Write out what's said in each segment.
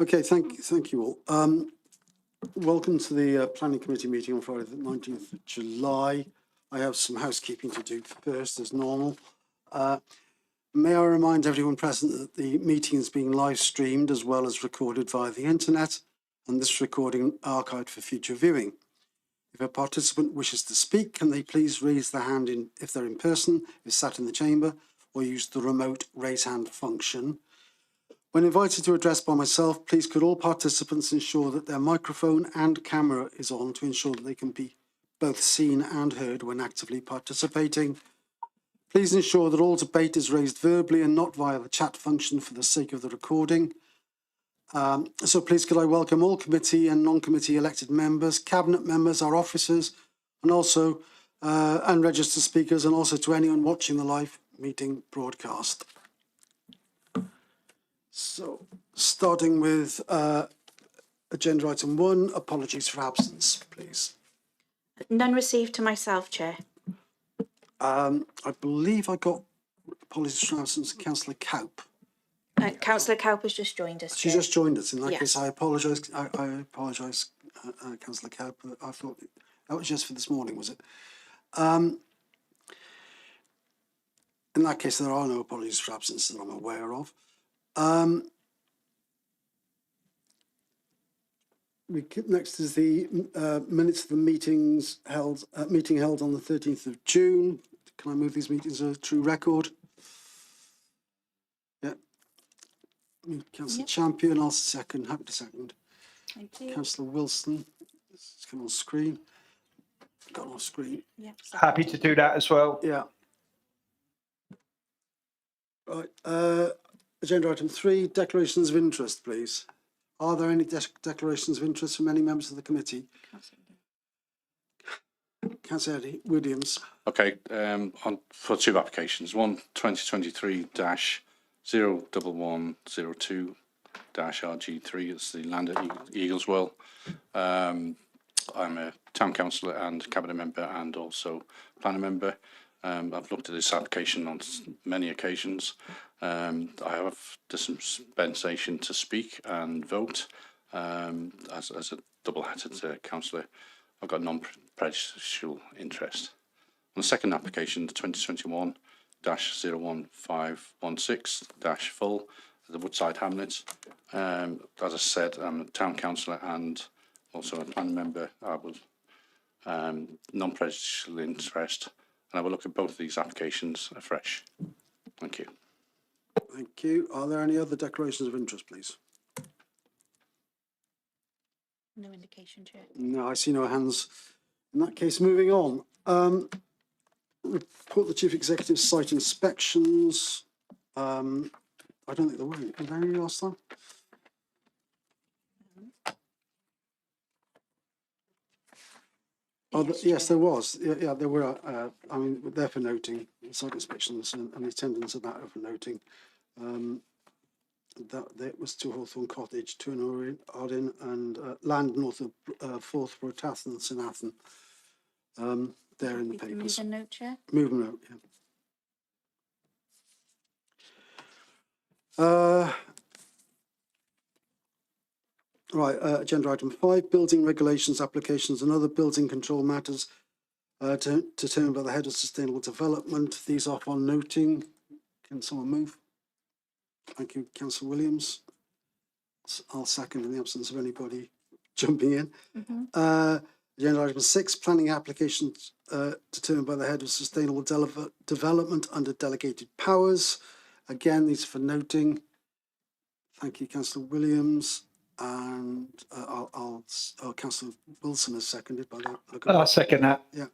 Okay, thank you all. Welcome to the Planning Committee meeting on Friday the 19th of July. I have some housekeeping to do first, as normal. May I remind everyone present that the meeting is being live streamed as well as recorded via the internet, and this recording archived for future viewing. If a participant wishes to speak, can they please raise their hand if they're in person, if sat in the chamber, or use the remote raise hand function. When invited to address by myself, please could all participants ensure that their microphone and camera is on to ensure that they can be both seen and heard when actively participating. Please ensure that all debate is raised verbally and not via the chat function for the sake of the recording. So please could I welcome all committee and non-committee elected members, cabinet members, our officers, and also and registered speakers, and also to anyone watching the live meeting broadcast. So, starting with agenda item 1, apologies for absence, please. None received to myself, Chair. I believe I got apologies for absence, Councillor Cowpe. Councillor Cowpe has just joined us. She just joined us. In that case, I apologise. I apologise, Councillor Cowpe. I thought that was just for this morning, was it? In that case, there are no apologies for absence that I'm aware of. Next is the minutes of the meeting held on the 13th of June. Can I move these meetings to a true record? Yeah. Councillor Champion, I'll second. Happy to second. Thank you. Councillor Wilson, it's come on screen. Got on screen. Yep. Happy to do that as well. Yeah. Right. Agenda item 3, declarations of interest, please. Are there any declarations of interest from any members of the committee? Councillor Eddie Williams. Okay, for 2 applications. One 2023-01102-RG3. It's the land at Eagleswell. I'm a town councillor and cabinet member and also planning member. I've looked at this application on many occasions. I have dispensation to speak and vote as a double-hatted councillor. I've got non-prejudicial interest. On the second application, the 2021-01516-full, the Woodside Hamlet. As I said, I'm a town councillor and also a planning member. I will non-prejudicial interest, and I will look at both of these applications afresh. Thank you. Thank you. Are there any other declarations of interest, please? No indication, Chair. No, I see no hands. In that case, moving on. Report the Chief Executive's site inspections. I don't think there were any. Were there any last time? Yes, there was. Yeah, there were. I mean, they're for noting site inspections and the attendance of that are for noting. That was to Hawthorne Cottage, to an Ardin, and land north of Forthborough, Tathan, and St Athan. They're in the papers. Move a note, Chair. Move a note, yeah. Right, agenda item 5, building regulations, applications and other building control matters determined by the Head of Sustainable Development. These are for noting. Can someone move? Thank you, Councillor Williams. I'll second in the absence of anybody jumping in. Agenda item 6, planning applications determined by the Head of Sustainable Development under delegated powers. Again, these are for noting. Thank you, Councillor Williams. And Councillor Wilson has seconded by that. I'll second that. Yeah.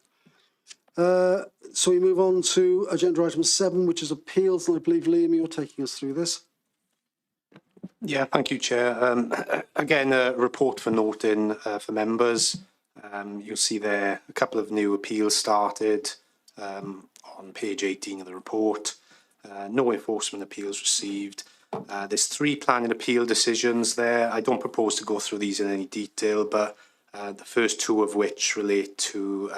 So we move on to agenda item 7, which is appeals, and I believe, Liam, you're taking us through this. Yeah, thank you, Chair. Again, a report for noting for members. You'll see there a couple of new appeals started on page 18 of the report. No enforcement appeals received. There's 3 planning appeal decisions there. I don't propose to go through these in any detail, but the first 2 of which relate to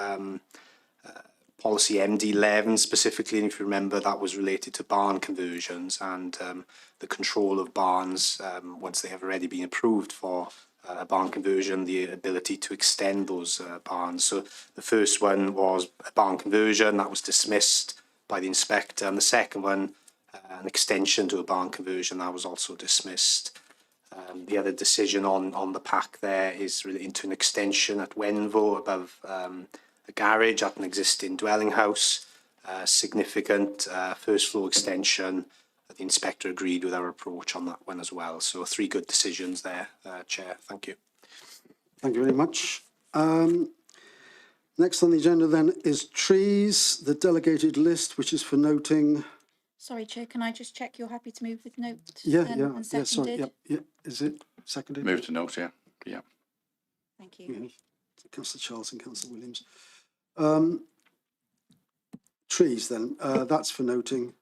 policy MD11 specifically, and if you remember, that was related to barn conversions and the control of barns once they have already been approved for a barn conversion, the ability to extend those barns. So the first one was a barn conversion that was dismissed by the inspector, and the second one, an extension to a barn conversion, that was also dismissed. The other decision on the pack there is relating to an extension at Wenvo above a garage at an existing dwelling house, significant first floor extension. The inspector agreed with our approach on that one as well. So 3 good decisions there, Chair. Thank you. Thank you very much. Next on the agenda then is trees, the delegated list, which is for noting. Sorry, Chair, can I just check you're happy to move with note? Yeah, and sorry, seconded? yeah. Is it seconded? Move to note, yeah. Thank you. Yeah. Councillor Charles and Councillor Williams. Trees then, that's for noting.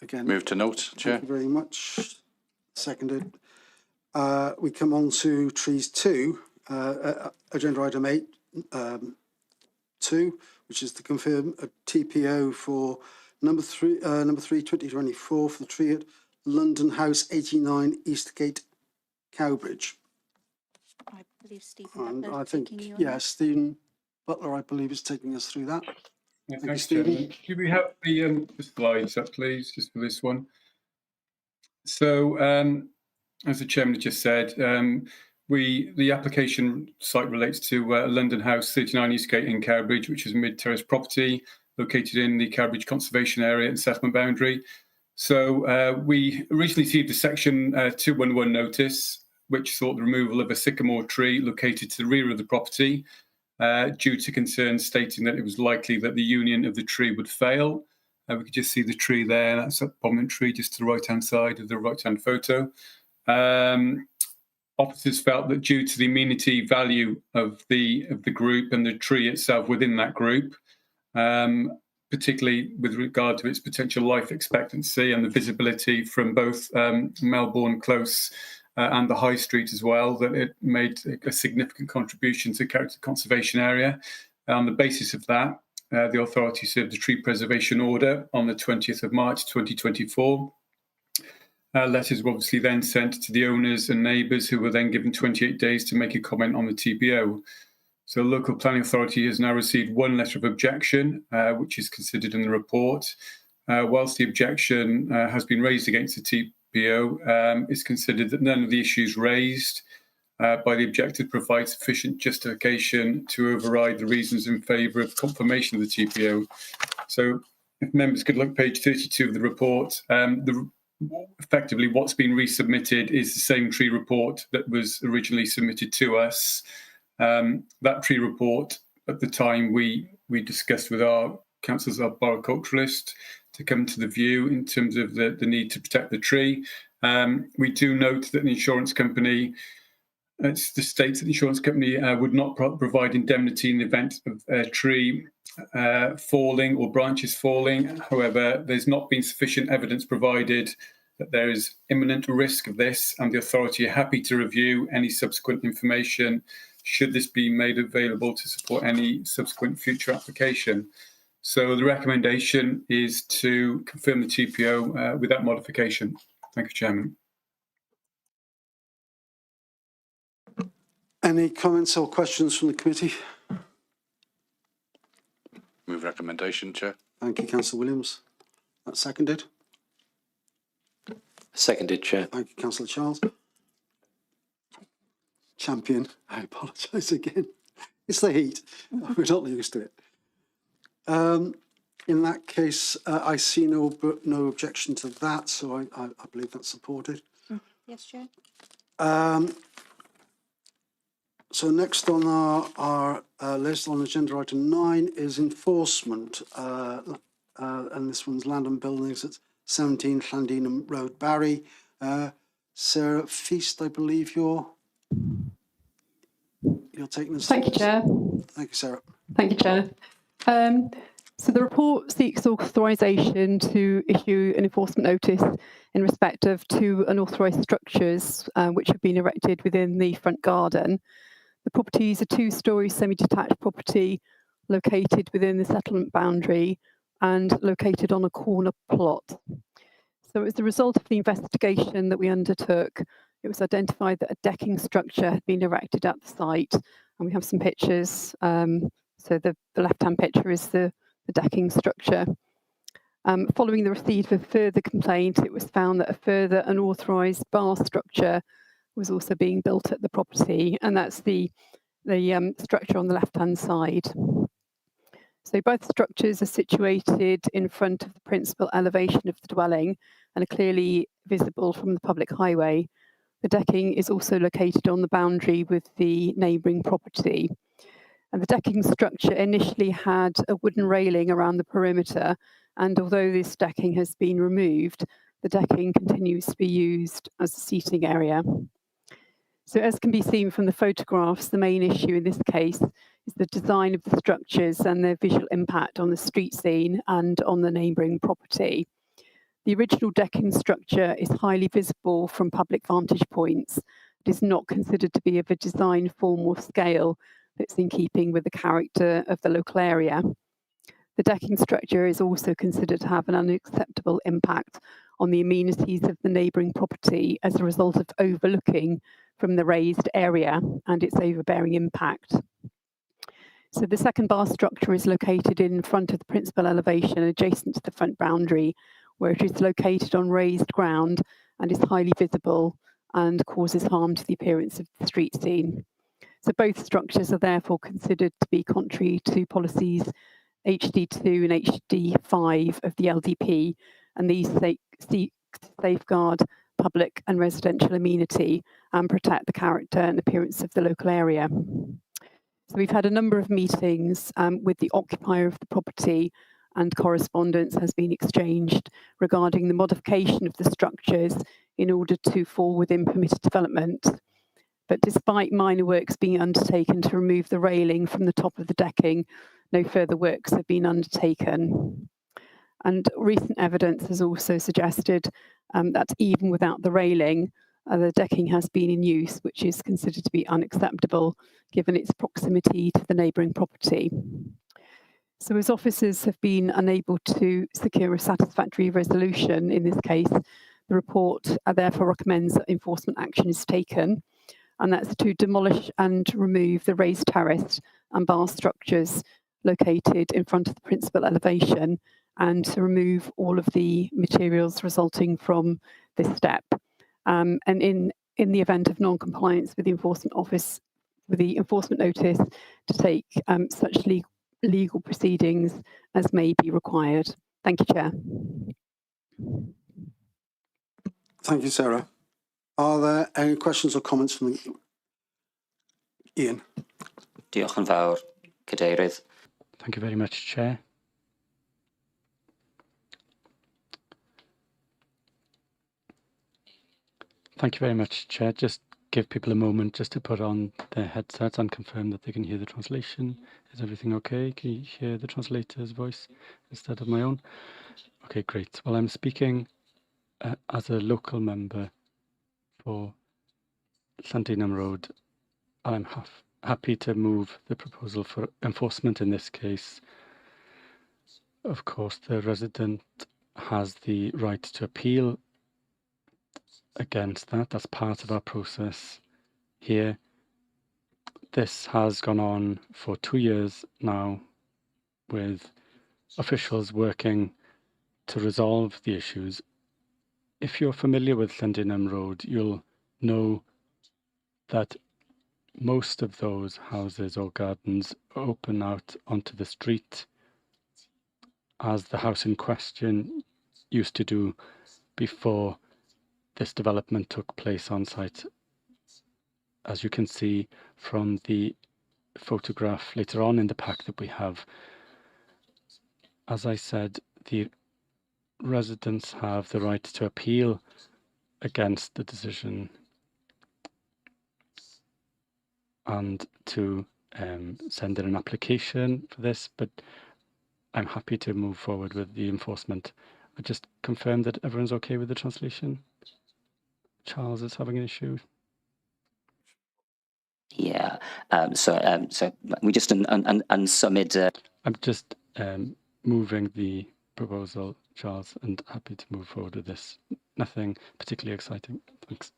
Again. Move to note, Chair. Thank you very much. Seconded. We come on to trees 2, agenda item 8, 2, which is to confirm a TPO for number 3, 2024 for the tree at London House 89 Eastgate, Cowbridge. I believe Stephen And Butler I think, taking you on yeah, that. Stephen Butler, I believe, is taking us through that. Yeah, Thank you, thanks, Stephen. Chairman. Could we have the slides up, please, just for this one? So, as the Chairman has just said, the application site relates to London House 39 Eastgate in Cowbridge, which is a mid-terrace property located in the Cowbridge Conservation Area and Settlement Boundary. So we recently received a Section 211 notice, which sought the removal of a sycamore tree located to the rear of the property, due to concerns stating that it was likely that the union of the tree would fail. We could just see the tree there. That's a prominent tree just to the right-hand side of the right-hand photo. Officers felt that due to the amenity value of the group and the tree itself within that group, particularly with regard to its potential life expectancy and the visibility from both Melbourne Close and the High Street as well, that it made a significant contribution to character conservation area. On the basis of that, the authority served a tree preservation order on the 20th of March 2024. Letters were obviously then sent to the owners and neighbours, who were then given 28 days to make a comment on the TPO. So the local planning authority has now received 1 letter of objection, which is considered in the report. Whilst the objection has been raised against the TPO, it's considered that none of the issues raised by the objector provide sufficient justification to override the reasons in favour of confirmation of the TPO. So if members could look at page 32 of the report, effectively what's been resubmitted is the same tree report that was originally submitted to us. That tree report, at the time, we discussed with our councillors, our boroculturalist, to come to the view in terms of the need to protect the tree. We do note that the insurance company, the states that the insurance company would not provide indemnity in the event of a tree falling or branches falling. However, there's not been sufficient evidence provided that there is imminent risk of this, and the authority are happy to review any subsequent information should this be made available to support any subsequent future application. So the recommendation is to confirm the TPO without modification. Thank you, Chairman. Any comments or questions from the committee? Move recommendation, Chair. Thank you, Councillor Williams. That's seconded. Seconded, Chair. Thank you, Councillor Charles. Champion, I apologise again. It's the heat. We're not used to it. In that case, I see no objection to that, so I believe that's supported. Yes, Chair. So next on our list on agenda item 9 is enforcement, and this one's land and buildings at 17 Llandinum Road, Barry. Sarah Feast, I believe you're taking us. Thank you, Chair. Thank you, Sarah. Thank you, Chair. So the report seeks authorisation to issue an enforcement notice in respect of 2 unauthorised structures which have been erected within the front garden. The property is a 2-storey semi-detached property located within the settlement boundary and located on a corner plot. So as a result of the investigation that we undertook, it was identified that a decking structure had been erected at the site, and we have some pictures. So the left-hand picture is the decking structure. Following the receipt of a further complaint, it was found that a further unauthorised bar structure was also being built at the property, and that's the structure on the left-hand side. So both structures are situated in front of the principal elevation of the dwelling and are clearly visible from the public highway. The decking is also located on the boundary with the neighbouring property. And the decking structure initially had a wooden railing around the perimeter, and although this decking has been removed, the decking continues to be used as a seating area. So as can be seen from the photographs, the main issue in this case is the design of the structures and their visual impact on the street scene and on the neighbouring property. The original decking structure is highly visible from public vantage points. It is not considered to be of a design form or scale that's in keeping with the character of the local area. The decking structure is also considered to have an unacceptable impact on the amenities of the neighbouring property as a result of overlooking from the raised area and its overbearing impact. So the second bar structure is located in front of the principal elevation adjacent to the front boundary, where it is located on raised ground and is highly visible and causes harm to the appearance of the street scene. So both structures are therefore considered to be contrary to policies HD2 and HD5 of the LDP, and these seek to safeguard public and residential amenity and protect the character and appearance of the local area. So we've had a number of meetings with the occupier of the property, and correspondence has been exchanged regarding the modification of the structures in order to fall within permitted development. But despite minor works being undertaken to remove the railing from the top of the decking, no further works have been undertaken. And recent evidence has also suggested that even without the railing, the decking has been in use, which is considered to be unacceptable given its proximity to the neighbouring property. So as officers have been unable to secure a satisfactory resolution in this case, the report therefore recommends that enforcement action is taken, and that's to demolish and remove the raised terrace and bar structures located in front of the principal elevation, and to remove all of the materials resulting from this step. And in the event of non-compliance with the enforcement office, with the enforcement notice, to take such legal proceedings as may be required. Thank you, Chair. Thank you, Sarah. Are there any questions or comments from Ian? Diolch yn fawr, Cadeirydd. Thank you very much, Chair. Thank you very much, Chair. Just give people a moment just to put on their headsets and confirm that they can hear the translation. Is everything okay? Can you hear the translator's voice instead of my own? Okay, great. Well, I'm speaking as a local member for Llandinam Road. I'm happy to move the proposal for enforcement in this case. Of course, the resident has the right to appeal against that. That's part of our process here. This has gone on for 2 years now, with officials working to resolve the issues. If you're familiar with Llandinam Road, you'll know that most of those houses or gardens open out onto the street, as the house in question used to do before this development took place on site. As you can see from the photograph later on in the pack that we have, as I said, the residents have the right to appeal against the decision and to send in an application for this, but I'm happy to move forward with the enforcement. I just confirm that everyone's okay with the translation. Charles is having an issue. Ie, So we just unsummed. I'm just moving the proposal, Charles, and happy to move forward with this. Nothing particularly exciting. Thanks.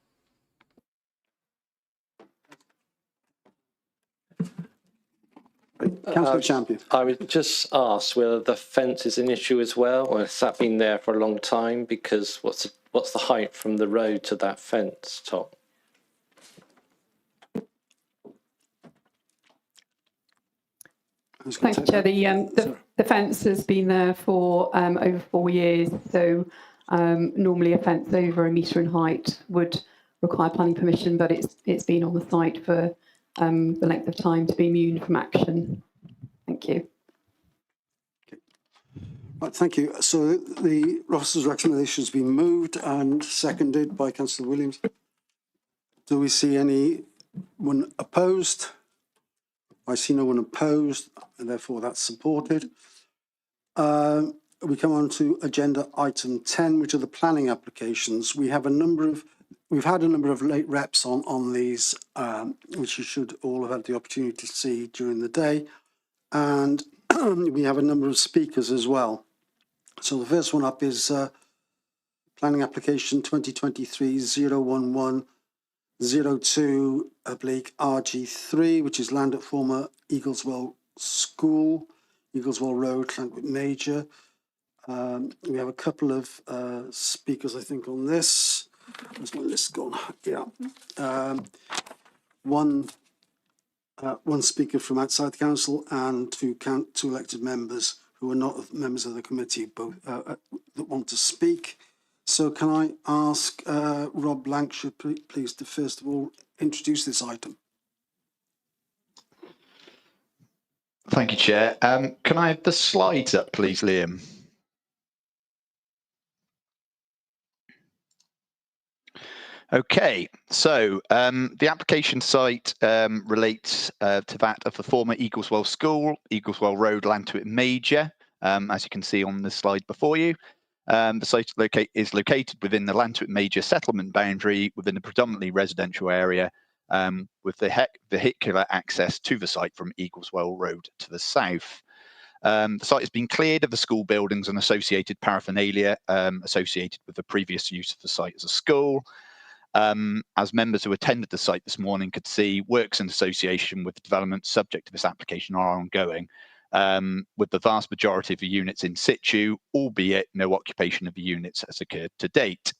Councillor Champion. I would just ask whether the fence is an issue as well, or has that been there for a long time? Because what's the height from the road to that fence top? Thank you, Chair. The fence has been there for over 4 years. So normally a fence over 1 metre in height would require planning permission, but it's been on the site for the length of time to be immune from action. Thank you. Okay. Right, thank you. So the officer's recommendation has been moved and seconded by Councillor Williams. Do we see anyone opposed? I see no one opposed, and therefore that's supported. We come on to agenda item 10, which are the planning applications. We've had a number of late reps on these, which you should all have had the opportunity to see during the day. And we have a number of speakers as well. So the first one up is planning application 2023-011-02/RG3, which is land at former Eagleswell School, Eagleswell Road, Llandwick Major. We have a couple of speakers, I think, on this. Where's my list gone? Yeah. One speaker from outside the council and two elected members who are not members of the committee, both that want to speak. So can I ask Rob Blanchard, please, to first of all introduce this item? Thank you, Chair. Can I have the slides up, please, Liam? Okay, so the application site relates to that of the former Eagleswell School, Eagleswell Road, Llandwick Major, as you can see on the slide before you. The site is located within the Llandwick Major settlement boundary within the predominantly residential area, with the vehicular access to the site from Eagleswell Road to the south. The site has been cleared of the school buildings and associated paraphernalia associated with the previous use of the site as a school. As members who attended the site this morning could see, works in association with the development subject to this application are ongoing, with the vast majority of the units in situ, albeit no occupation of the units has occurred to date.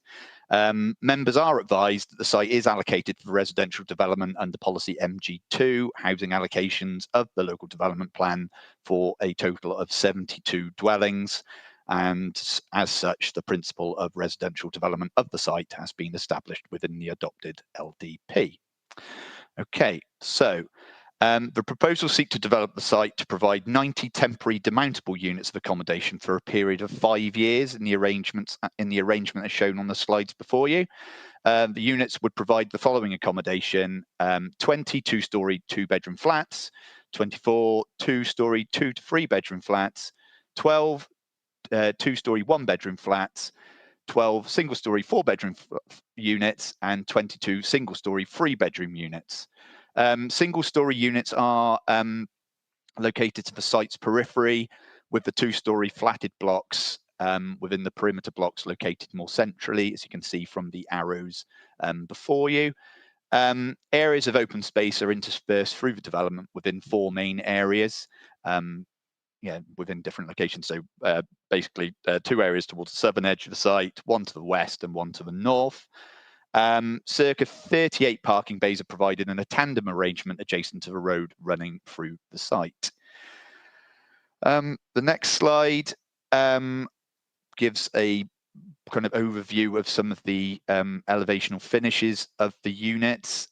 Members are advised that the site is allocated for residential development under policy MG2, housing allocations of the local development plan for a total of 72 dwellings. And as such, the principle of residential development of the site has been established within the adopted LDP. Okay, so the proposals seek to develop the site to provide 90 temporary demountable units of accommodation for a period of 5 years in the arrangement as shown on the slides before you. The units would provide the following accommodation: 20 two-storey 2-bedroom flats, 24 2-storey 2 to 3 bedroom flats, 12 2-storey 1-bedroom flats, 12 single-storey 4-bedroom units, and 22 single-storey 3-bedroom units. Single-storey units are located to the site's periphery, with the 2-storey flatted blocks within the perimeter blocks located more centrally, as you can see from the arrows before you. Areas of open space are interspersed through the development within 4 main areas. Within different locations. So basically 2 areas towards the southern edge of the site, 1 to the west and 1 to the north. Circa 38 parking bays are provided in a tandem arrangement adjacent to the road running through the site. The next slide gives a kind of overview of some of the elevational finishes of the units.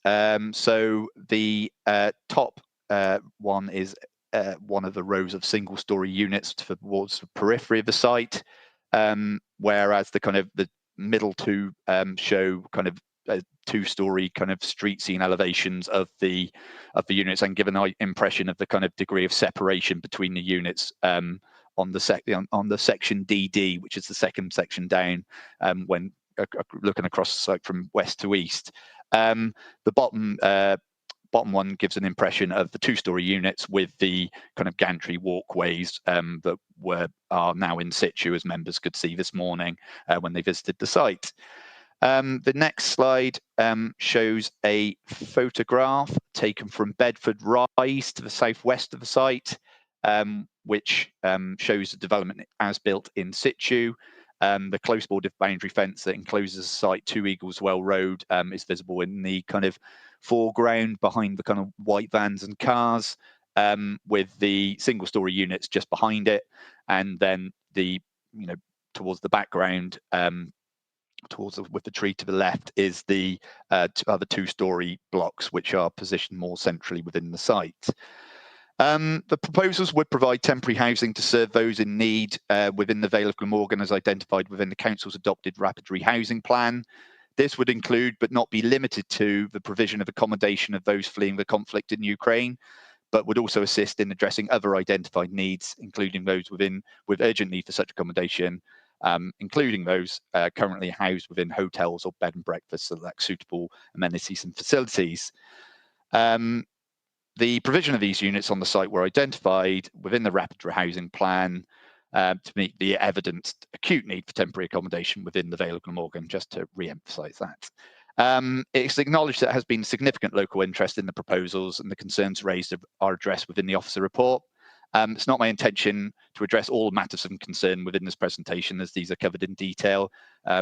So the top one is one of the rows of single-storey units towards the periphery of the site, whereas the middle 2 show kind of 2-storey kind of street scene elevations of the units, and give an impression of the kind of degree of separation between the units on the section DD, which is the second section down when looking across the site from west to east. The bottom bottom one gives an impression of the two-storey units with the kind of gantry walkways that are now in situ, as members could see this morning when they visited the site. The next slide shows a photograph taken from Bedford Rise to the southwest of the site, which shows the development as built in situ. The close bordered boundary fence that encloses the site to Eagleswell Road is visible in the kind of foreground behind the kind of white vans and cars, with the single-storey units just behind it, and then towards the background, with the tree to the left, is the other two-storey blocks, which are positioned more centrally within the site. The proposals would provide temporary housing to serve those in need within the Vale of Glamorgan as identified within the Council's adopted rapid rehousing plan. This would include, but not be limited to, the provision of accommodation of those fleeing the conflict in Ukraine, but would also assist in addressing other identified needs, including those with urgent need for such accommodation, including those currently housed within hotels or bed and breakfasts that lack suitable amenities and facilities. The provision of these units on the site were identified within the rapid rehousing plan to meet the evidenced acute need for temporary accommodation within the Vale of Glamorgan, just to re-emphasise that. It's acknowledged that there has been significant local interest in the proposals, and the concerns raised are addressed within the officer report. It's not my intention to address all matters of concern within this presentation, as these are covered in detail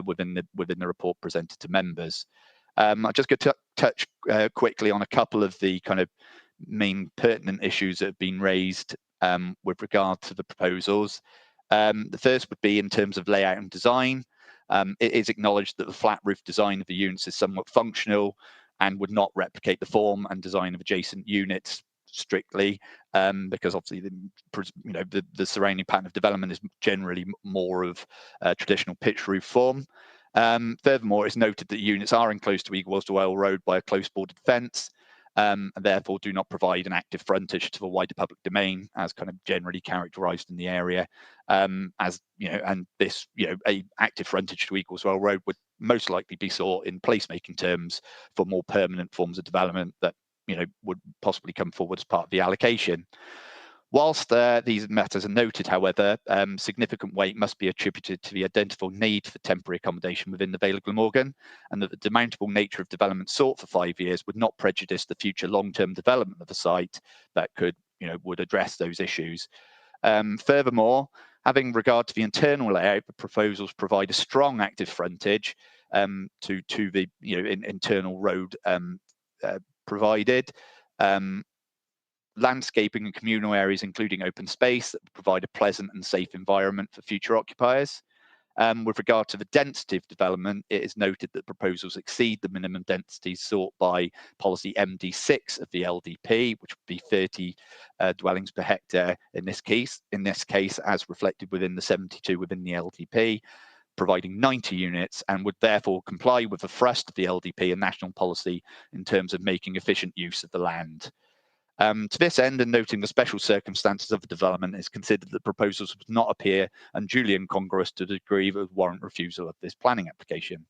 within the report presented to members. I'm just going to touch quickly on a couple of the kind of main pertinent issues that have been raised with regard to the proposals. The first would be in terms of layout and design. It is acknowledged that the flat roof design of the units is somewhat functional and would not replicate the form and design of adjacent units strictly, because obviously the surrounding pattern of development is generally more of a traditional pitch roof form. Furthermore, it's noted that units are enclosed to Eagleswell Road by a close bordered fence, and therefore do not provide an active frontage to the wider public domain, as kind of generally characterised in the area. As you know, and this, a active frontage to Eagleswell Road would most likely be sought in placemaking terms for more permanent forms of development that would possibly come forward as part of the allocation. Whilst these matters are noted, however, significant weight must be attributed to the identifiable need for temporary accommodation within the Vale of Glamorgan, and that the demountable nature of development sought for 5 years would not prejudice the future long-term development of the site that would address those issues. Furthermore, having regard to the internal layout, the proposals provide a strong active frontage to the internal road provided. Landscaping and communal areas, including open space, that provide a pleasant and safe environment for future occupiers. With regard to the density of development, it is noted that proposals exceed the minimum densities sought by policy MD6 of the LDP, which would be 30 dwellings per hectare in this case, as reflected within the 72 within the LDP, providing 90 units, and would therefore comply with the thrust of the LDP and national policy in terms of making efficient use of the land. To this end, and noting the special circumstances of the development, it's considered that proposals would not appear unduly incongruous to the degree that would warrant refusal of this planning application.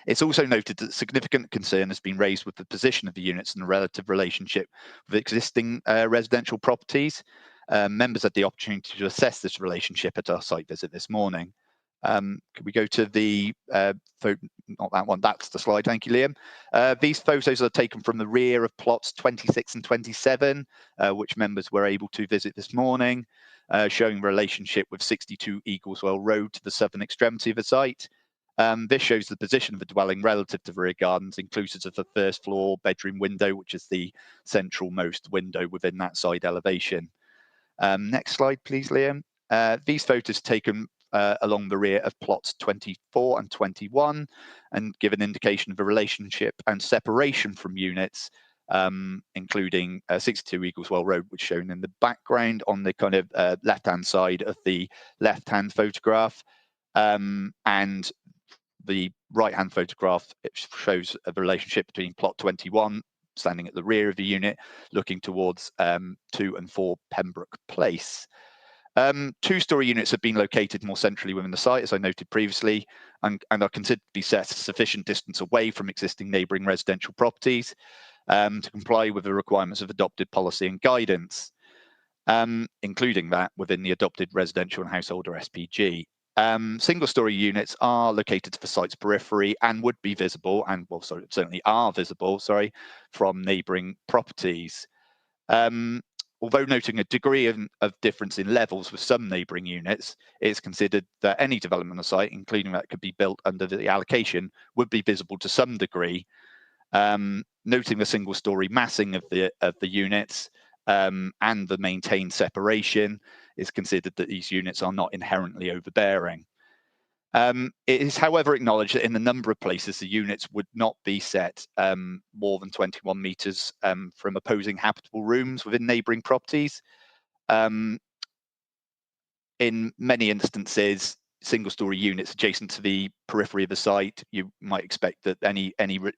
It's also noted that significant concern has been raised with the position of the units and the relative relationship with existing residential properties. Members had the opportunity to assess this relationship at our site visit this morning. Could we go to the not that one, that's the slide, thank you, Liam. These photos are taken from the rear of plots 26 and 27, which members were able to visit this morning, showing relationship with 62 Eagleswell Road to the southern extremity of the site. This shows the position of the dwelling relative to the rear gardens, inclusive of the first floor bedroom window, which is the central-most window within that side elevation. Next slide, please, Liam. These photos taken along the rear of plots 24 and 21 and give an indication of the relationship and separation from units, including 62 Eagleswell Road, which is shown in the background on the kind of left-hand side of the left-hand photograph, and the right-hand photograph, it shows a relationship between plot 21 standing at the rear of the unit, looking towards 2 and 4 Pembroke Place. Two-storey units have been located more centrally within the site, as I noted previously, and are considered to be set a sufficient distance away from existing neighbouring residential properties. to comply with the requirements of adopted policy and guidance, including that within the adopted residential and householder SPG. Single-storey units are located to the site's periphery and would be visible, and well, sorry, certainly are visible, sorry, from neighbouring properties. Although noting a degree of difference in levels with some neighbouring units, it is considered that any development on the site, including that could be built under the allocation, would be visible to some degree. Noting the single-storey massing of the units and the maintained separation, is considered that these units are not inherently overbearing. It is, however, acknowledged that in a number of places the units would not be set more than 21 metres from opposing habitable rooms within neighbouring properties. In many instances, single-storey units adjacent to the periphery of the site, you might expect that any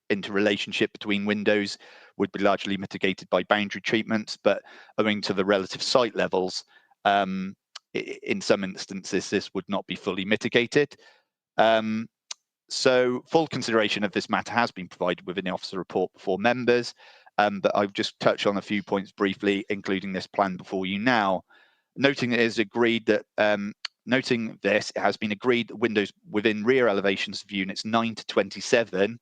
interrelationship between windows would be largely mitigated by boundary treatments, but owing to the relative site levels, in some instances this would not be fully mitigated. So full consideration of this matter has been provided within the officer report before members, but I've just touched on a few points briefly, including this plan before you now. Noting that it is agreed that noting this, it has been agreed that windows within rear elevations of units 9 to 27,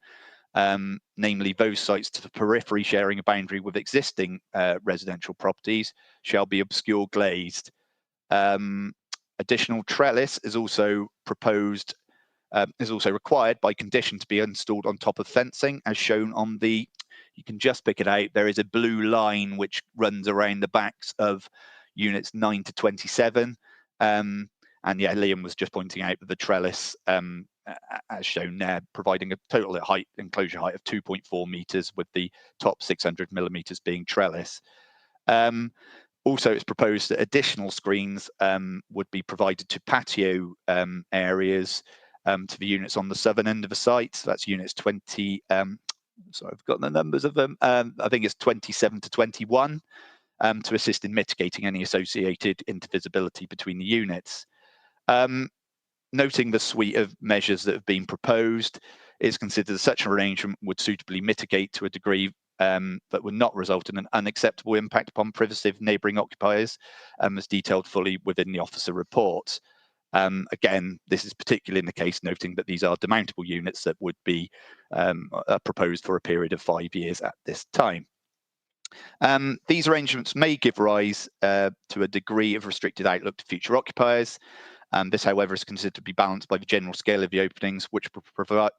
namely those sites to the periphery sharing a boundary with existing residential properties, shall be obscure glazed. Additional trellis is also proposed, is also required by condition to be installed on top of fencing, as shown on the, you can just pick it out, there is a blue line which runs around the backs of units 9 to 27. And yeah, Liam was just pointing out that the trellis, as shown there, providing a total height, enclosure height of 2.4 metres, with the top 600 millimetres being trellis. Also, it's proposed that additional screens would be provided to patio areas to the units on the southern end of the site. So that's units 20, sorry, I've got the numbers of them. I think it's 27 to 21 to assist in mitigating any associated intervisibility between the units. Noting the suite of measures that have been proposed, it's considered that such an arrangement would suitably mitigate to a degree that would not result in an unacceptable impact upon privacy of neighbouring occupiers, as detailed fully within the officer report. Again, this is particularly in the case noting that these are demountable units that would be proposed for a period of 5 years at this time. These arrangements may give rise to a degree of restricted outlook to future occupiers. This, however, is considered to be balanced by the general scale of the openings, which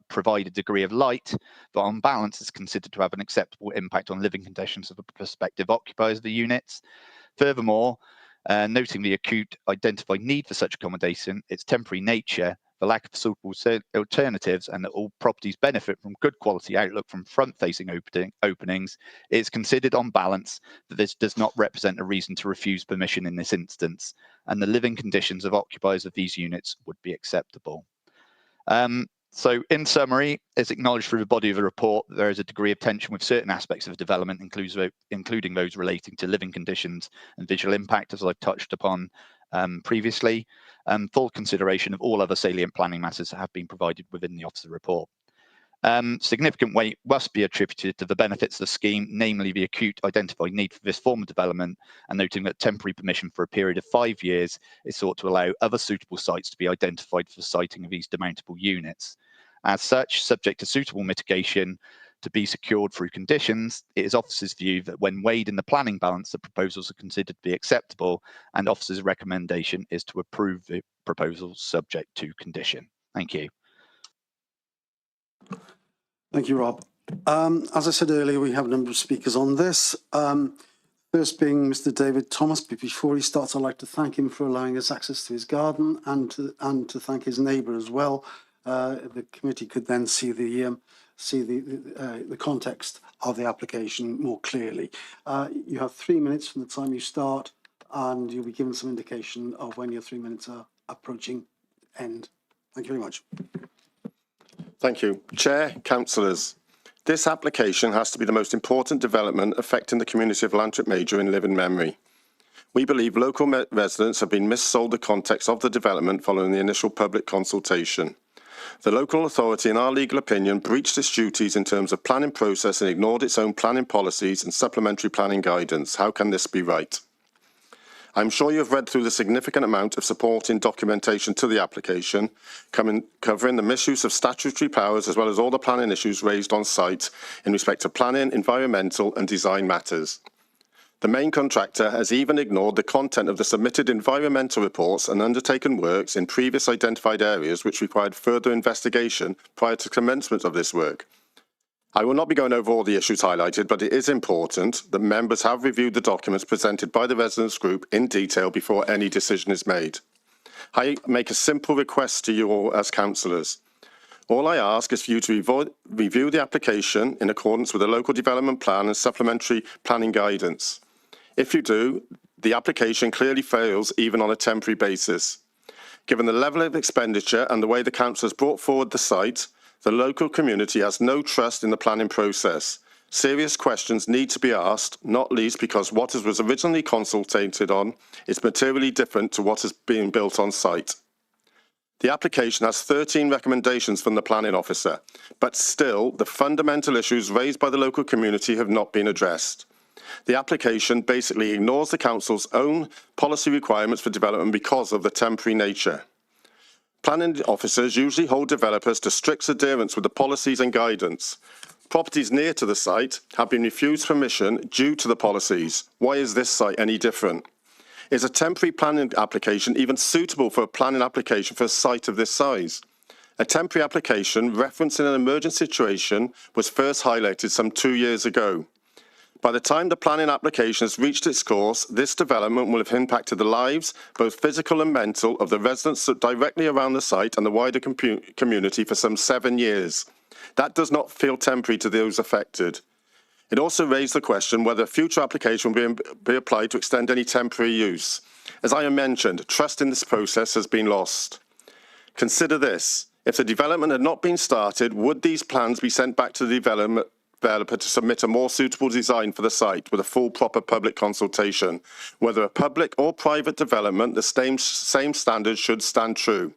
provide a degree of light, but on balance is considered to have an acceptable impact on living conditions of the prospective occupiers of the units. Furthermore, noting the acute identified need for such accommodation, its temporary nature, the lack of suitable alternatives, and that all properties benefit from good quality outlook from front-facing openings, it is considered on balance that this does not represent a reason to refuse permission in this instance, and the living conditions of occupiers of these units would be acceptable. So in summary, it's acknowledged through the body of the report that there is a degree of tension with certain aspects of development, including those relating to living conditions and visual impact, as I've touched upon previously. Full consideration of all other salient planning matters have been provided within the officer report. Significant weight must be attributed to the benefits of the scheme, namely the acute identified need for this form of development, and noting that temporary permission for a period of 5 years is sought to allow other suitable sites to be identified for the siting of these demountable units. As such, subject to suitable mitigation to be secured through conditions, it is officers' view that when weighed in the planning balance, the proposals are considered to be acceptable, and officers' recommendation is to approve the proposals subject to condition. Thank you. Thank you, Rob. As I said earlier, we have a number of speakers on this. First being Mr. David Thomas, but before he starts, I'd like to thank him for allowing us access to his garden and to thank his neighbour as well. The committee could then see the context of the application more clearly. You have 3 minutes from the time you start, and you'll be given some indication of when your 3 minutes are approaching end. Thank you very much. Thank you. Chair, councillors. This application has to be the most important development affecting the community of Lantwick Major in living memory. We believe local residents have been missold the context of the development following the initial public consultation. The local authority, in our legal opinion, breached its duties in terms of planning process and ignored its own planning policies and supplementary planning guidance. How can this be right? I'm sure you have read through the significant amount of supporting documentation to the application, covering the misuse of statutory powers as well as all the planning issues raised on site in respect to planning, environmental and design matters. The main contractor has even ignored the content of the submitted environmental reports and undertaken works in previous identified areas which required further investigation prior to commencement of this work. I will not be going over all the issues highlighted, but it is important that members have reviewed the documents presented by the residents group in detail before any decision is made. I make a simple request to you all as councillors. All I ask is for you to review the application in accordance with the local development plan and supplementary planning guidance. If you do, the application clearly fails even on a temporary basis. Given the level of expenditure and the way the council has brought forward the site, the local community has no trust in the planning process. Serious questions need to be asked, not least because what was originally consulted on is materially different to what is being built on site. The application has 13 recommendations from the planning officer, but still the fundamental issues raised by the local community have not been addressed. The application basically ignores the council's own policy requirements for development because of the temporary nature. Planning officers usually hold developers to strict adherence with the policies and guidance. Properties near to the site have been refused permission due to the policies. Why is this site any different? Is a temporary planning application even suitable for a planning application for a site of this size? A temporary application referencing an emergency situation was first highlighted some 2 years ago. By the time the planning application has reached its course, this development will have impacted the lives, both physical and mental, of the residents directly around the site and the wider community for some 7 years. That does not feel temporary to those affected. It also raised the question whether a future application will be applied to extend any temporary use. As I mentioned, trust in this process has been lost. Consider this. If the development had not been started, would these plans be sent back to the developer to submit a more suitable design for the site with a full proper public consultation? Whether a public or private development, the same standards should stand true.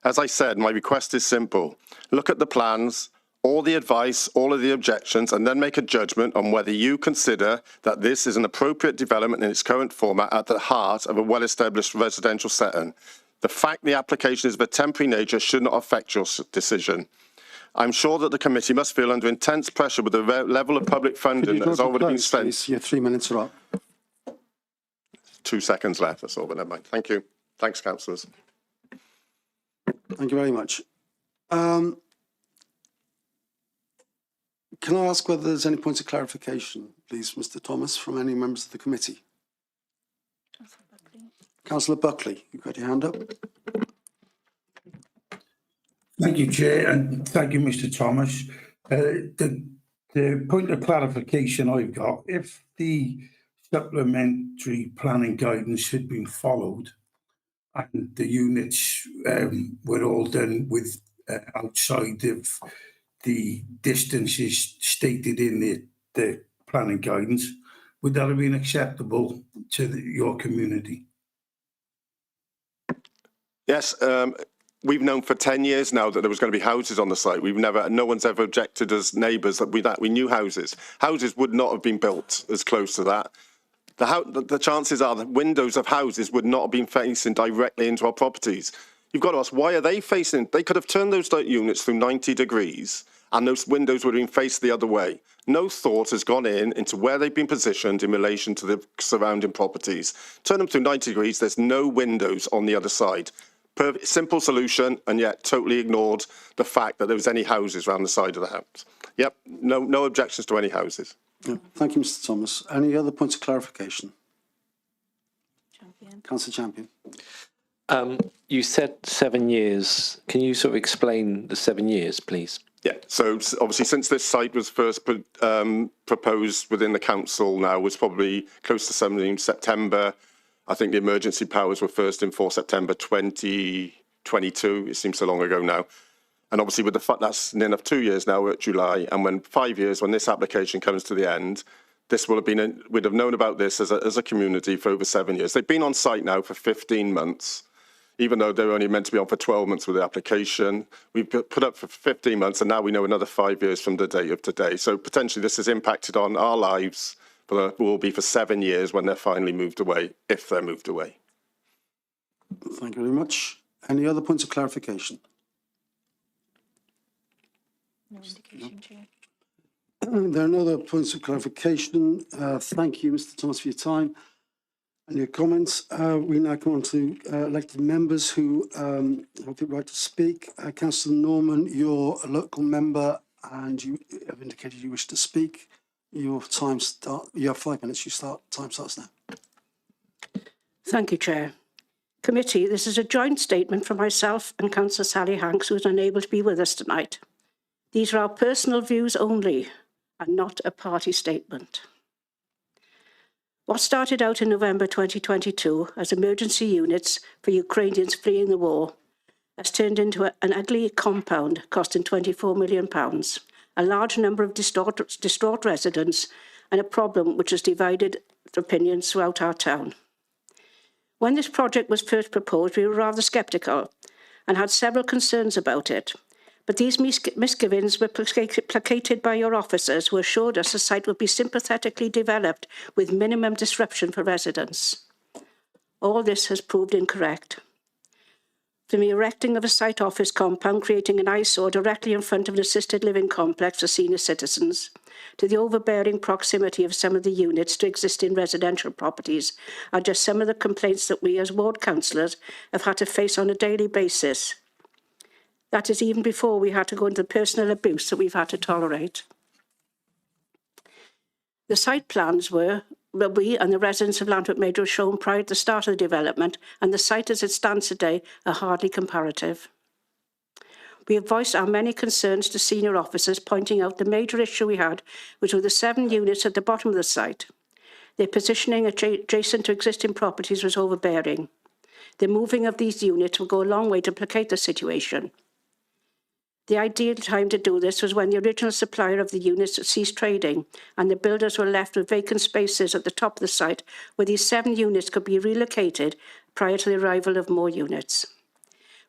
As I said, my request is simple. Look at the plans, all the advice, all of the objections, and then make a judgment on whether you consider that this is an appropriate development in its current format at the heart of a well-established residential setting. The fact the application is of a temporary nature should not affect your decision. I'm sure that the committee must feel under intense pressure with the level of public funding that has already been spent. Please? Your 3 minutes are up. 2 seconds left, that's all, but never mind. Thank you. Thanks, councillors. Thank you very much. Can I ask whether there's any points of clarification, please, Mr. Thomas, from any members of the committee? Councillor Buckley, you've got your hand up. Thank you, Chair, and thank you, Mr. Thomas. The point of clarification I've got, if the supplementary planning guidance had been followed and the units were all done with outside of the distances stated in the planning guidance, would that have been acceptable to your community? Yes, we've known for 10 years now that there was going to be houses on the site. No one's ever objected as neighbours that we knew houses. Houses would not have been built as close to that. The chances are that windows of houses would not have been facing directly into our properties. You've got to ask, why are they facing? They could have turned those units through 90 degrees and those windows would have been faced the other way. No thought has gone into where they've been positioned in relation to the surrounding properties. Turn them through 90 degrees, there's no windows on the other side. Simple solution, and yet totally ignored the fact that there was any houses around the side of the house. Yep, no objections to any houses. Yeah, thank you, Mr. Thomas. Any other points of clarification? Councillor Champion. You said 7 years. Can you sort of explain the 7 years, please? Yeah, so obviously since this site was first proposed within the council now was probably close to 17 September. I think the emergency powers were first in for September 2022. It seems so long ago now. And obviously with the fact that's near enough 2 years now, we're at July, and when 5 years, when this application comes to the end, this will have been, we'd have known about this as a community for over 7 years. They've been on site now for 15 months. even though they were only meant to be on for 12 months with the application. We've put up for 15 months, and now we know another 5 years from the date of today. So potentially this has impacted on our lives, but will be for 7 years when they're finally moved away, if they're moved away. Thank you very much. Any other points of clarification? No indication, Chair. There are no other points of clarification. Thank you, Mr. Thomas, for your time and your comments. We now come on to elected members who have the right to speak. Councillor Norman, you're a local member and you have indicated you wish to speak. Your time start. You have 5 minutes. Time starts now. Thank you, Chair. Committee, this is a joint statement from myself and Councillor Sally Hanks, who is unable to be with us tonight. These are our personal views only and not a party statement. What started out in November 2022 as emergency units for Ukrainians fleeing the war has turned into an ugly compound costing £24 million, a large number of distraught residents, and a problem which has divided opinions throughout our town. When this project was first proposed, we were rather sceptical and had several concerns about it. But these misgivings were placated by your officers, who assured us the site would be sympathetically developed with minimum disruption for residents. All this has proved incorrect. From the erecting of a site office compound, creating an eyesore directly in front of an assisted living complex for senior citizens, to the overbearing proximity of some of the units to existing residential properties, are just some of the complaints that we as ward councillors have had to face on a daily basis. That is even before we had to go into the personal abuse that we've had to tolerate. The site plans were that we and the residents of Lantwick Major were shown prior to the start of the development, and the site as it stands today are hardly comparative. We have voiced our many concerns to senior officers, pointing out the major issue we had, which were the 7 units at the bottom of the site. Their positioning adjacent to existing properties was overbearing. The moving of these units will go a long way to placate the situation. The ideal time to do this was when the original supplier of the units ceased trading and the builders were left with vacant spaces at the top of the site where these 7 units could be relocated prior to the arrival of more units.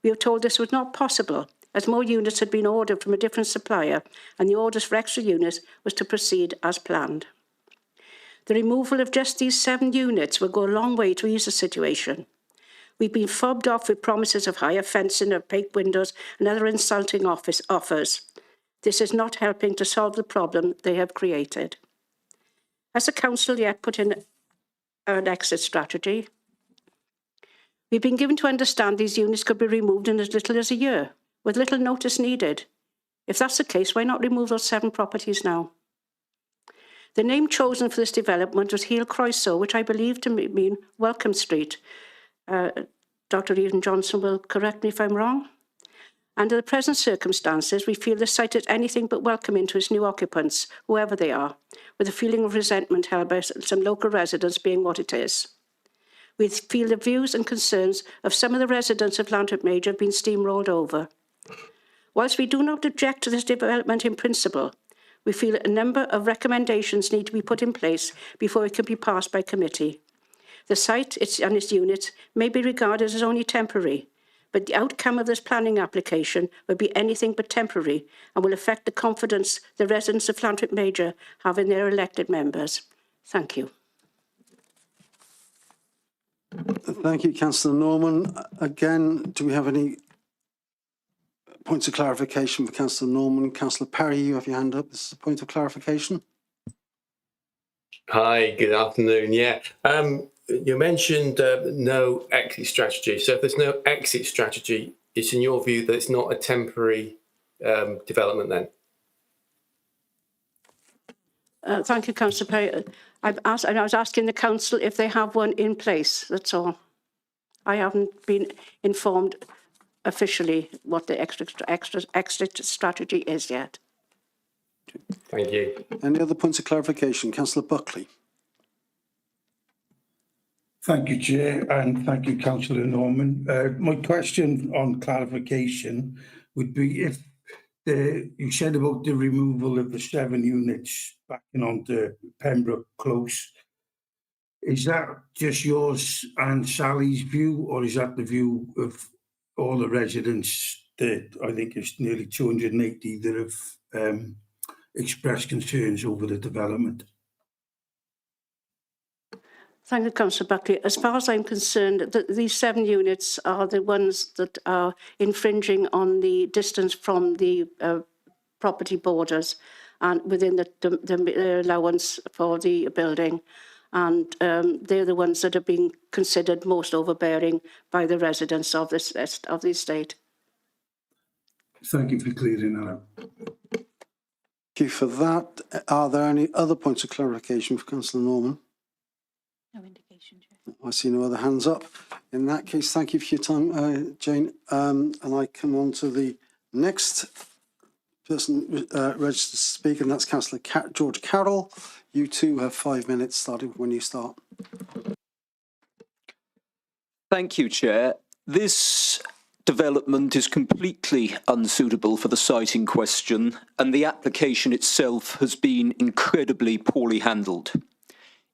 We were told this was not possible, as more units had been ordered from a different supplier and the orders for extra units was to proceed as planned. The removal of just these 7 units will go a long way to ease the situation. We've been fobbed off with promises of higher fencing, opaque windows and other insulting offers. This is not helping to solve the problem they have created. Has the council yet put in an exit strategy? We've been given to understand these units could be removed in as little as a year, with little notice needed. If that's the case, why not remove those 7 properties now? The name chosen for this development was Heel Croeso, which I believe to mean Welcome Street. Dr. Eden Johnson will correct me if I'm wrong. Under the present circumstances, we feel the site is anything but welcoming to its new occupants, whoever they are, with a feeling of resentment held by some local residents being what it is. We feel the views and concerns of some of the residents of Lantwick Major have been steamrolled over. Whilst we do not object to this development in principle, we feel a number of recommendations need to be put in place before it can be passed by committee. The site and its units may be regarded as only temporary, but the outcome of this planning application will be anything but temporary and will affect the confidence the residents of Lantwick Major have in their elected members. Thank you. Thank you, Councillor Norman. Again, do we have any points of clarification for Councillor Norman? Councillor Parry, you have your hand up. This is a point of clarification. Hi, good afternoon. Yeah, you mentioned no exit strategy. So if there's no exit strategy, it's in your view that it's not a temporary development then? Thank you, Councillor Perry. I was asking the council if they have one in place, that's all. I haven't been informed officially what the exit strategy is yet. Thank you. Any other points of clarification? Councillor Buckley. Thank you, Chair, and thank you, Councillor Norman. My question on clarification would be if you said about the removal of the 7 units backing onto Pembroke Close. Is that just yours and Sally's view, or is that the view of all the residents that I think it's nearly 280 that have expressed concerns over the development? Thank you, Councillor Buckley. As far as I'm concerned, these 7 units are the ones that are infringing on the distance from the property borders and within the allowance for the building. And they're the ones that are being considered most overbearing by the residents of the estate. Thank you for clearing that up. Thank you for that. Are there any other points of clarification for Councillor Norman? No indication, Chair. I see no other hands up. In that case, thank you for your time, Jane. And I come on to the next person registered to speak, and that's Councillor George Carroll. You too have 5 minutes, starting when you start. Thank you, Chair. This development is completely unsuitable for the site in question, and the application itself has been incredibly poorly handled.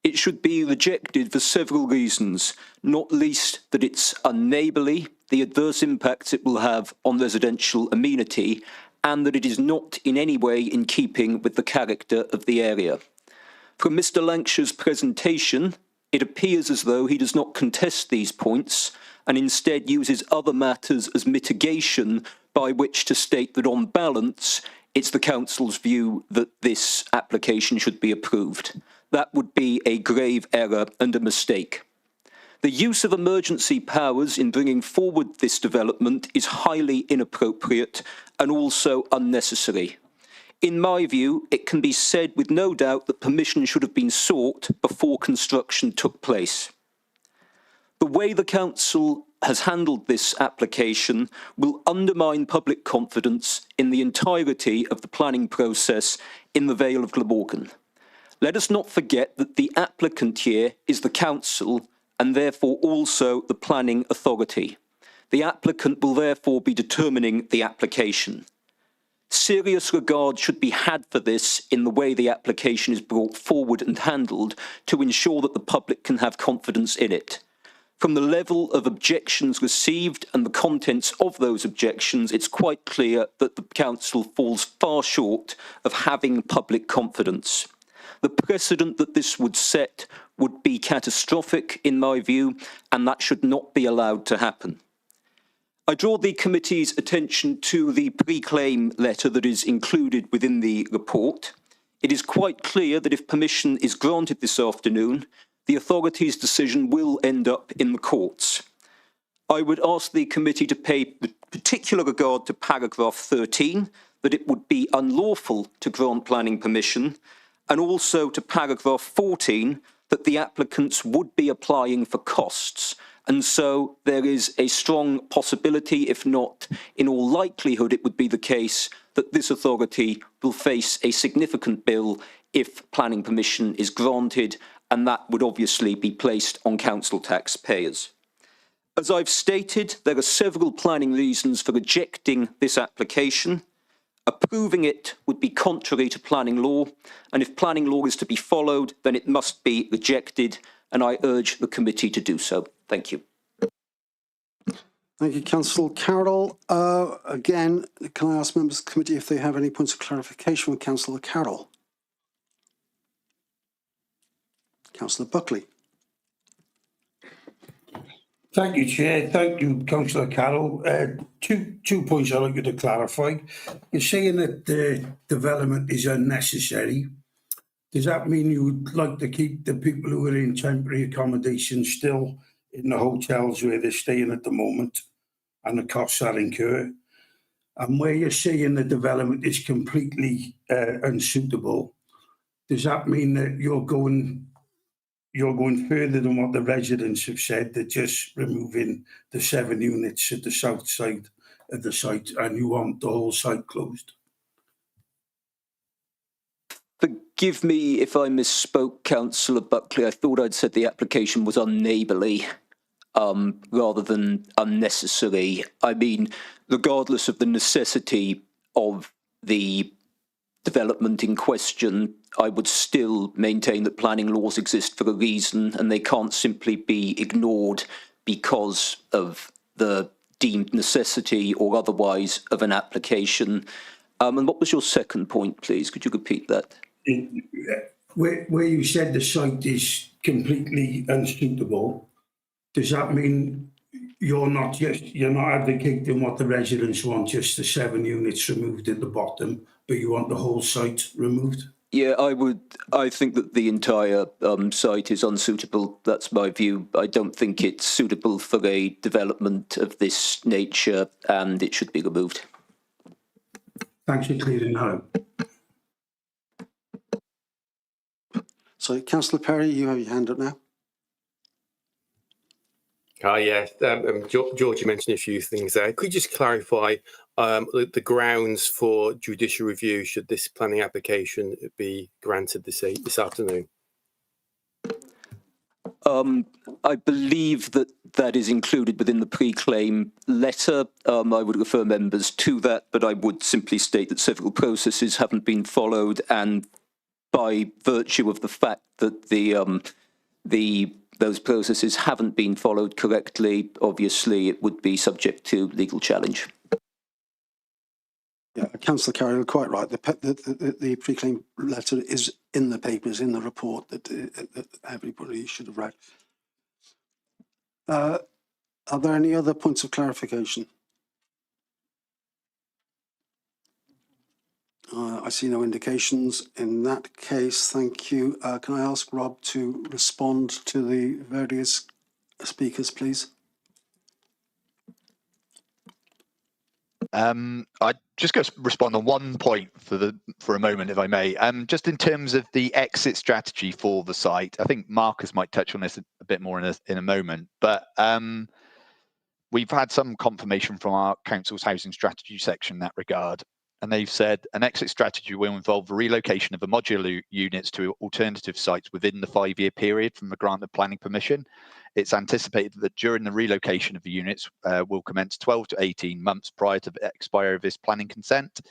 It should be rejected for several reasons, not least that it's unneighbourly, the adverse impacts it will have on residential amenity, and that it is not in any way in keeping with the character of the area. From Mr. Lankshire's presentation, it appears as though he does not contest these points and instead uses other matters as mitigation by which to state that on balance, it's the council's view that this application should be approved. That would be a grave error and a mistake. The use of emergency powers in bringing forward this development is highly inappropriate and also unnecessary. In my view, it can be said with no doubt that permission should have been sought before construction took place. The way the council has handled this application will undermine public confidence in the entirety of the planning process in the Vale of Glamorgan. Let us not forget that the applicant here is the council and therefore also the planning authority. The applicant will therefore be determining the application. Serious regard should be had for this in the way the application is brought forward and handled to ensure that the public can have confidence in it. From the level of objections received and the contents of those objections, it's quite clear that the council falls far short of having public confidence. The precedent that this would set would be catastrophic in my view, and that should not be allowed to happen. I draw the committee's attention to the pre-claim letter that is included within the report. It is quite clear that if permission is granted this afternoon, the authority's decision will end up in the courts. I would ask the committee to pay particular regard to paragraph 13, that it would be unlawful to grant planning permission, and also to paragraph 14, that the applicants would be applying for costs. And so there is a strong possibility, if not in all likelihood, it would be the case that this authority will face a significant bill if planning permission is granted, and that would obviously be placed on council taxpayers. As I've stated, there are several planning reasons for rejecting this application. Approving it would be contrary to planning law, and if planning law is to be followed, then it must be rejected, and I urge the committee to do so. Thank you. Thank you, Councillor Carroll. Again, can I ask members of the committee if they have any points of clarification with Councillor Carroll? Councillor Buckley. Thank you, Chair. Thank you, Councillor Carroll. Two points I'd like you to clarify. You're saying that the development is unnecessary. Does that mean you would like to keep the people who are in temporary accommodation still in the hotels where they're staying at the moment and the costs are incurred? And where you're saying the development is completely unsuitable, does that mean that you're going further than what the residents have said, that just removing the 7 units at the south side of the site and you want the whole site closed? Forgive me if I misspoke, Councillor Buckley. I thought I'd said the application was unneighbourly rather than unnecessary. I mean, regardless of the necessity of the development in question, I would still maintain that planning laws exist for a reason, and they can't simply be ignored because of the deemed necessity or otherwise of an application. And what was your second point, please? Could you repeat that? Where you said the site is completely unsuitable, does that mean you're not advocating what the residents want, just the 7 units removed at the bottom, but you want the whole site removed? Yeah, I think that the entire site is unsuitable. That's my view. I don't think it's suitable for a development of this nature, and it should be removed. Thanks for clearing that up. So, Councillor Perry, you have your hand up now. Yes. George, you mentioned a few things there. Could you just clarify the grounds for judicial review should this planning application be granted this afternoon? I believe that is included within the pre-claim letter. I would refer members to that, but I would simply state that several processes haven't been followed, and by virtue of the fact that those processes haven't been followed correctly, obviously it would be subject to legal challenge. Yeah, Councillor Carey, you're quite right. The pre-claim letter is in the papers, in the report that everybody should have read. Are there any other points of clarification? I see no indications. In that case, thank you. Can I ask Rob to respond to the various speakers, please? I just go respond on one point for a moment, if I may. Just in terms of the exit strategy for the site, I think Marcus might touch on this a bit more in a moment, but we've had some confirmation from our council's housing strategy section in that regard, and they've said an exit strategy will involve the relocation of the modular units to alternative sites within the 5-year period from the grant of planning permission. It's anticipated that during the relocation of the units will commence 12 to 18 months prior to the expiry of this planning consent.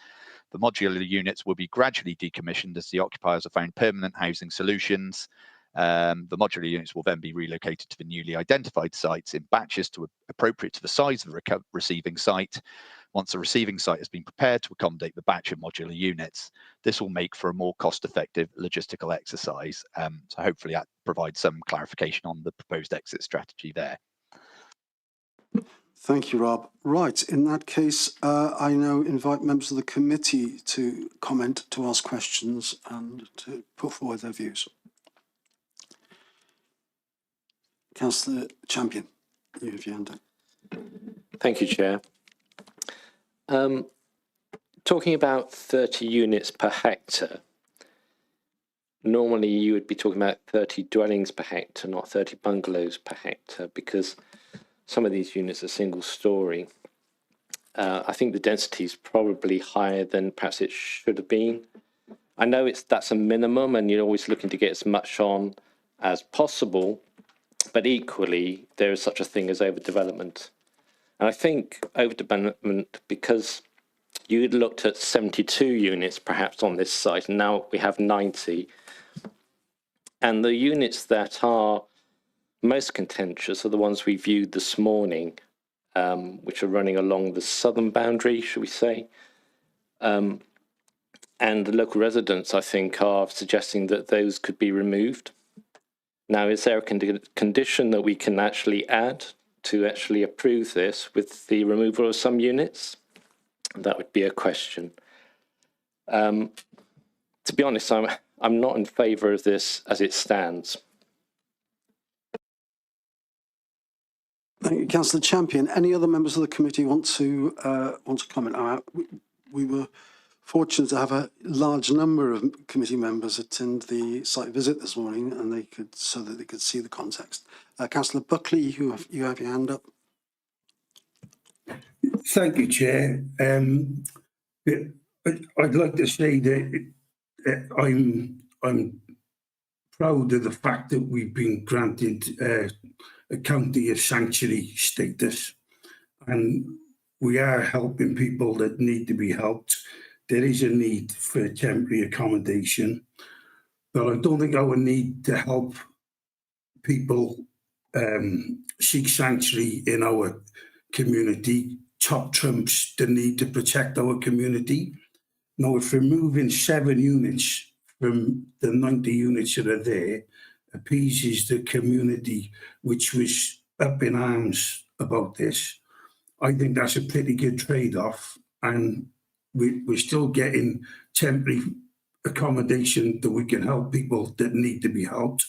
The modular units will be gradually decommissioned as the occupiers have found permanent housing solutions. The modular units will then be relocated to the newly identified sites in batches appropriate to the size of the receiving site. Once the receiving site has been prepared to accommodate the batch of modular units, this will make for a more cost-effective logistical exercise. So hopefully that provides some clarification on the proposed exit strategy there. Thank you, Rob. Right, in that case, I now invite members of the committee to comment, to ask questions and to put forward their views. Councillor Champion, you have your hand up. Thank you, Chair. Talking about 30 units per hectare, normally you would be talking about 30 dwellings per hectare, not 30 bungalows per hectare, because some of these units are single story. I think the density is probably higher than perhaps it should have been. I know that's a minimum and you're always looking to get as much on as possible, but equally there is such a thing as overdevelopment. And I think overdevelopment, because you had looked at 72 units perhaps on this site, and now we have 90. And the units that are most contentious are the ones we viewed this morning, which are running along the southern boundary, should we say. And the local residents, I think, are suggesting that those could be removed. Now, is there a condition that we can actually add to actually approve this with the removal of some units? That would be a question. To be honest, I'm not in favour of this as it stands. Thank you, Councillor Champion. Any other members of the committee want to comment? We were fortunate to have a large number of committee members attend the site visit this morning, and so that they could see the context. Councillor Buckley, you have your hand up. Thank you, Chair. I'd like to say that I'm proud of the fact that we've been granted a county of sanctuary status, and we are helping people that need to be helped. there is a need for temporary accommodation, but I don't think our need to help people seek sanctuary in our community top trumps the need to protect our community. Now, if removing 7 units from the 90 units that are there appeases the community, which was up in arms about this, I think that's a pretty good trade-off, and we're still getting temporary accommodation that we can help people that need to be helped,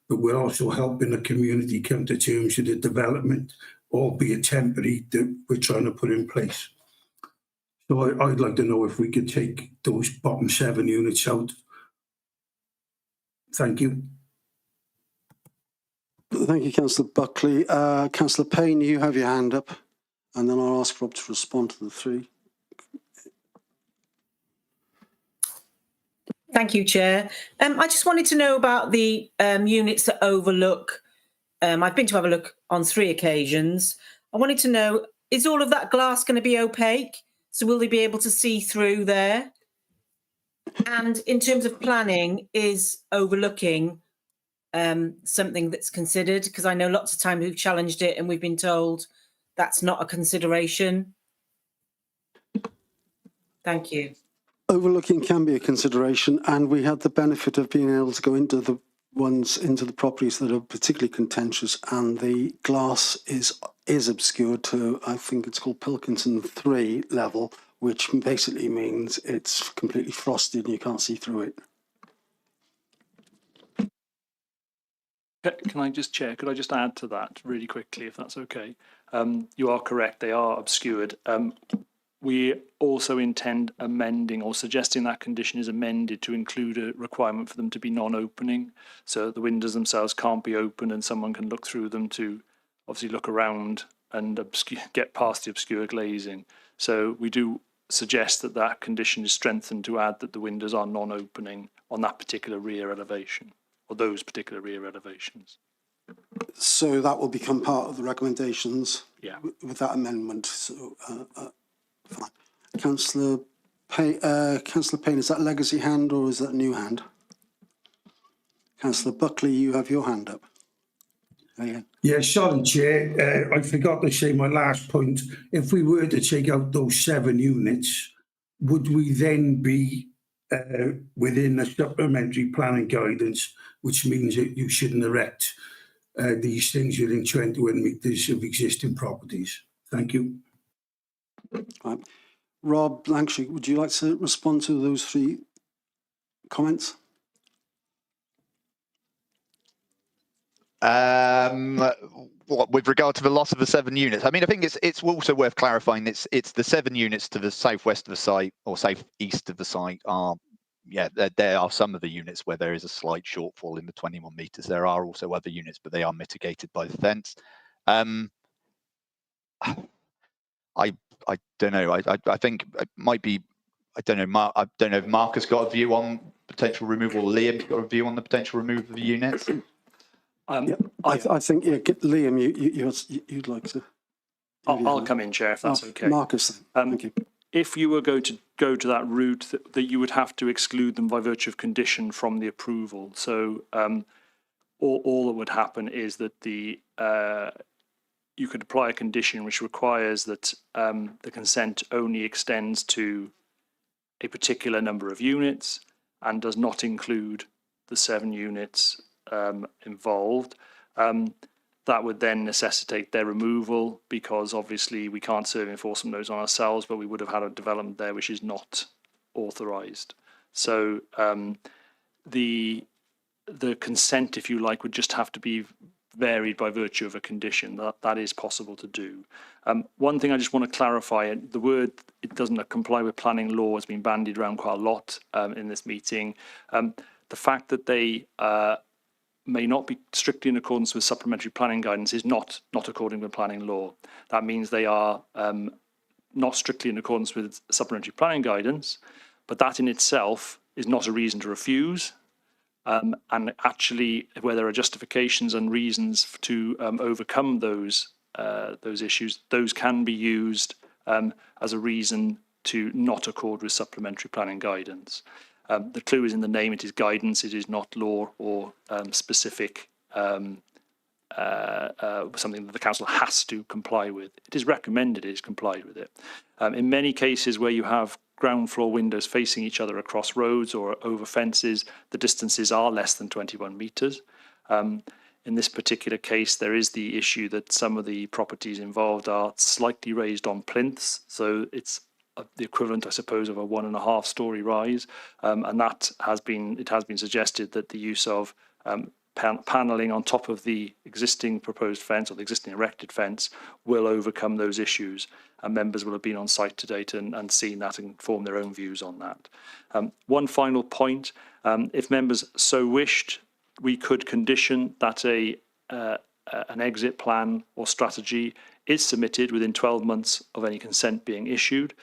but we're also helping the community come to terms with the development, albeit temporary, that we're trying to put in place. So I'd like to know if we could take those bottom 7 units out. Thank you. Thank you, Councillor Buckley. Councillor Payne, you have your hand up, and then I'll ask Rob to respond to the 3. Thank you, Chair. I just wanted to know about the units that overlook. I've been to have a look on 3 occasions. I wanted to know, is all of that glass going to be opaque? So will they be able to see through there? And in terms of planning, is overlooking something that's considered? Because I know lots of times we've challenged it and we've been told that's not a consideration. Thank you. Overlooking can be a consideration, and we had the benefit of being able to go into the properties that are particularly contentious, and the glass is obscured to, I think it's called Pilkington 3 level, which basically means it's completely frosted and you can't see through it. Can I just, Chair, could I just add to that really quickly, if that's okay? You are correct, they are obscured. We also intend amending or suggesting that condition is amended to include a requirement for them to be non-opening. So the windows themselves can't be open and someone can look through them to obviously look around and get past the obscure glazing. So we do suggest that that condition is strengthened to add that the windows are non-opening on that particular rear elevation, or those particular rear elevations. So that will become part of the recommendations, yeah, with that amendment. So, fine. Councillor Payne, is that legacy hand or is that new hand? Councillor Buckley, you have your hand up. Yeah, sorry, Chair. I forgot to say my last point. If we were to take out those 7 units, would we then be within the supplementary planning guidance, which means that you shouldn't erect these things within 21 metres of existing properties? Thank you. Right. Rob Lancashire, would you like to respond to those 3 comments? With regard to the loss of the 7 units, I mean, I think it's also worth clarifying. It's the 7 units to the southwest of the site or southeast of the site are, yeah, there are some of the units where there is a slight shortfall in the 21 metres. There are also other units, but they are mitigated by the fence. I don't know. I think it might be. I don't know. I don't know if Mark has got a view on potential removal. Liam's got a view on the potential removal of the units. Yeah, I think, yeah, Liam, you'd like to. I'll come in, Chair, if that's okay. Marcus, thank you. If you were going to go to that route, that you would have to exclude them by virtue of condition from the approval. So all that would happen is that you could apply a condition which requires that the consent only extends to a particular number of units and does not include the 7 units involved. That would then necessitate their removal, because obviously we can't serve enforcement notice on ourselves, but we would have had a development there which is not authorised. So the consent, if you like, would just have to be varied by virtue of a condition. That is possible to do. One thing I just want to clarify, the word "it doesn't comply with planning law" has been bandied around quite a lot in this meeting. The fact that they may not be strictly in accordance with supplementary planning guidance is not according with planning law. That means they are not strictly in accordance with supplementary planning guidance, but that in itself is not a reason to refuse. And actually, where there are justifications and reasons to overcome those issues, those can be used as a reason to not accord with supplementary planning guidance. The clue is in the name, it is guidance, it is not law or specific something that the council has to comply with. It is recommended it is complied with it. In many cases where you have ground floor windows facing each other across roads or over fences, the distances are less than 21 metres. In this particular case, there is the issue that some of the properties involved are slightly raised on plinths, so it's the equivalent, I suppose, of a 1.5 story rise, and it has been suggested that the use of panelling on top of the existing proposed fence or the existing erected fence will overcome those issues, and members will have been on site to date and seen that and form their own views on that. One final point, if members so wished, we could condition that an exit plan or strategy is submitted within 12 months of any consent being issued.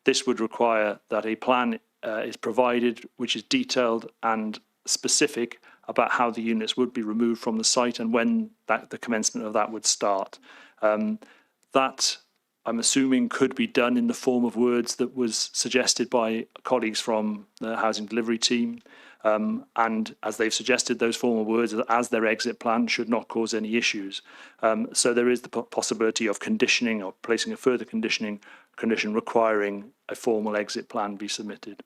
This would require that a plan is provided which is detailed and specific about how the units would be removed from the site and when the commencement of that would start. That, I'm assuming, could be done in the form of words that was suggested by colleagues from the housing delivery team. And as they've suggested, those formal words as their exit plan should not cause any issues. So there is the possibility of conditioning or placing a further condition requiring a formal exit plan be submitted.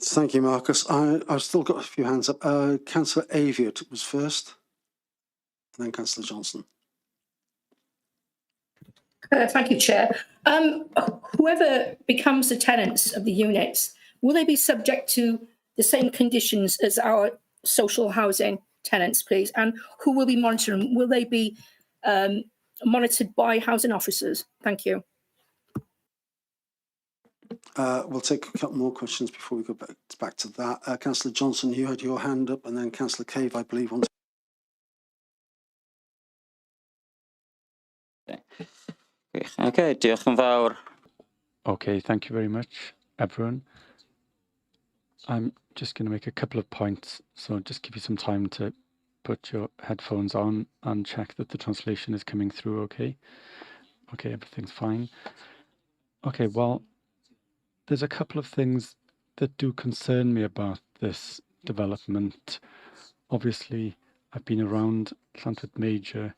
Thank you, Marcus. I've still got a few hands up. Councillor Aviott was first, and then Councillor Johnson. Thank you, Chair. Whoever becomes the tenants of the units, will they be subject to the same conditions as our social housing tenants, please? And who will be monitoring? Will they be monitored by housing officers? Thank you. We'll take a couple more questions before we go back to that. Councillor Johnson, you had your hand up, and then Councillor Cave, I believe, wants. Okay, diolch yn fawr. Okay, thank you very much, everyone. I'm just going to make a couple of points, so just give you some time to put your headphones on and check that the translation is coming through okay. Okay, everything's fine. Okay, well, there's a couple of things that do concern me about this development. Obviously, I've been around Llantwit Major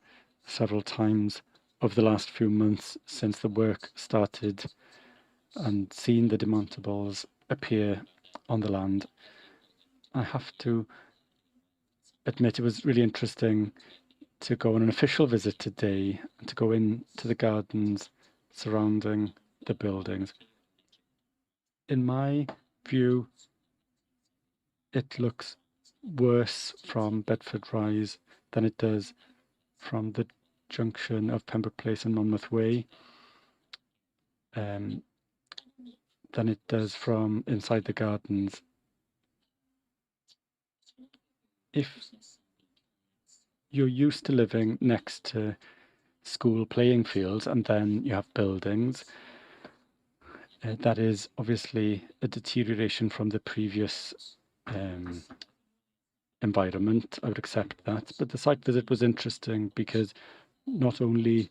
several times over the last few months since the work started and seen the demontables appear on the land. I have to admit it was really interesting to go on an official visit today and to go into the gardens surrounding the buildings. In my view, it looks worse from Bedford Rise than it does from the junction of Pembroke Place and Monmouth Way, than it does from inside the gardens. If you're used to living next to school playing fields and then you have buildings, that is obviously a deterioration from the previous environment. I would accept that. But the site visit was interesting because not only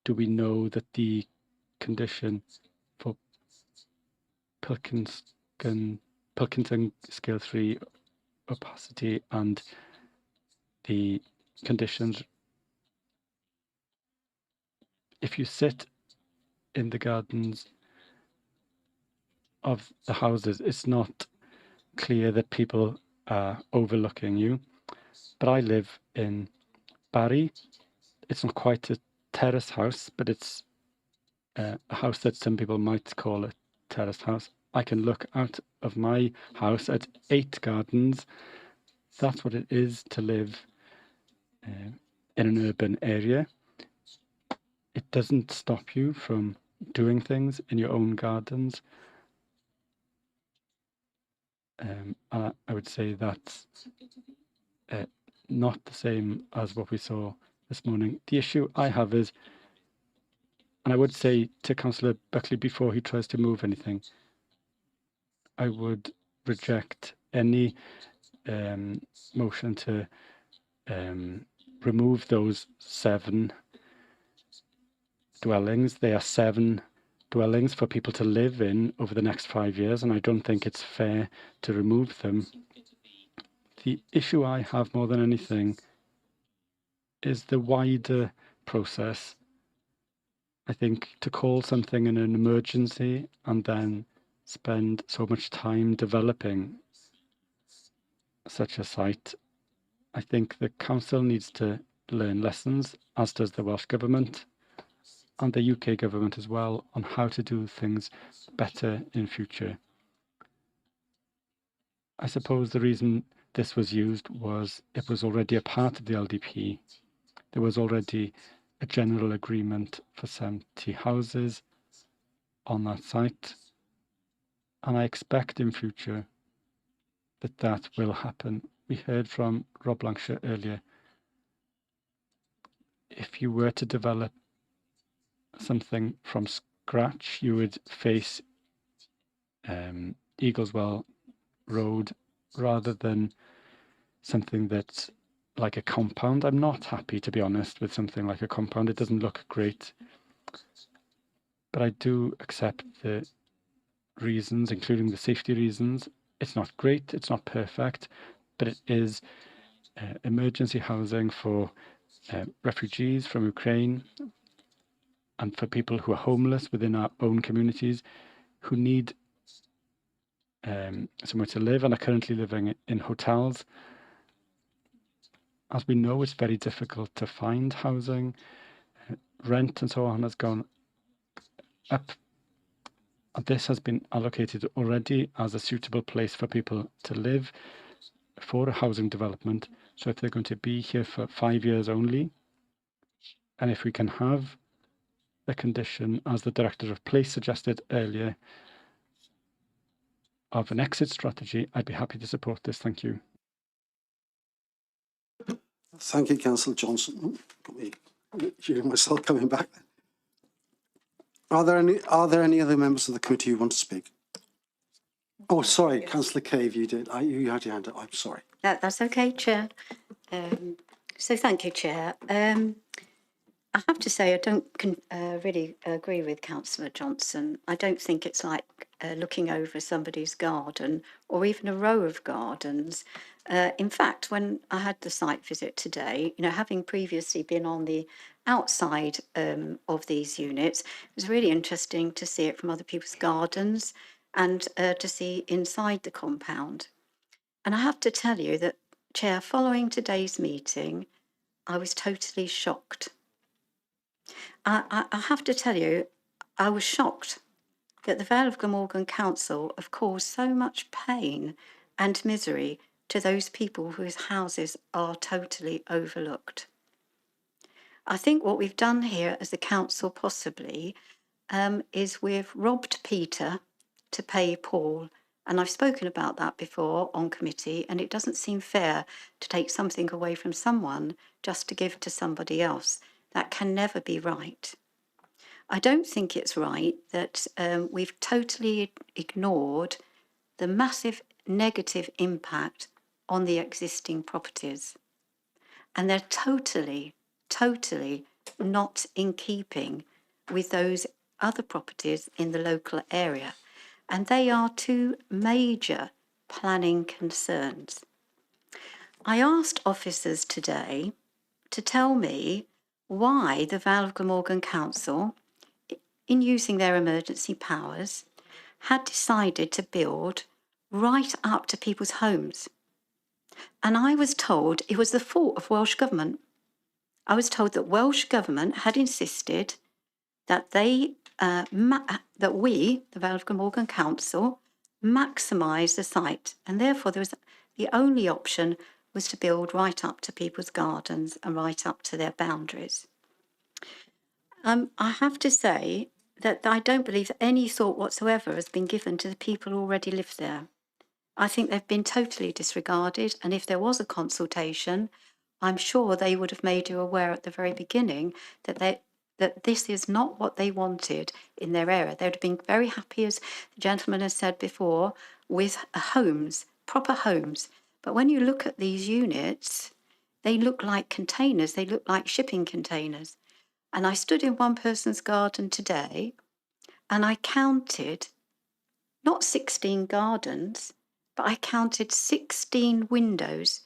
do we know that the condition for Pilkington Scale 3 opacity and the conditions, if you sit in the gardens of the houses, it's not clear that people are overlooking you. But I live in Barry. It's not quite a terrace house, but it's a house that some people might call a terraced house. I can look out of my house at 8 gardens. That's what it is to live in an urban area. It doesn't stop you from doing things in your own gardens. I would say that's not the same as what we saw this morning. The issue I have is, and I would say to Councillor Buckley before he tries to move anything, I would reject any motion to remove those 7 dwellings. They are 7 dwellings for people to live in over the next 5 years, and I don't think it's fair to remove them. The issue I have more than anything is the wider process. I think to call something an emergency and then spend so much time developing such a site, I think the council needs to learn lessons, as does the Welsh Government and the UK Government as well, on how to do things better in future. I suppose the reason this was used was it was already a part of the LDP. There was already a general agreement for 70 houses on that site, and I expect in future that that will happen. We heard from Rob Lancashire earlier. If you were to develop something from scratch, you would face Eagleswell Road rather than something that's like a compound. I'm not happy, to be honest, with something like a compound. It doesn't look great. But I do accept the reasons, including the safety reasons. It's not great, it's not perfect, but it is emergency housing for refugees from Ukraine and for people who are homeless within our own communities who need somewhere to live and are currently living in hotels. As we know, it's very difficult to find housing. Rent and so on has gone up. This has been allocated already as a suitable place for people to live for a housing development. So if they're going to be here for 5 years only, and if we can have the condition, as the Director of Place suggested earlier, of an exit strategy, I'd be happy to support this. Thank you. Thank you, Councillor Johnson. Got me hearing myself coming back. Are there any other members of the committee who want to speak? Oh, sorry, Councillor Cave, you did. You had your hand up. I'm sorry. That's okay, Chair. So thank you, Chair. I have to say I don't really agree with Councillor Johnson. I don't think it's like looking over somebody's garden or even a row of gardens. In fact, when I had the site visit today, having previously been on the outside of these units, it was really interesting to see it from other people's gardens and to see inside the compound. And I have to tell you that, Chair, following today's meeting, I was totally shocked. I have to tell you, I was shocked that the Vale of Glamorgan Council have caused so much pain and misery to those people whose houses are totally overlooked. I think what we've done here as a council possibly is we've robbed Peter to pay Paul. And I've spoken about that before on committee, and it doesn't seem fair to take something away from someone just to give to somebody else. That can never be right. I don't think it's right that we've totally ignored the massive negative impact on the existing properties. And they're totally not in keeping with those other properties in the local area. And they are 2 major planning concerns. I asked officers today to tell me why the Vale of Glamorgan Council, in using their emergency powers, had decided to build right up to people's homes. And I was told it was the fault of Welsh Government. I was told that Welsh Government had insisted that that we, the Vale of Glamorgan Council, maximise the site, and therefore the only option was to build right up to people's gardens and right up to their boundaries. I have to say that I don't believe that any thought whatsoever has been given to the people who already live there. I think they've been totally disregarded, and if there was a consultation, I'm sure they would have made you aware at the very beginning that this is not what they wanted in their area. They would have been very happy, as the gentleman has said before, with homes, proper homes. But when you look at these units, they look like containers, they look like shipping containers. And I stood in one person's garden today and I counted not 16 gardens, but I counted 16 windows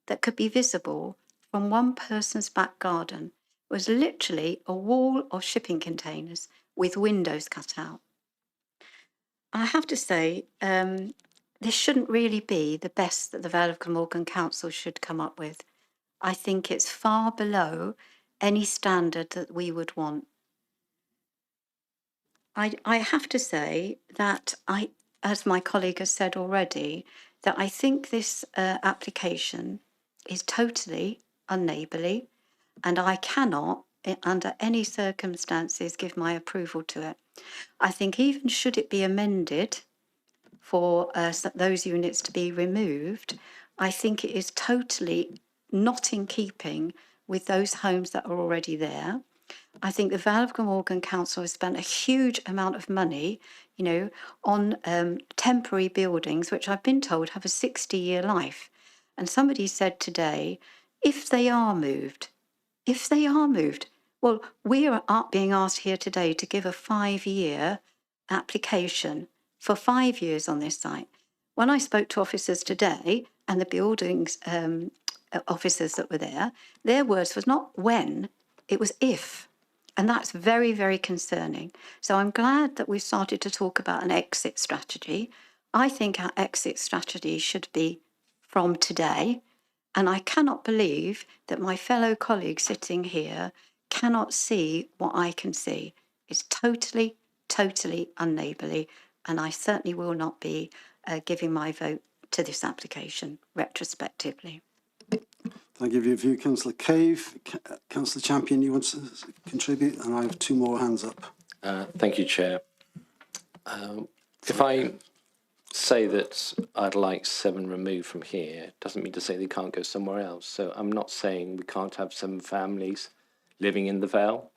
that could be visible from one person's back garden. It was literally a wall of shipping containers with windows cut out. I have to say, this shouldn't really be the best that the Vale of Glamorgan Council should come up with. I think it's far below any standard that we would want. I have to say that as my colleague has said already, that I think this application is totally unneighbourly, and I cannot, under any circumstances, give my approval to it. I think even should it be amended for those units to be removed, I think it is totally not in keeping with those homes that are already there. I think the Vale of Glamorgan Council has spent a huge amount of money, on temporary buildings, which I've been told have a 60-year life. And somebody said today, if they are moved, well, we are being asked here today to give a 5-year application for 5 years on this site. When I spoke to officers today and the buildings officers that were there, their words was not when, it was if. And that's very, very concerning. So I'm glad that we've started to talk about an exit strategy. I think our exit strategy should be from today. And I cannot believe that my fellow colleagues sitting here cannot see what I can see. It's totally, totally unneighbourly. And I certainly will not be giving my vote to this application retrospectively. Thank you for your view, Councillor Cave. Councillor Champion, you want to contribute? And I have 2 more hands up. Thank you, Chair. If I say that I'd like 7 removed from here, it doesn't mean to say they can't go somewhere else. So I'm not saying we can't have 7 families living in the Vale.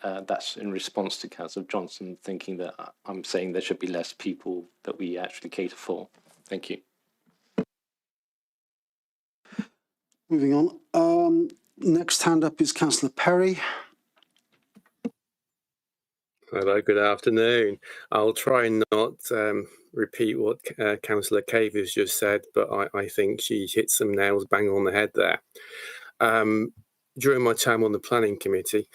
That's in response to Councillor Johnson thinking that I'm saying there should be less people that we actually cater for. Thank you. Moving on. Next hand up is Councillor Perry. Hello, good afternoon. I'll try and not repeat what Councillor Cave has just said, but I think she hit some nails bang on the head there. During my time on the planning committee,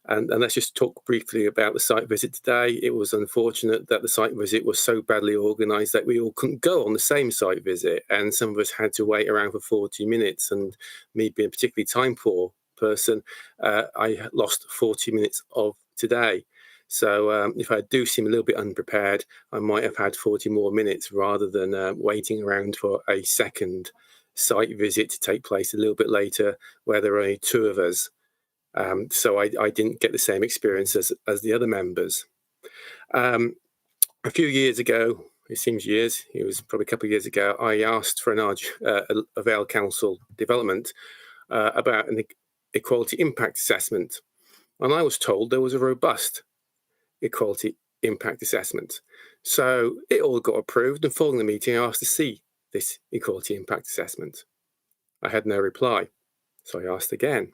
and let's just talk briefly about the site visit today. It was unfortunate that the site visit was so badly organised that we all couldn't go on the same site visit, and some of us had to wait around for 40 minutes. And me being a particularly time poor person, I lost 40 minutes of today. So if I do seem a little bit unprepared, I might have had 40 more minutes rather than waiting around for a second site visit to take place a little bit later, where there are only 2 of us. So I didn't get the same experience as the other members. A few years ago, it seems years, it was probably a couple of years ago, I asked for a Vale Council development about an equality impact assessment. And I was told there was a robust equality impact assessment. So it all got approved, and following the meeting, I asked to see this equality impact assessment. I had no reply, so I asked again.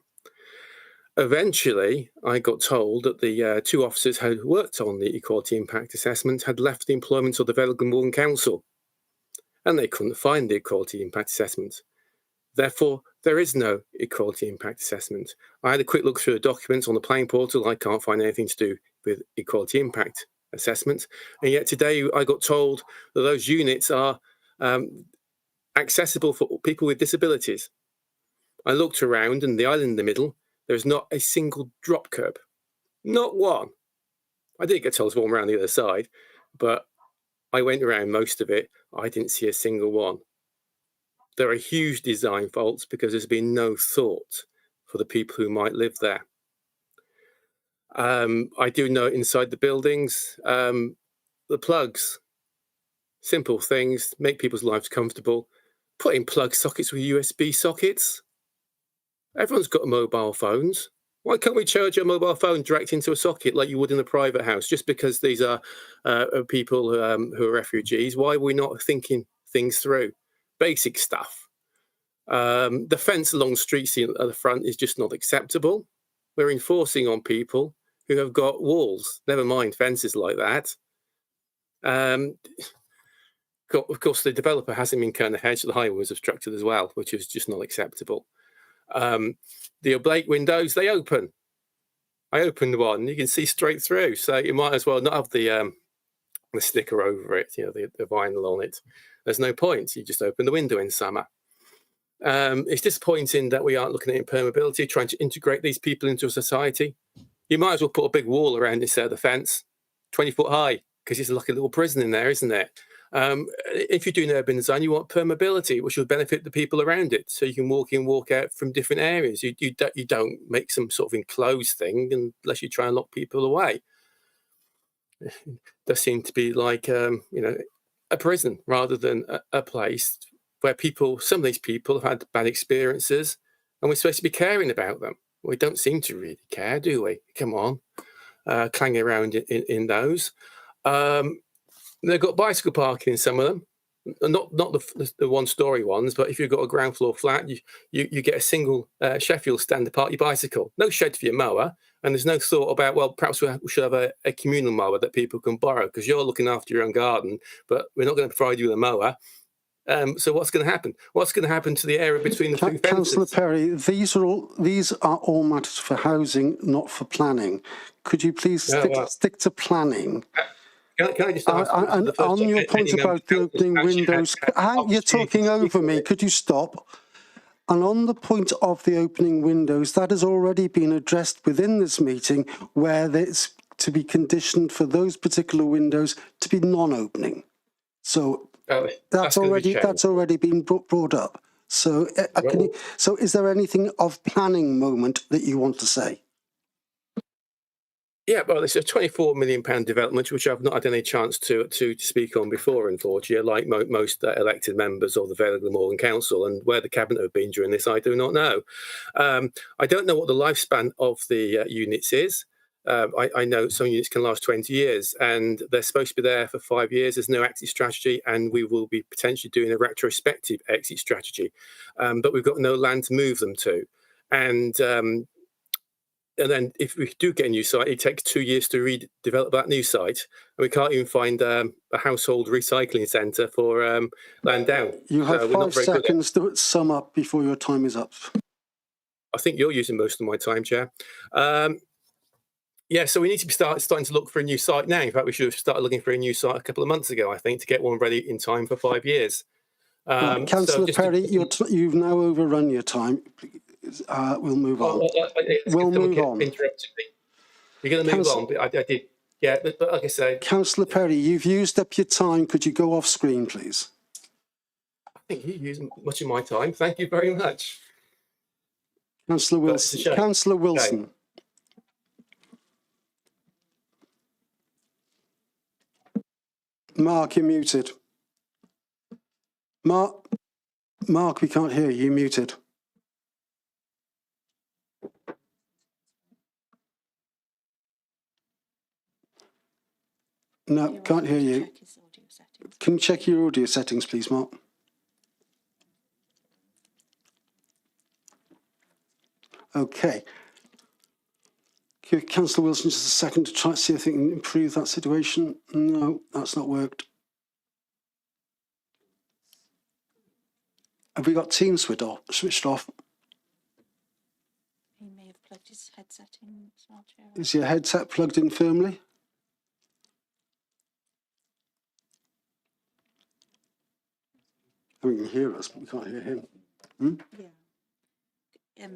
Eventually, I got told that the 2 officers who worked on the equality impact assessment had left the employment of the Vale of Glamorgan Council, and they couldn't find the equality impact assessment. Therefore, there is no equality impact assessment. I had a quick look through the documents on the planning portal. I can't find anything to do with equality impact assessment. And yet today I got told that those units are accessible for people with disabilities. I looked around, and the island in the middle, there's not a single drop curb. Not one. I did get told there's one around the other side, but I went around most of it. I didn't see a single one. There are huge design faults because there's been no thought for the people who might live there. I do know inside the buildings, the plugs, simple things, make people's lives comfortable. Put in plug sockets with USB sockets. Everyone's got mobile phones. Why can't we charge a mobile phone direct into a socket like you would in a private house? Just because these are people who are refugees, why are we not thinking things through? Basic stuff. The fence along streets at the front is just not acceptable. we're enforcing on people who have got walls, never mind fences like that. Of course, the developer hasn't been cutting the hedge, the highway was obstructed as well, which is just not acceptable. The oblate windows, they open. I opened one, you can see straight through. So you might as well not have the sticker over it, you know, the vinyl on it. There's no point. You just open the window in summer. It's disappointing that we aren't looking at impermeability, trying to integrate these people into a society. You might as well put a big wall around instead of the fence, 20 foot high, because it's like a little prison in there, isn't it? If you're doing urban design, you want permeability, which will benefit the people around it. So you can walk in, walk out from different areas. You don't make some sort of enclosed thing unless you try and lock people away. It does seem to be like, you know, a prison rather than a place where some of these people have had bad experiences and we're supposed to be caring about them. We don't seem to really care, do we? Come on, clanging around in those. They've got bicycle parking in some of them, not the one-story ones, but if you've got a ground floor flat, you get a single Sheffield stand to park your bicycle. No shed for your mower, and there's no thought about, well, perhaps we should have a communal mower that people can borrow because you're looking after your own garden, but we're not going to provide you with a mower. So what's going to happen? What's going to happen to the area between the two fences? Councillor Perry, these are all matters for housing, not for planning. Could you please stick to planning? Can I just ask and on your point about the opening windows, you're talking over me. Could you stop? And on the point of the opening windows, that has already been addressed within this meeting, where it's to be conditioned for those particular windows to be non-opening. So that's already been brought up. So, so is there anything of planning moment that you want to say? Yeah, well, it's a £24 million development, which I've not had any chance to speak on before, unfortunately, like most elected members of the Vale of Glamorgan Council. And where the Cabinet have been during this, I do not know. I don't know what the lifespan of the units is. I know some units can last 20 years, and they're supposed to be there for 5 years. There's no exit strategy, and we will be potentially doing a retrospective exit strategy. But we've got no land to move them to. And then if we do get a new site, it takes 2 years to redevelop that new site. And we can't even find a household recycling centre for land down. You have 5 seconds to sum up before your time is up. I think you're using most of my time, Chair. Yeah, so we need to be starting to look for a new site now. In fact, we should have started looking for a new site a couple of months ago, I think, to get one ready in time for 5 years. Councillor Perry, you've now overrun your time. We'll move on. We'll move on. Interrupted me. You're going to move on, but I did. Yeah, but like I say, Councillor Perry, you've used up your time. Could you go off screen, please? I think you're using much of my time. Thank you very much. Councillor Wilson. Councillor Wilson. Okay. Mark, you're muted. Mark, we can't hear you. You're muted. No, can't hear you. Can you check your audio settings, please, Mark? Okay. Give Councillor Wilson just a second to try to see if they can improve that situation. No, that's not worked. Have we got Teams switched off? He may have plugged his headset in as well, Chair. Is your headset plugged in firmly? We can hear us, but we can't hear him. Yeah.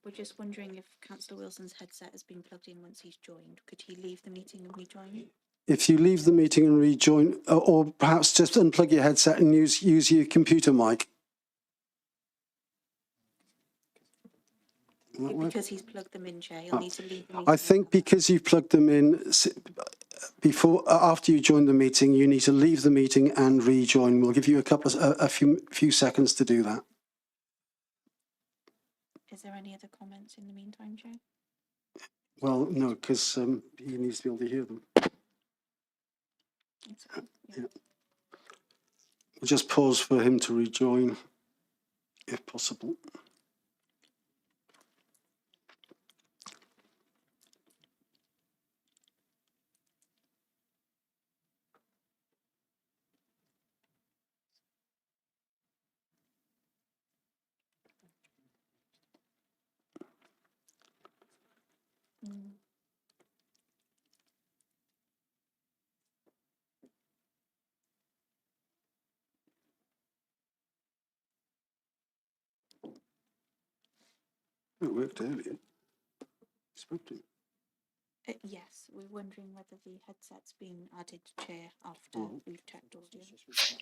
We're just wondering if Councillor Wilson's headset has been plugged in once he's joined. Could he leave the meeting and rejoin? If you leave the meeting and rejoin, or perhaps just unplug your headset and use your computer mic. Because he's plugged them in, Chair, he'll need to leave the meeting. I think because you've plugged them in after you join the meeting, you need to leave the meeting and rejoin. We'll give you a few seconds to do that. Is there any other comments in the meantime, Chair? Well, no, because he needs to be able to hear them. Yeah. We'll just pause for him to rejoin, if possible. It worked earlier. Spoke to him. Yes, we're wondering whether the headset's been added, Chair, after we've checked audio.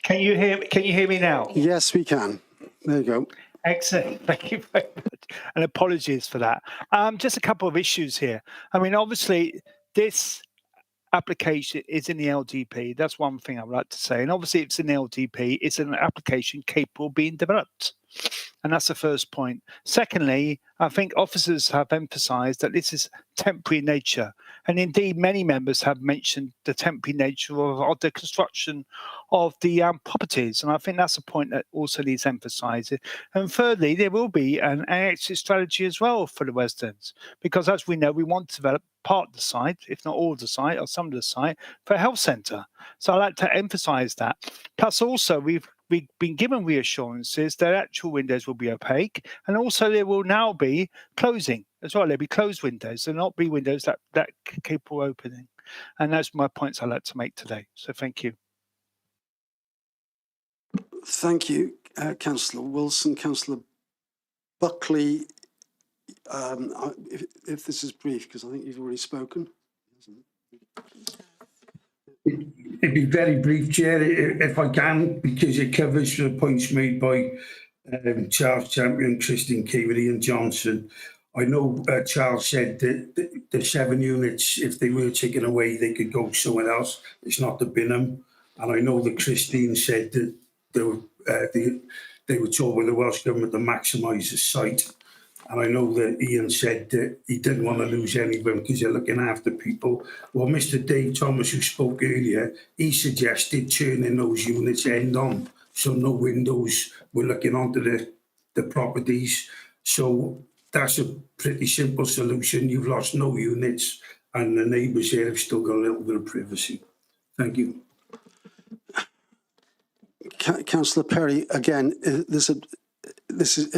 Can you hear me now? Yes, we can. There you go. Excellent. Thank you very much. And apologies for that. Just a couple of issues here. I mean, obviously, this application is in the LDP. That's one thing I would like to say. And obviously, it's in the LDP. It's an application capable of being developed. And that's the first point. Secondly, I think officers have emphasised that this is temporary nature. And indeed, many members have mentioned the temporary nature of the construction of the properties. And I think that's a point that also needs emphasising. And thirdly, there will be an exit strategy as well for the residents. Because as we know, we want to develop part of the site, if not all of the site or some of the site, for a health centre. So I'd like to emphasise that. Plus also, we've been given reassurances that actual windows will be opaque, and also there will now be closing as well. There'll be closed windows. There'll not be windows that capable of opening. And those are my points I'd like to make today. So thank you. Thank you, Councillor Wilson. Councillor Buckley, if this is brief, because I think you've already spoken. It'd be very brief, Chair, if I can, because it covers the points made by Charles Champion, Christine Cavery and Johnson. I know Charles said that the 7 units, if they were taken away, they could go somewhere else. It's not the Binham. And I know that Christine said that they were told by the Welsh Government to maximise the site. And I know that Ian said that he didn't want to lose anyone because they're looking after people. Well, Mr. Dave Thomas, who spoke earlier, he suggested turning those units end on. So no windows, we're looking onto the properties. So that's a pretty simple solution. You've lost no units and the neighbours here have still got a little bit of privacy. Thank you. Councillor Perry, again,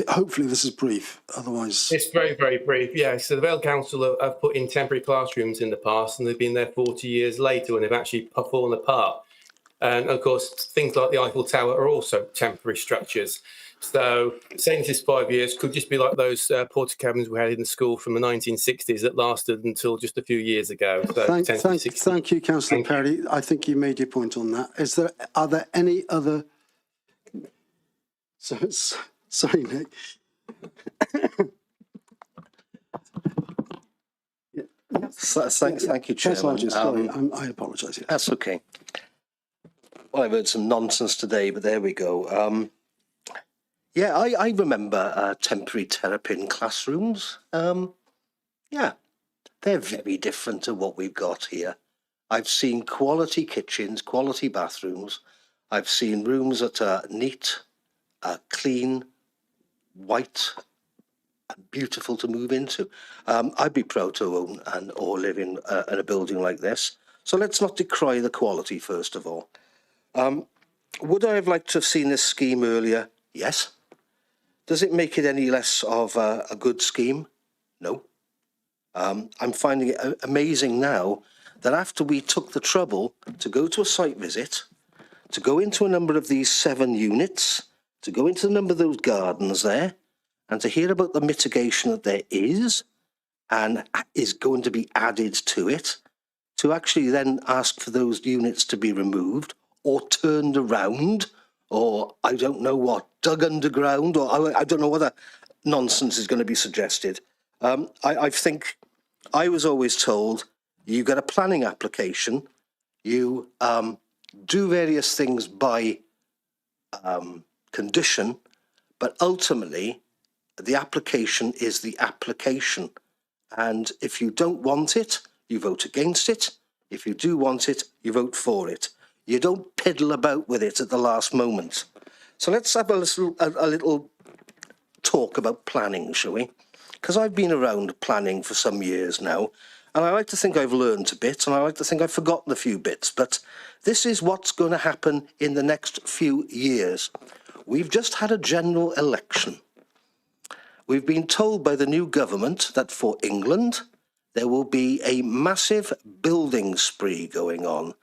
hopefully this is brief, otherwise... It's very, very brief, yeah. So the Vale Council have put in temporary classrooms in the past and they've been there 40 years later when they've actually fallen apart. And of course, things like the Eiffel Tower are also temporary structures. So saying this is 5 years could just be like those porta cabins we had in school from the 1960s that lasted until just a few years ago. So thank you, Councillor Perry. I think you made your point on that. Are there any other... Sorry, Nick. Thank you, Chairman. Sorry, I apologise. Yes. That's okay. Well, I've heard some nonsense today, but there we go. Yeah, I remember temporary terrapin classrooms. Yeah, they're very different to what we've got here. I've seen quality kitchens, quality bathrooms. I've seen rooms that are neat, clean, white, and beautiful to move into. I'd be proud to own or live in a building like this. So let's not decry the quality, first of all. Would I have liked to have seen this scheme earlier? Yes. Does it make it any less of a good scheme? No. I'm finding it amazing now that after we took the trouble to go to a site visit, to go into a number of these 7 units, to go into the number of those gardens there, and to hear about the mitigation that there is and is going to be added to it, to actually then ask for those units to be removed or turned around, or I don't know what, dug underground, or I don't know what other nonsense is going to be suggested. I think I was always told you get a planning application, you do various things by condition, but ultimately the application is the application. And if you don't want it, you vote against it. If you do want it, you vote for it. You don't piddle about with it at the last moment. So let's have a little talk about planning, shall we? Because I've been around planning for some years now, and I like to think I've learned a bit, and I like to think I've forgotten a few bits, but this is what's going to happen in the next few years. We've just had a general election. We've been told by the new government that for England, there will be a massive building spree going on.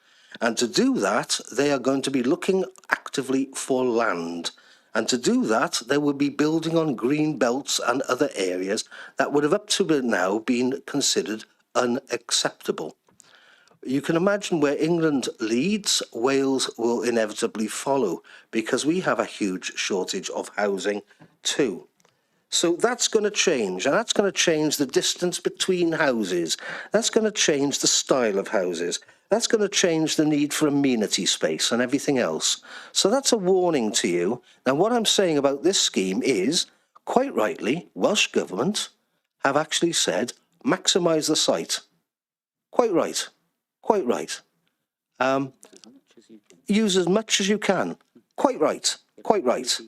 And to do that, they are going to be looking actively for land. And to do that, there would be building on green belts and other areas that would have up to now been considered unacceptable. You can imagine where England leads, Wales will inevitably follow, because we have a huge shortage of housing too. So that's going to change, and that's going to change the distance between houses. That's going to change the style of houses. That's going to change the need for amenity space and everything else. So that's a warning to you. Now, what I'm saying about this scheme is, quite rightly, Welsh Government have actually said, maximise the site. Quite right. Quite right. Use as much as you can. Quite right. Quite right.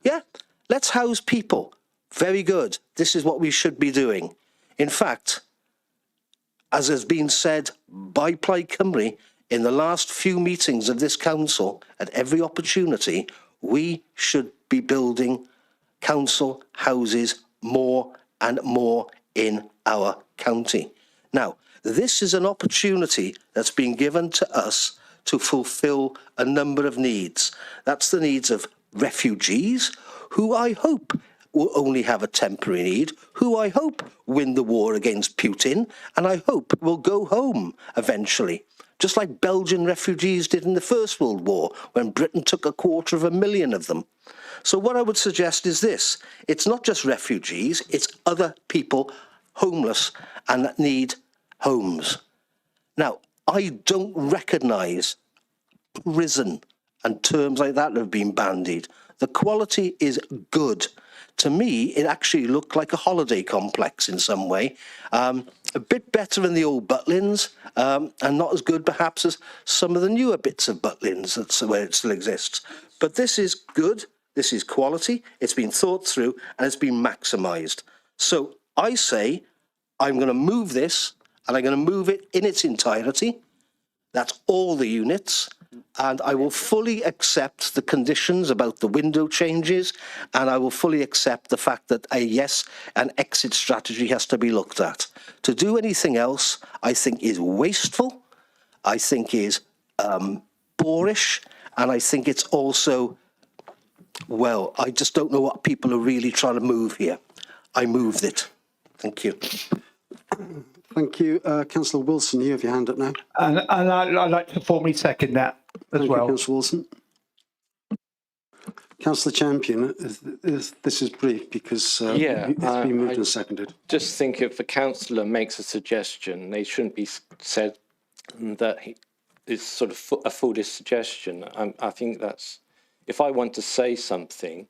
Yeah, let's house people. Very good. This is what we should be doing. In fact, as has been said by Plaid Cymru in the last few meetings of this council, at every opportunity, we should be building council houses more and more in our county. Now, this is an opportunity that's been given to us to fulfil a number of needs. That's the needs of refugees, who I hope will only have a temporary need, who I hope win the war against Putin, and I hope will go home eventually, just like Belgian refugees did in the First World War, when Britain took 250,000 of them. So what I would suggest is this: it's not just refugees, it's other people, homeless, and that need homes. Now, I don't recognise prison and terms like that have been bandied. The quality is good. To me, it actually looked like a holiday complex in some way. A bit better than the old Butlins, and not as good perhaps as some of the newer bits of Butlins, that's where it still exists. But this is good, this is quality, it's been thought through, and it's been maximised. So I say, I'm going to move this, and I'm going to move it in its entirety. That's all the units. And I will fully accept the conditions about the window changes, and I will fully accept the fact that an exit strategy has to be looked at. To do anything else, I think is wasteful, I think is boorish, and I think it's also, well, I just don't know what people are really trying to move here. I moved it. Thank you. Thank you. Councillor Wilson, you have your hand up now. And I'd like to formally second that as Thank well. you, Councillor Wilson. Councillor Champion, this is brief because it's been moved and seconded. Just think if a councillor makes a suggestion, they shouldn't be said that it's sort of a foolish suggestion. I think that's, if I want to say something,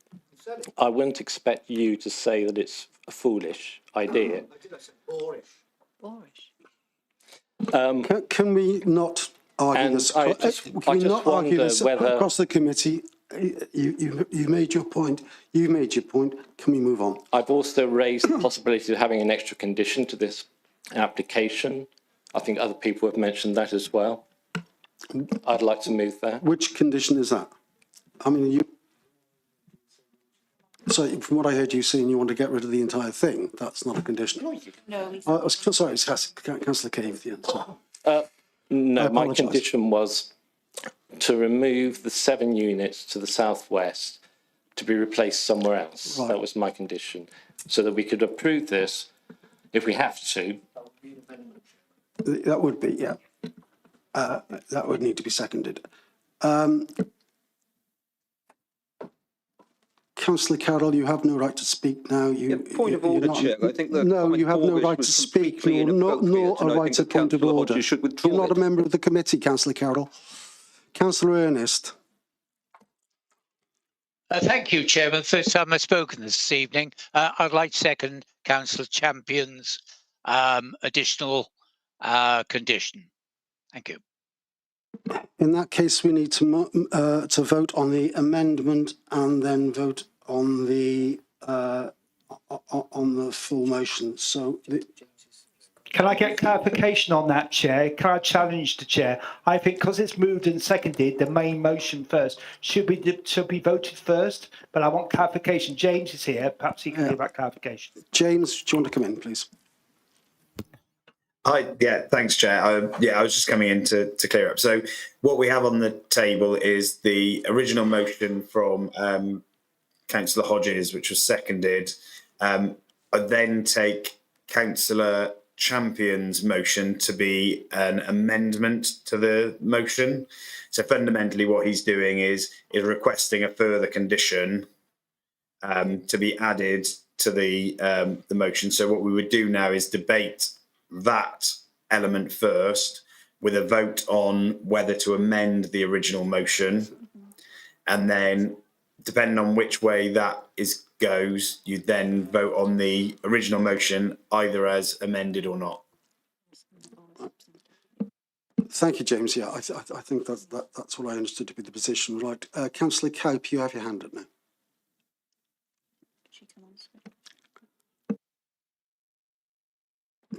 I wouldn't expect you to say that it's a foolish idea. I did, I said boorish. Can we not argue this? Can we not argue this across the committee? You made your point. You made your point. Can we move on? I've also raised the possibility of having an extra condition to this application. I think other people have mentioned that as well. I'd like to move that. Which condition is that? I mean, so from what I heard you saying, you want to get rid of the entire thing. That's not a condition. No. Sorry, it's Councillor Cave. No, my condition was to remove the 7 units to the southwest to be replaced somewhere else. Right. That was my condition, so that we could approve this if we have to. That would be, yeah. That would need to be seconded. Councillor Carroll, you have no right to speak now. Point of order, Chair. I think that no, you have no right to speak, nor a right to point of order. You're not a member of the committee, Councillor Carroll. Councillor Ernest. Thank you, Chairman. First time I've spoken this evening. I'd like to second Councillor Champion's additional condition. Thank you. In that case, we need to vote on the amendment and then vote on the full motion. So, Can I get clarification on that, Chair? Can I challenge the Chair? I think because it's moved and seconded, the main motion first should be voted first. But I want clarification. James is here. Perhaps he can give that clarification. James, do you want to come in, please? Hi, thanks, Chair. I was just coming in to clear up. So what we have on the table is the original motion from Councillor Hodges, which was seconded. I then take Councillor Champion's motion to be an amendment to the motion. So fundamentally what he's doing is requesting a further condition to be added to the motion. So what we would do now is debate that element first with a vote on whether to amend the original motion. And then depending on which way that goes, you then vote on the original motion either as amended or not. Thank you, James. Yeah, I think that's what I understood to be the position. Right, Councillor Cope, you have your hand up now.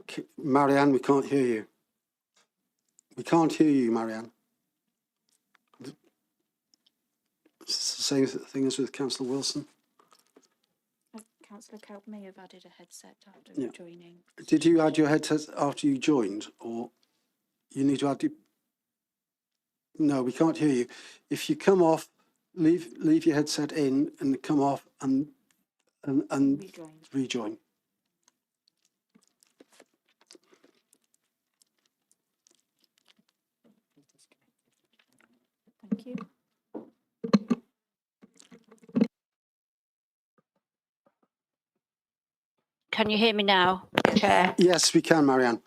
Okay. Marianne, we can't hear you. We can't hear you, Marianne. It's the same thing as with Councillor Wilson. Councillor Cope may have added a headset after joining. Did you add your headset after you joined, or you need to add? No, we can't hear you. If you come off, leave your headset in and come off and rejoin. Thank you. Can you hear me now, Chair? Yes, we can, Marianne.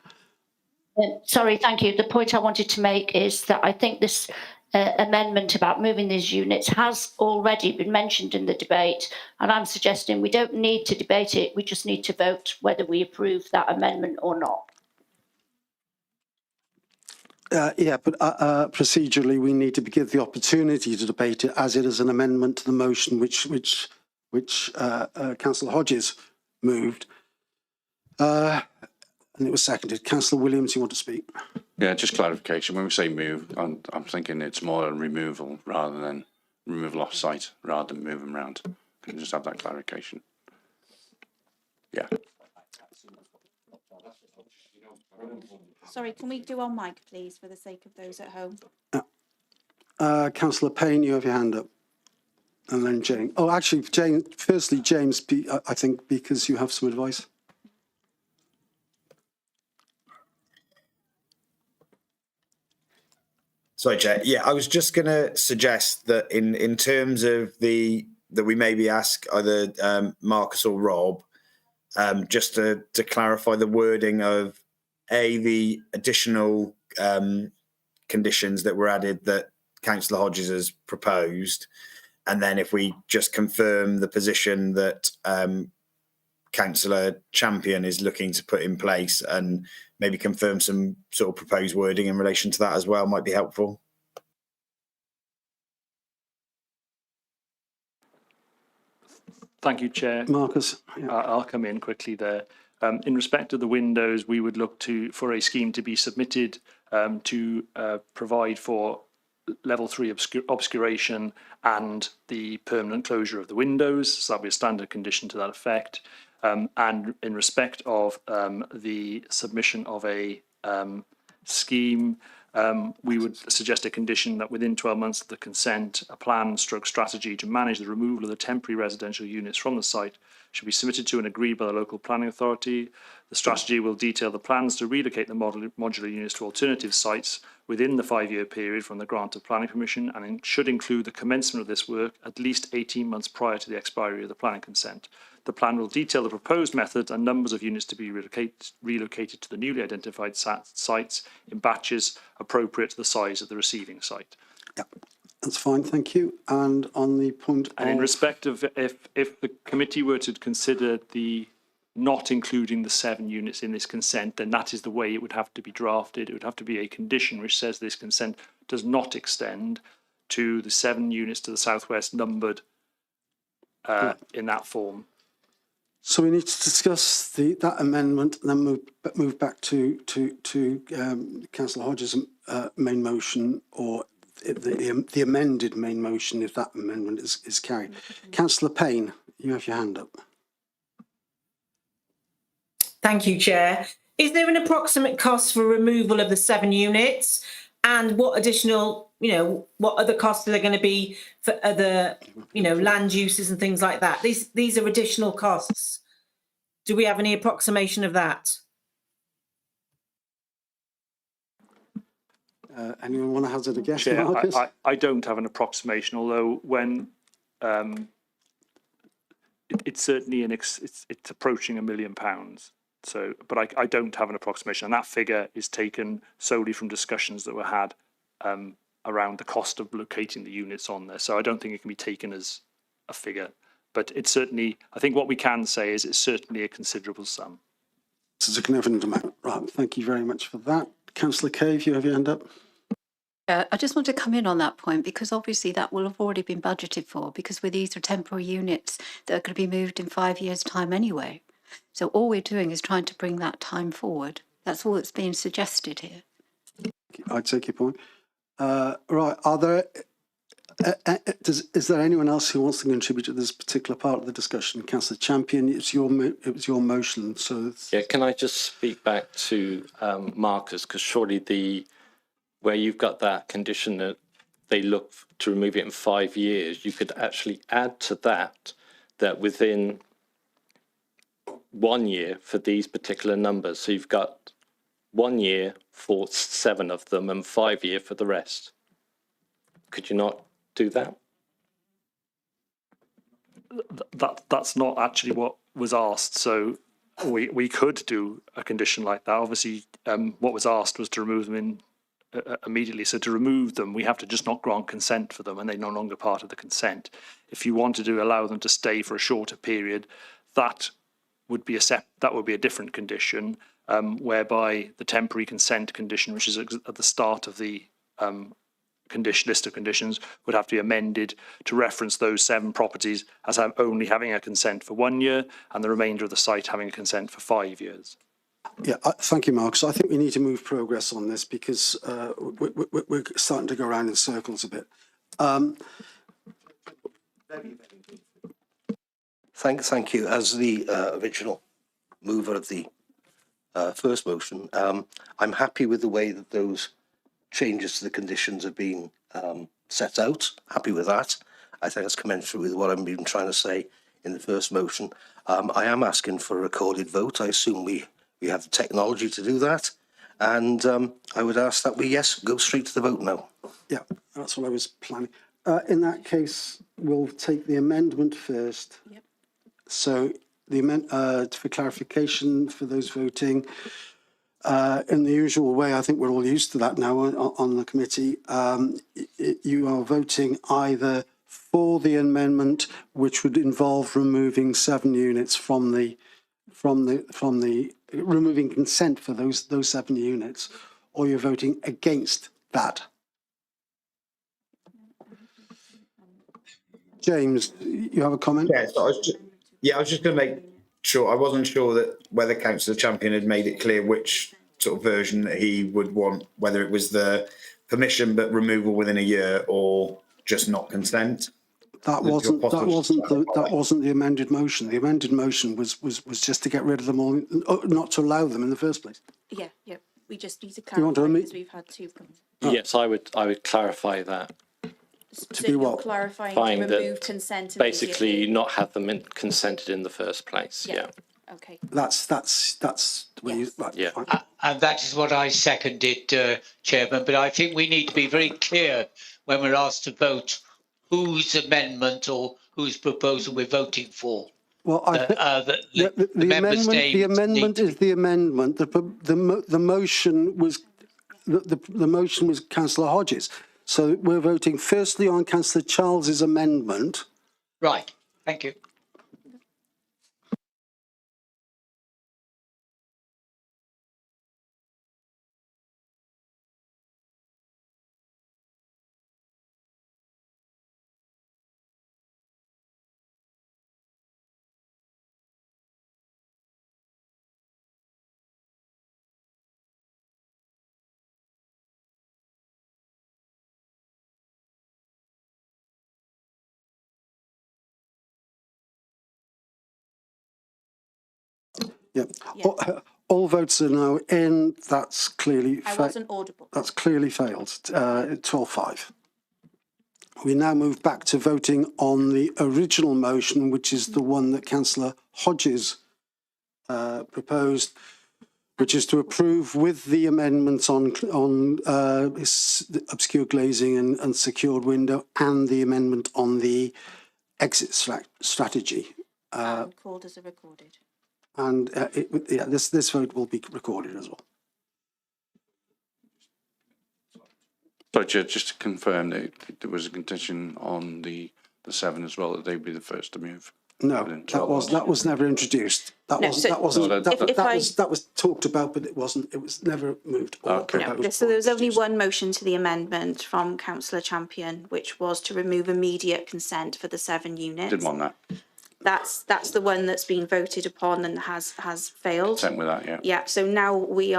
Sorry, thank you. The point I wanted to make is that I think this amendment about moving these units has already been mentioned in the debate, and I'm suggesting we don't need to debate it, we just need to vote whether we approve that amendment or not. Yeah, but procedurally, we need to give the opportunity to debate it as it is an amendment to the motion which Councillor Hodges moved. And it was seconded. Councillor Williams, you want to speak? Yeah, just clarification. When we say move, I'm thinking it's more a removal rather than removal off site, rather than move them around. Can you just have that clarification? Yeah. Sorry, can we do on mic, please, for the sake of those at home? Councillor Payne, you have your hand up. And then Jane. Oh, actually, Jane, firstly, James, I think because you have some advice. Sorry, Chair. Yeah, I was just going to suggest that in terms of that we maybe ask either Marcus or Rob just to clarify the wording of the additional conditions that were added that Councillor Hodges has proposed, and then if we just confirm the position that Councillor Champion is looking to put in place, and maybe confirm some sort of proposed wording in relation to that as well, might be helpful. Thank you, Chair. Marcus. Yeah. I'll come in quickly there. In respect of the windows, we would look for a scheme to be submitted to provide for level 3 obscuration and the permanent closure of the windows. So that'll be a standard condition to that effect. And in respect of the submission of a scheme, we would suggest a condition that within 12 months of the consent, a plan / strategy to manage the removal of the temporary residential units from the site should be submitted to and agreed by the local planning authority. The strategy will detail the plans to relocate the modular units to alternative sites within the 5-year period from the grant of planning permission, and it should include the commencement of this work at least 18 months prior to the expiry of the planning consent. The plan will detail the proposed methods and numbers of units to be relocated to the newly identified sites in batches appropriate to the size of the receiving site. Yeah, that's fine, thank you. And on the point and in respect of if the committee were to consider the not including the 7 units in this consent, then that is the way it would have to be drafted. It would have to be a condition which says this consent does not extend to the 7 units to the southwest numbered in that form. So we need to discuss that amendment and then move back to Councillor Hodges' main motion, or the amended main motion if that amendment is carried. Councillor Payne, you have your hand up. Thank you, Chair. Is there an approximate cost for removal of the 7 units? And what additional you know, what other costs are there going to be for other, you know, land uses and things like that? These are additional costs. Do we have any approximation of that? Anyone want to hazard a guess, Chair, Marcus? I don't have an approximation, although when it's certainly it's approaching £1 million. So, but I don't have an approximation, and that figure is taken solely from discussions that were had around the cost of locating the units on there. So I don't think it can be taken as a figure, but it's certainly, I think what we can say is it's certainly a considerable sum. This is a significant amount. Right, thank you very much for that. Councillor Cave, you have your hand up. I just want to come in on that point because obviously that will have already been budgeted for because these are temporary units that are going to be moved in 5 years' time anyway. So all we're doing is trying to bring that time forward. That's all that's being suggested here. I take your point. Right, are there? Is there anyone else who wants to contribute to this particular part of the discussion? Councillor Champion, it was your motion, so yeah. Can I just speak back to Marcus, because surely where you've got that condition that they look to remove it in 5 years, you could actually add to that within 1 year for these particular numbers. So you've got 1 year for 7 of them and 5 year for the rest. Could you not do that? That's not actually what was asked. So we could do a condition like that. Obviously, what was asked was to remove them in immediately. So to remove them, we have to just not grant consent for them, and they're no longer part of the consent. If you wanted to allow them to stay for a shorter period, that would be a different condition, whereby the temporary consent condition, which is at the start of the list of conditions, would have to be amended to reference those 7 properties as only having a consent for 1 year and the remainder of the site having a consent for 5 years. yeah, thank you, Mark. So I think we need to move progress on this because we're starting to go around in circles a bit. Thank you. As the original mover of the first motion, I'm happy with the way that those changes to the conditions have been set out. Happy with that. I think that's commensurate with what I've been trying to say in the first motion. I am asking for a recorded vote. I assume we have the technology to do that. And I would ask that we, go straight to the vote now. Yeah, that's what I was planning. In that case, we'll take the amendment first. Yep. So the for clarification for those voting, in the usual way, I think we're all used to that now on the committee. You are voting either for the amendment, which would involve removing 7 units from the removing consent for those 7 units, or you're voting against that. James, you have a comment? Yeah, so I was just going to make sure. I wasn't sure that whether Councillor Champion had made it clear which sort of version that he would want, whether it was the permission but removal within a year or just not consent. That wasn't the amended motion. The amended motion was just to get rid of them all, not to allow them in the first place. Yeah. We just need to clarify because we've had 2. Yes, I would clarify that. To be what? Clarifying to remove consent. Basically, not have them consented in the first place. Yeah. Okay. That's where you right. Yeah. And that is what I seconded, Chairman. But I think we need to be very clear when we're asked to vote whose amendment or whose proposal we're voting for. Well, the amendment is the amendment. The motion was the motion was Councillor Hodges. So we're voting firstly on Councillor Charles's amendment. Right. Thank you. Yeah. all votes are now in. That's clearly I wasn't audible. That's clearly failed. 12-5. We now move back to voting on the original motion, which is the one that Councillor Hodges proposed, which is to approve with the amendments on obscure glazing and secured window, and the amendment on the exit strategy. Called as a recorded. And this vote will be recorded as well. Sorry, Chair, just to confirm, there was a condition on the 7 as well, that they'd be the first to move. No, that was never introduced. That was talked about, but it was never moved. So there was only one motion to the amendment from Councillor Champion, which was to remove immediate consent for the 7 units. Didn't want that. That's the one that's been voted upon and has failed. Same with that, yeah. Yeah. So now we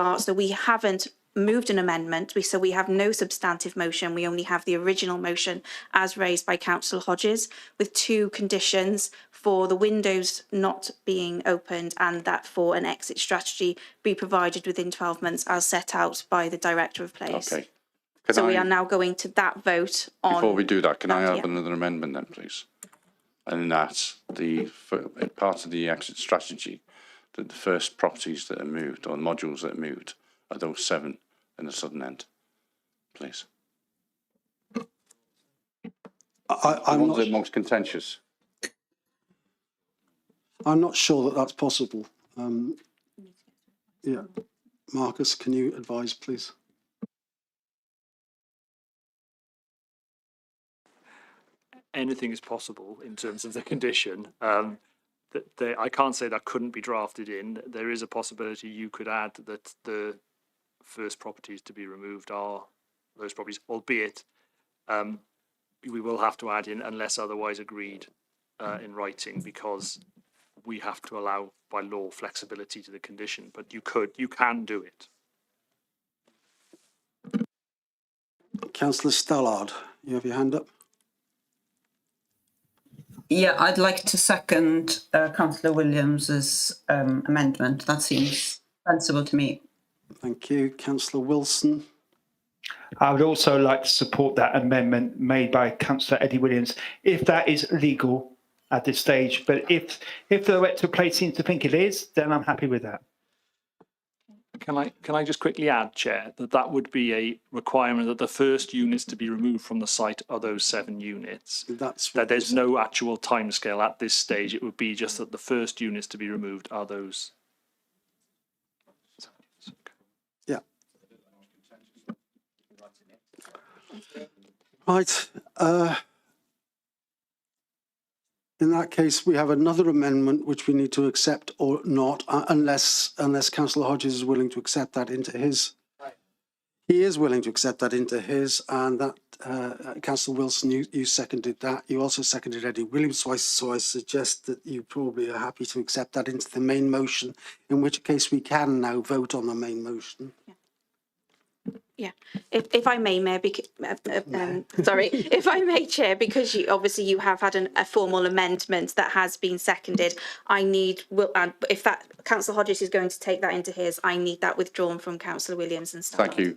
haven't moved an amendment. So we have no substantive motion. We only have the original motion as raised by Councillor Hodges, with 2 conditions: for the windows not being opened, and that for an exit strategy be provided within 12 months as set out by the Director of Place. Okay. We are now going to that vote on... Before we do that, can I have another amendment then, please? And that's part of the exit strategy, that the first properties that are moved, or modules that are moved, are those 7 in the southern end, please. I'm not the most contentious. I'm not sure that that's possible. Yeah, Marcus, can you advise, please? Anything is possible in terms of the condition. I can't say that couldn't be drafted in. There is a possibility you could add that the first properties to be removed are those properties, albeit we will have to add in unless otherwise agreed in writing, because we have to allow by law flexibility to the condition, but you can do it. Councillor Stallard, you have your hand up. Yeah, I'd like to second Councillor Williams's amendment. That seems sensible to me. Thank you. Councillor Wilson. I would also like to support that amendment made by Councillor Eddie Williams, if that is legal at this stage. But if the Director of Place seems to think it is, then I'm happy with that. Can I just quickly add, Chair, that would be a requirement that the first units to be removed from the site are those 7 units. That there's no actual timescale at this stage. It would be just that the first units to be removed are those. Yeah. Right. In that case, we have another amendment which we need to accept or not, unless Councillor Hodges is willing to accept that into his. He is willing to accept that into his, and that Councillor Wilson, you seconded that. You also seconded Eddie Williams, so I suggest that you probably are happy to accept that into the main motion, in which case we can now vote on the main motion. Yeah, if I may, Mayor, sorry, if I may, Chair, because you have had a formal amendment that has been seconded, if that Councillor Hodges is going to take that into his, I need that withdrawn from Councillor Williams and stuff. Thank you,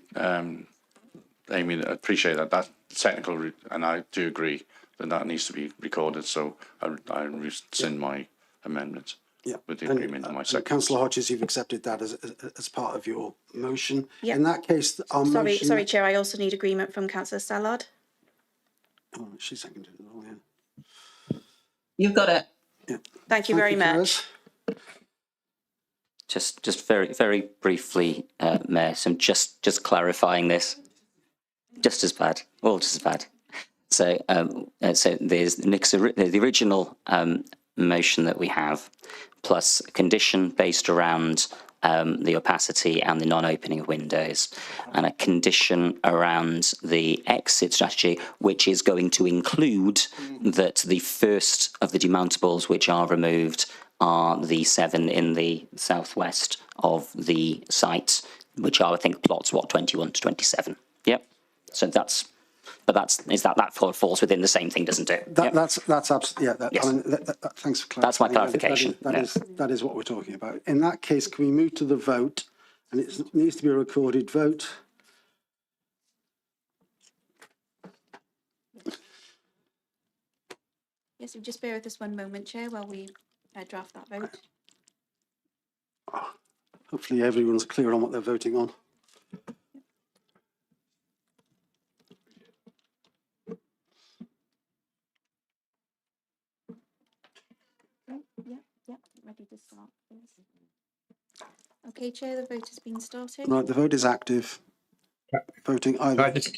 Amy. I appreciate that. That's technical, and I do agree that needs to be recorded. So I rescind my amendment. Yeah, with the agreement of my second. Councillor Hodges, you've accepted that as part of your motion. Yeah. In that case, our motion... Sorry, Chair, I also need agreement from Councillor Stallard. Oh, she seconded it all, yeah. You've got it. Yeah. Thank you very much. Just very, very briefly, Mayor, so just clarifying this. Just as bad, all just as bad. So, so there's the original motion that we have, plus a condition based around the opacity and the non-opening of windows, and a condition around the exit strategy, which is going to include that the first of the demountables which are removed are the 7 in the southwest of the site, which are, I think, plots, 21 to 27. Yep. So that's but that falls within the same thing, doesn't it? That's absolutely, yeah. Yes. I mean, thanks for clarifying. That's my clarification. That is what we're talking about. In that case, can we move to the vote? And it needs to be a recorded vote. Yes, so just bear with us one moment, Chair, while we draft that vote. Hopefully everyone's clear on what they're voting on. Yeah, ready to start, please. Okay, Chair, the vote has been started. Right, the vote is active. Voting either. Can I just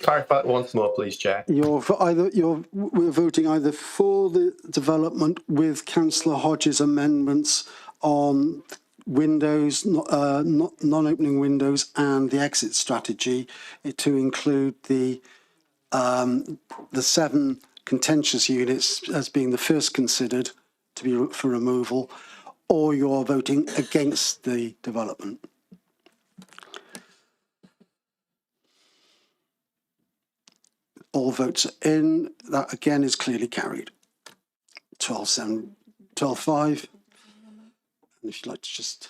clarify that once more, please, Chair? We're voting either for the development with Councillor Hodges' amendments on windows, non-opening windows, and the exit strategy to include the 7 contentious units as being the first considered to be for removal, or you're voting against the development. All votes are in. That again is clearly carried. 12-7, 12-5. And if you'd like to just.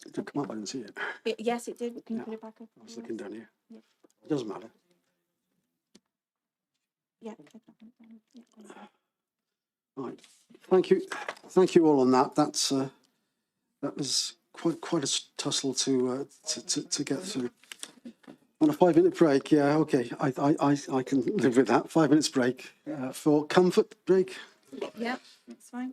It did come up, I didn't see it. Yes, it did. Can you put it back up? I was looking down here. Yeah. It doesn't matter. Yeah. Right. Thank you all on that. That was quite a tussle to get through. On a 5-minute break, yeah, okay. I can live with that. 5 minutes break for comfort break. Yeah, that's fine.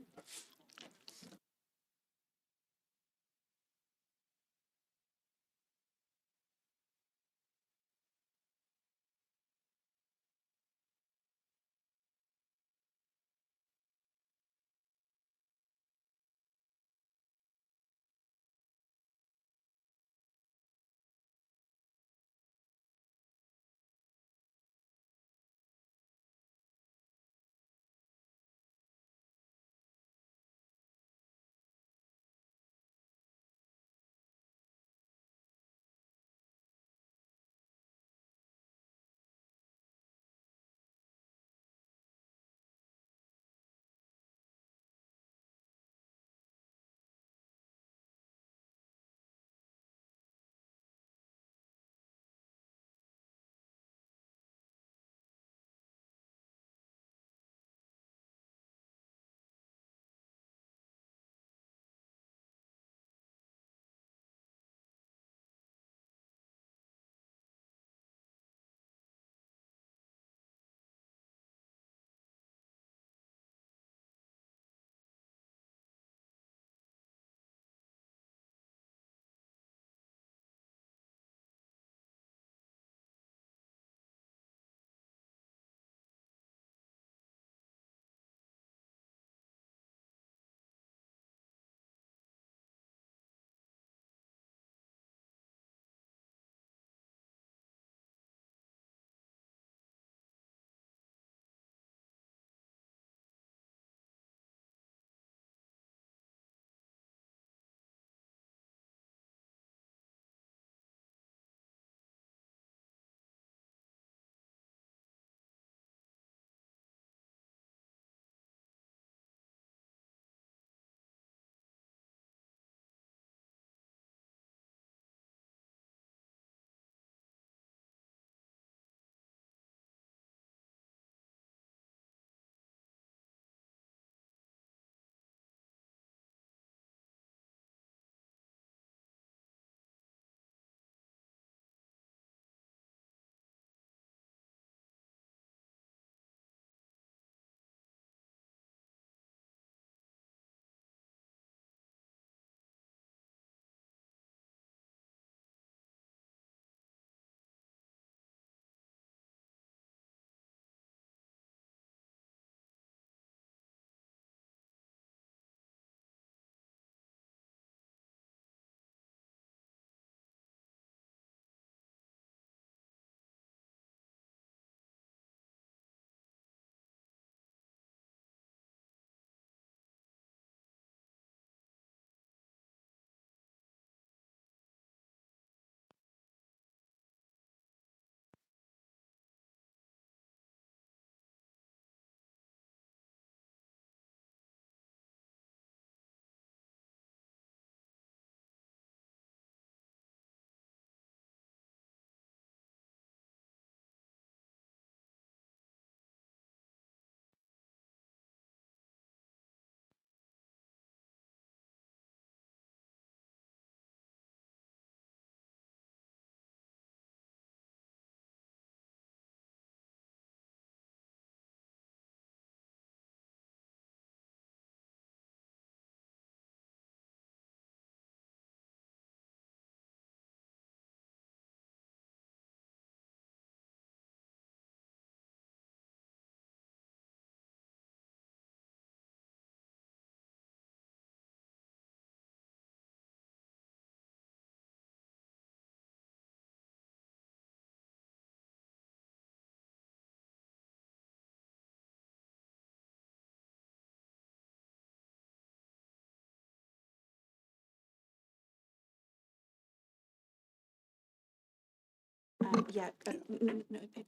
Yeah. No,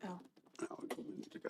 oh. Oh, we've got a minute to go.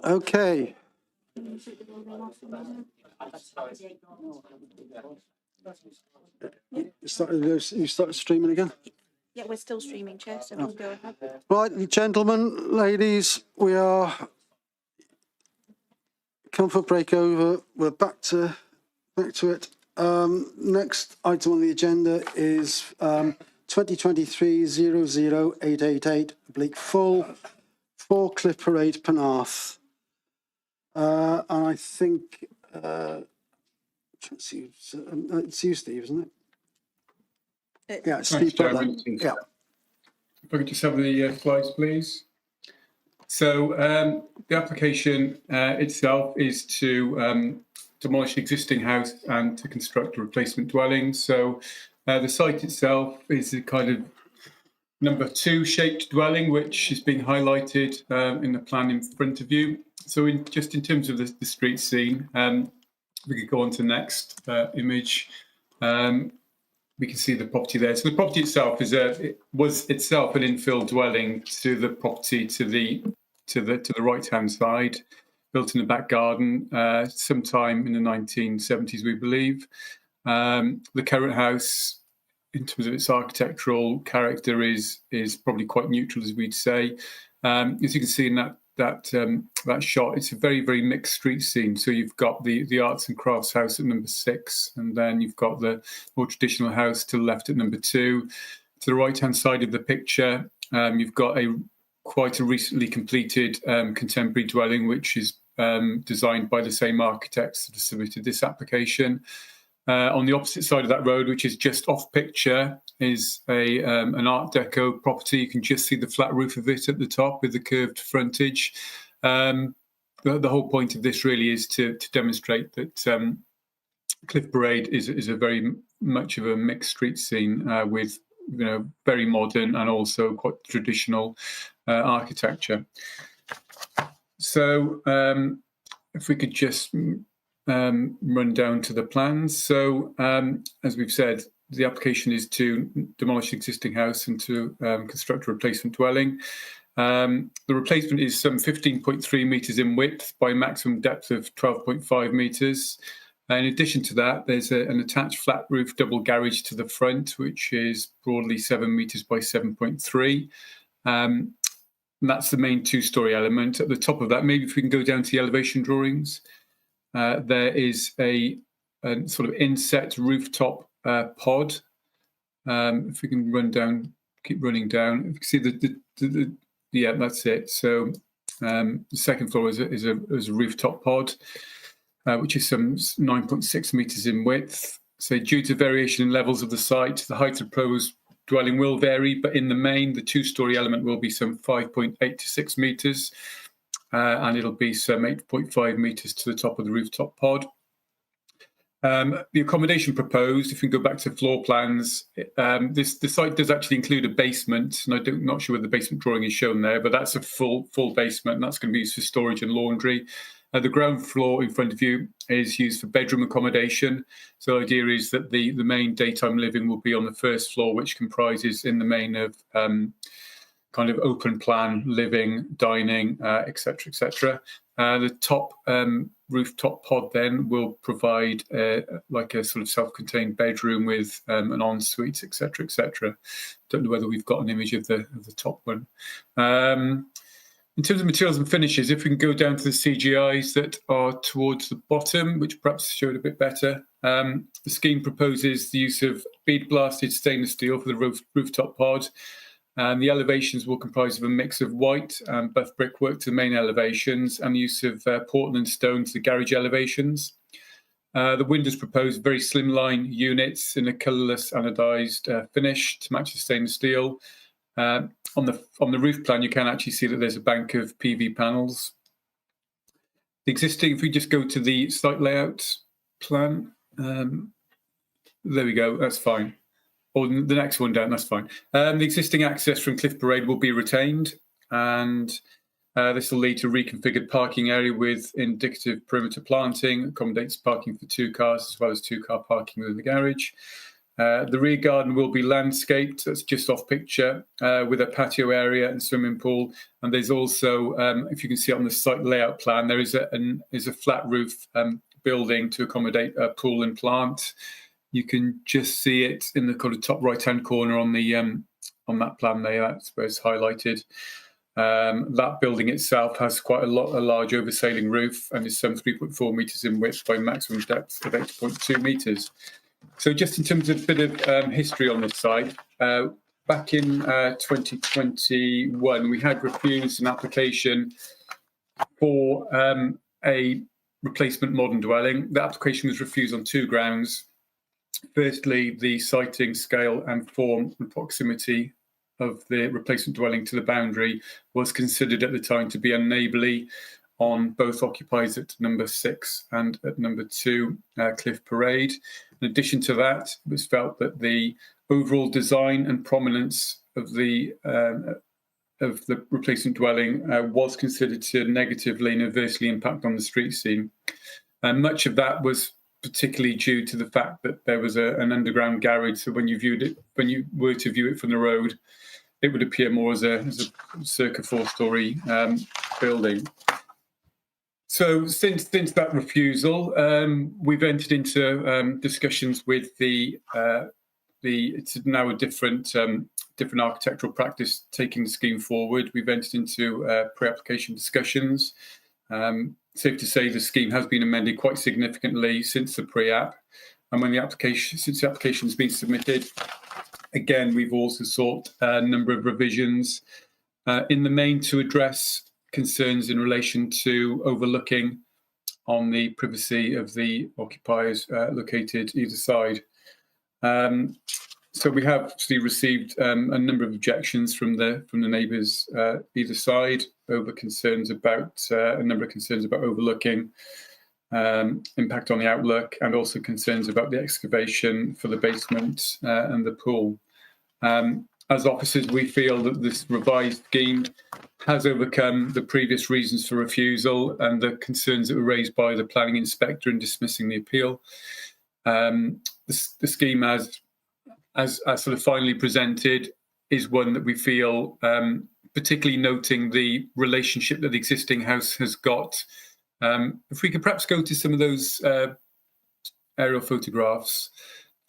Okay. You start streaming again? Yeah, we're still streaming, Chair, so we can go ahead. Right, gentlemen, ladies, we are comfort break over. We're back to it. Next item on the agenda is 2023-00888 Bleak Full, 4 Cliff Parade, Penarth. And I think it's you, Steve, isn't it? Yeah, Steve Butler. Yeah. If I could just have the slides, please. So the application itself is to demolish the existing house and to construct a replacement dwelling. So the site itself is a kind of number 2 shaped dwelling, which is being highlighted in the plan in front of you. So just in terms of the street scene, we could go on to the next image. We can see the property there. So the property itself was itself an infill dwelling to the property to the right-hand side, built in the back garden sometime in the 1970s, we believe. The current house, in terms of its architectural character, is probably quite neutral, as we'd say. As you can see in that shot, it's a very, very mixed street scene. So you've got the arts and crafts house at number 6, and then you've got the more traditional house to the left at number 2. To the right-hand side of the picture, you've got quite a recently completed contemporary dwelling, which is designed by the same architects that have submitted this application. On the opposite side of that road, which is just off picture, is an Art Deco property. You can just see the flat roof of it at the top with the curved frontage. The whole point of this really is to demonstrate that Cliff Parade is a very much of a mixed street scene with very modern and also quite traditional architecture. So if we could just run down to the plans. So as we've said, the application is to demolish the existing house and to construct a replacement dwelling. The replacement is some 15.3 metres in width by a maximum depth of 12.5 metres. In addition to that, there's an attached flat roof double garage to the front, which is broadly 7 metres by 7.3. And that's the main two-storey element. At the top of that, maybe if we can go down to the elevation drawings, there is a sort of inset rooftop pod. If we can run down, keep running down. If you can see yeah, that's it. So the second floor is a rooftop pod, which is some 9.6 metres in width. So due to variation in levels of the site, the height of the proposed dwelling will vary, but in the main, the two-storey element will be some 5.8 to 6 metres, and it'll be some 8.5 metres to the top of the rooftop pod. The accommodation proposed, if we go back to floor plans, the site does actually include a basement, and I'm not sure whether the basement drawing is shown there, but that's a full basement, and that's going to be used for storage and laundry. The ground floor in front of you is used for bedroom accommodation. So the idea is that the main daytime living will be on the first floor, which comprises in the main of kind of open plan living, dining, etc., etc. The top rooftop pod then will provide like a sort of self-contained bedroom with an ensuite, etc., etc. Don't know whether we've got an image of the top one. In terms of materials and finishes, if we can go down to the CGIs that are towards the bottom, which perhaps showed a bit better, the scheme proposes the use of bead-blasted stainless steel for the rooftop pod. And the elevations will comprise of a mix of white and buff brickwork to the main elevations and the use of Portland stone to the garage elevations. The windows proposed very slimline units in a colourless anodised finish to match the stainless steel. On the roof plan, you can actually see that there's a bank of PV panels. The existing, if we just go to the site layout plan, there we go, that's fine. Or the next one down, that's fine. The existing access from Cliff Parade will be retained, and this will lead to a reconfigured parking area with indicative perimeter planting, accommodates parking for 2 cars as well as 2-car parking within the garage. The rear garden will be landscaped, that's just off picture, with a patio area and swimming pool. And there's also, if you can see on the site layout plan, there is a flat roof building to accommodate a pool and plant. You can just see it in the kind of top right-hand corner on that plan there. That's where it's highlighted. That building itself has quite a large oversailing roof and is some 3.4 metres in width by maximum depth of 8.2 metres. So just in terms of a bit of history on this site, back in 2021, we had refused an application for a replacement modern dwelling. The application was refused on 2 grounds. Firstly, the siting, scale and form and proximity of the replacement dwelling to the boundary was considered at the time to be unneighbourly on both occupiers at number 6 and at number 2, Cliff Parade. In addition to that, it was felt that the overall design and prominence of the replacement dwelling was considered to negatively and adversely impact on the street scene. And much of that was particularly due to the fact that there was an underground garage. So when you were to view it from the road, it would appear more as a circa 4-storey building. So since that refusal, we've entered into discussions with it's now a different architectural practice taking the scheme forward. We've entered into pre-application discussions. Safe to say the scheme has been amended quite significantly since the pre-app, and since the application has been submitted, again we've also sought a number of revisions in the main to address concerns in relation to overlooking on the privacy of the occupiers located either side. So we have actually received a number of objections from the neighbours either side over concerns about a number of concerns about overlooking, impact on the outlook, and also concerns about the excavation for the basement and the pool. As officers, we feel that this revised scheme has overcome the previous reasons for refusal and the concerns that were raised by the planning inspector in dismissing the appeal. The scheme as sort of finally presented is one that we feel, particularly noting the relationship that the existing house has got. If we could perhaps go to some of those aerial photographs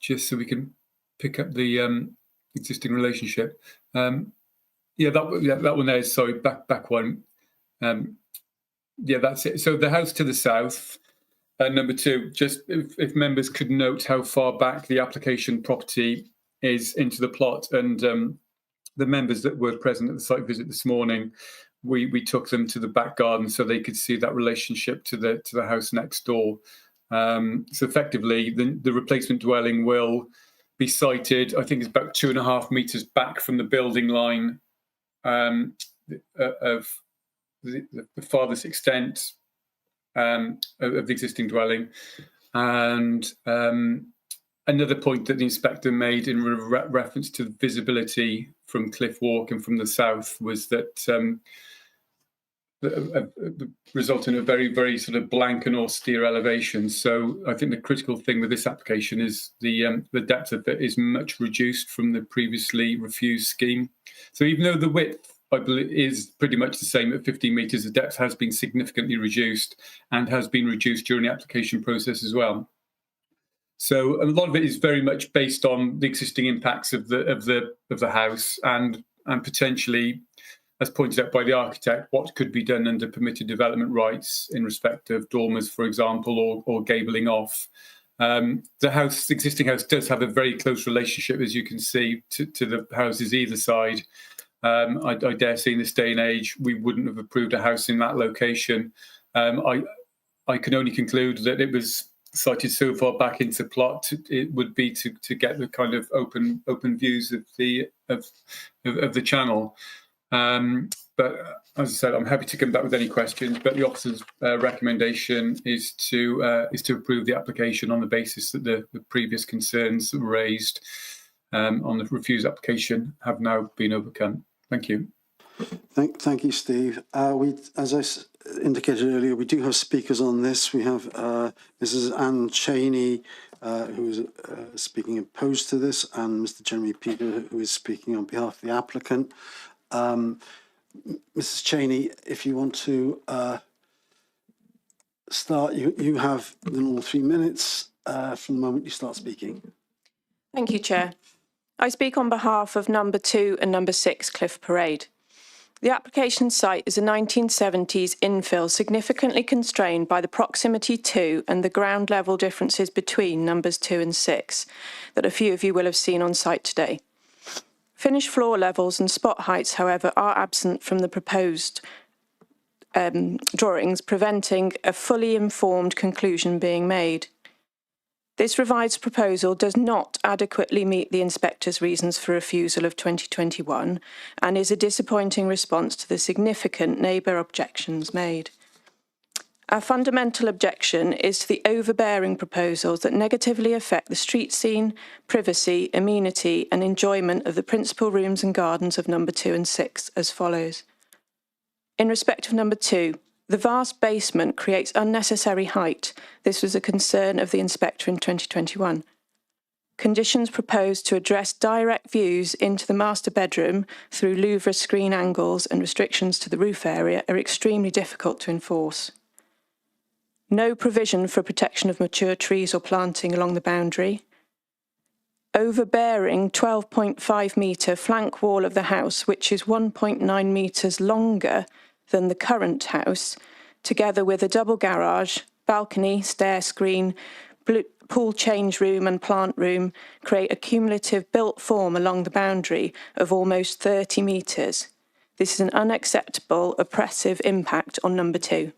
just so we can pick up the existing relationship. That one there is, sorry, back one. That's it. So the house to the south, number 2, just if members could note how far back the application property is into the plot, and the members that were present at the site visit this morning, we took them to the back garden so they could see that relationship to the house next door. So effectively, the replacement dwelling will be sited, I think it's about 2.5 metres back from the building line of the farthest extent of the existing dwelling. And another point that the inspector made in reference to visibility from Cliff Walk and from the south was that result in a very, very sort of blank and austere elevation. So I think the critical thing with this application is the depth of it is much reduced from the previously refused scheme. So even though the width, I believe, is pretty much the same at 15 metres, the depth has been significantly reduced and has been reduced during the application process as well. So a lot of it is very much based on the existing impacts of the house and potentially, as pointed out by the architect, what could be done under permitted development rights in respect of dormers, for example, or gabling off. The existing house does have a very close relationship, as you can see, to the houses either side. I dare say in this day and age, we wouldn't have approved a house in that location. I can only conclude that it was sited so far back into plot, it would be to get the kind of open views of the channel. But as I said, I'm happy to come back with any questions. But the officer's recommendation is to approve the application on the basis that the previous concerns raised on the refused application have now been overcome. Thank you. Thank you, Steve. As I indicated earlier, we do have speakers on this. We have Mrs. Anne Cheney, who is speaking opposed to this, and Mr. Jeremy Peter, who is speaking on behalf of the applicant. Mrs. Cheney, if you want to start, you have the normal 3 minutes from the moment you start speaking. Thank you, Chair. I speak on behalf of number 2 and number 6 Cliff Parade. The application site is a 1970s infill significantly constrained by the proximity to and the ground level differences between numbers 2 and 6 that a few of you will have seen on site today. Finished floor levels and spot heights, however, are absent from the proposed drawings, preventing a fully informed conclusion being made. This revised proposal does not adequately meet the inspector's reasons for refusal of 2021 and is a disappointing response to the significant neighbour objections made. Our fundamental objection is to the overbearing proposals that negatively affect the street scene, privacy, amenity and enjoyment of the principal rooms and gardens of number 2 and 6 as follows. In respect of number 2, the vast basement creates unnecessary height. This was a concern of the inspector in 2021. Conditions proposed to address direct views into the master bedroom through louvre screen angles and restrictions to the roof area are extremely difficult to enforce. No provision for protection of mature trees or planting along the boundary. Overbearing 12.5 metre flank wall of the house, which is 1.9 metres longer than the current house, together with a double garage, balcony, stair screen, pool change room and plant room, create a cumulative built form along the boundary of almost 30 metres. This is an unacceptable, oppressive impact on number 2.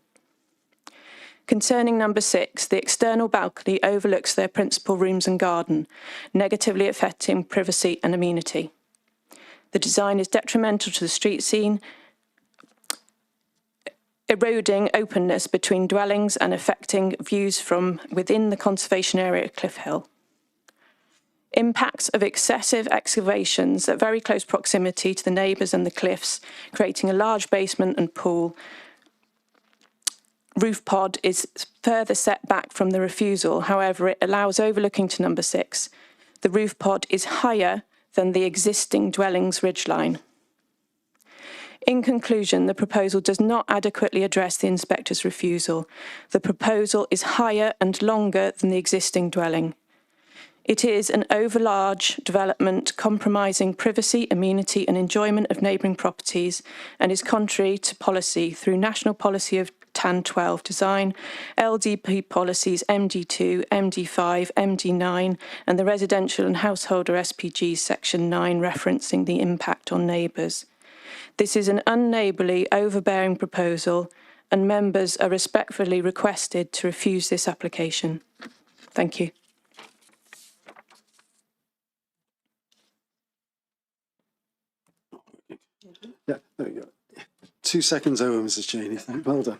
Concerning number 6, the external balcony overlooks their principal rooms and garden, negatively affecting privacy and amenity. The design is detrimental to the street scene, eroding openness between dwellings and affecting views from within the conservation area at Cliff Hill. Impacts of excessive excavations at very close proximity to the neighbours and the cliffs, creating a large basement and pool. Roof pod is further set back from the refusal, however, it allows overlooking to number 6. The roof pod is higher than the existing dwelling's ridgeline. In conclusion, the proposal does not adequately address the inspector's refusal. The proposal is higher and longer than the existing dwelling. It is an overlarge development compromising privacy, amenity and enjoyment of neighbouring properties and is contrary to policy through National Policy of TAN 12 design, LDP policies MD2, MD5, MD9 and the Residential and Householder SPG section 9 referencing the impact on neighbours. This is an unneighbourly, overbearing proposal and members are respectfully requested to refuse this application. Thank you. Yeah, there we go. 2 seconds over, Mrs. Cheney. Well done.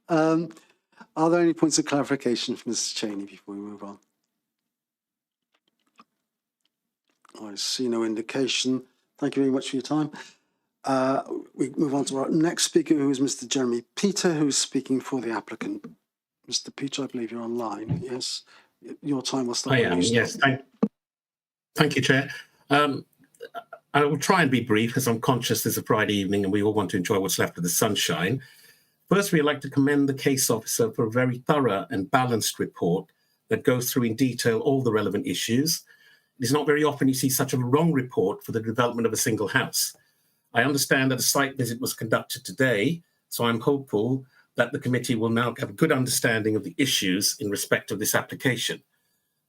Are there any points of clarification from Mrs. Cheney before we move on? I see no indication. Thank you very much for your time. We move on to our next speaker, who is Mr. Jeremy Peter, who's speaking for the applicant. Mr. Peter, I believe you're online. Yes, your time will start. I am, yes. Thank you, Chair. I will try and be brief because I'm conscious there's a Friday evening and we all want to enjoy what's left of the sunshine. Firstly, I'd like to commend the case officer for a very thorough and balanced report that goes through in detail all the relevant issues. It is not very often you see such a wrong report for the development of a single house. I understand that a site visit was conducted today, so I'm hopeful that the committee will now have a good understanding of the issues in respect of this application.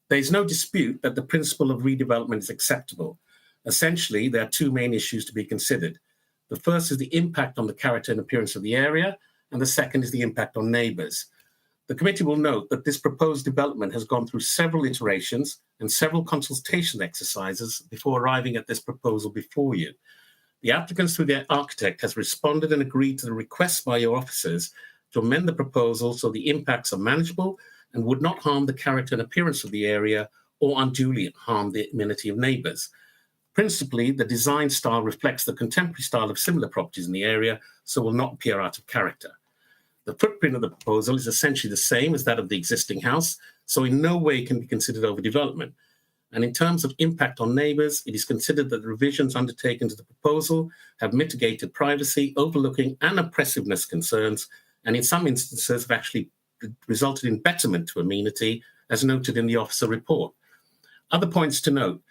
There is no dispute that the principle of redevelopment is acceptable. Essentially, there are two main issues to be considered. The first is the impact on the character and appearance of the area, and the second is the impact on neighbours. The committee will note that this proposed development has gone through several iterations and several consultation exercises before arriving at this proposal before you. The applicants, through their architect, has responded and agreed to the request by your officers to amend the proposal so the impacts are manageable and would not harm the character and appearance of the area or unduly harm the amenity of neighbours. Principally, the design style reflects the contemporary style of similar properties in the area, so will not appear out of character. The footprint of the proposal is essentially the same as that of the existing house, so in no way can be considered overdevelopment. And in terms of impact on neighbours, it is considered that the revisions undertaken to the proposal have mitigated privacy, overlooking and oppressiveness concerns, and in some instances have actually resulted in betterment to amenity, as noted in the officer report. Other points to note.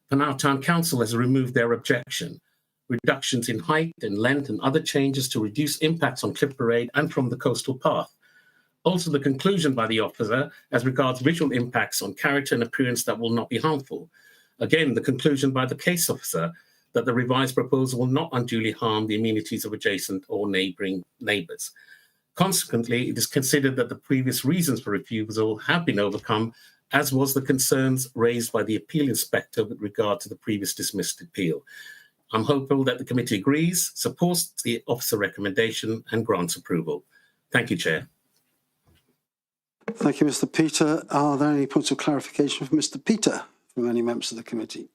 For now, Town Council has removed their objection. Reductions in height and length and other changes to reduce impacts on Cliff Parade and from the coastal path. Also, the conclusion by the officer as regards visual impacts on character and appearance that will not be harmful. Again, the conclusion by the case officer that the revised proposal will not unduly harm the amenities of adjacent or neighbouring neighbours. Consequently, it is considered that the previous reasons for refusal have been overcome, as was the concerns raised by the appeal inspector with regard to the previous dismissed appeal. I'm hopeful that the committee agrees, supports the officer recommendation and grants approval. Thank you, Chair. Thank you, Mr. Peter. Are there any points of clarification from Mr. Peter from any members of the committee?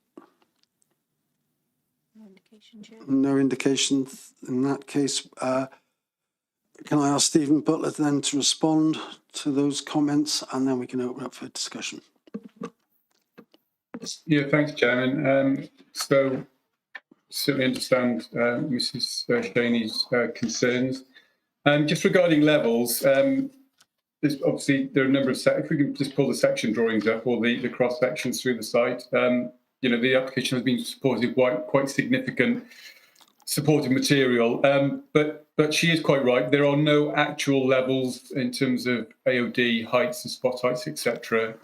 No indication, Chair. No indication. In that case, can I ask Stephen Butler then to respond to those comments, and then we can open up for discussion. Yeah, thanks, Chairman. So certainly understand Mrs. Cheney's concerns. Just regarding levels, there's obviously there are a number of if we can just pull the section drawings up or the cross sections through the site. You know, the application has been supported quite significant supportive material, but she is quite right. There are no actual levels in terms of AOD heights and spot heights, etc.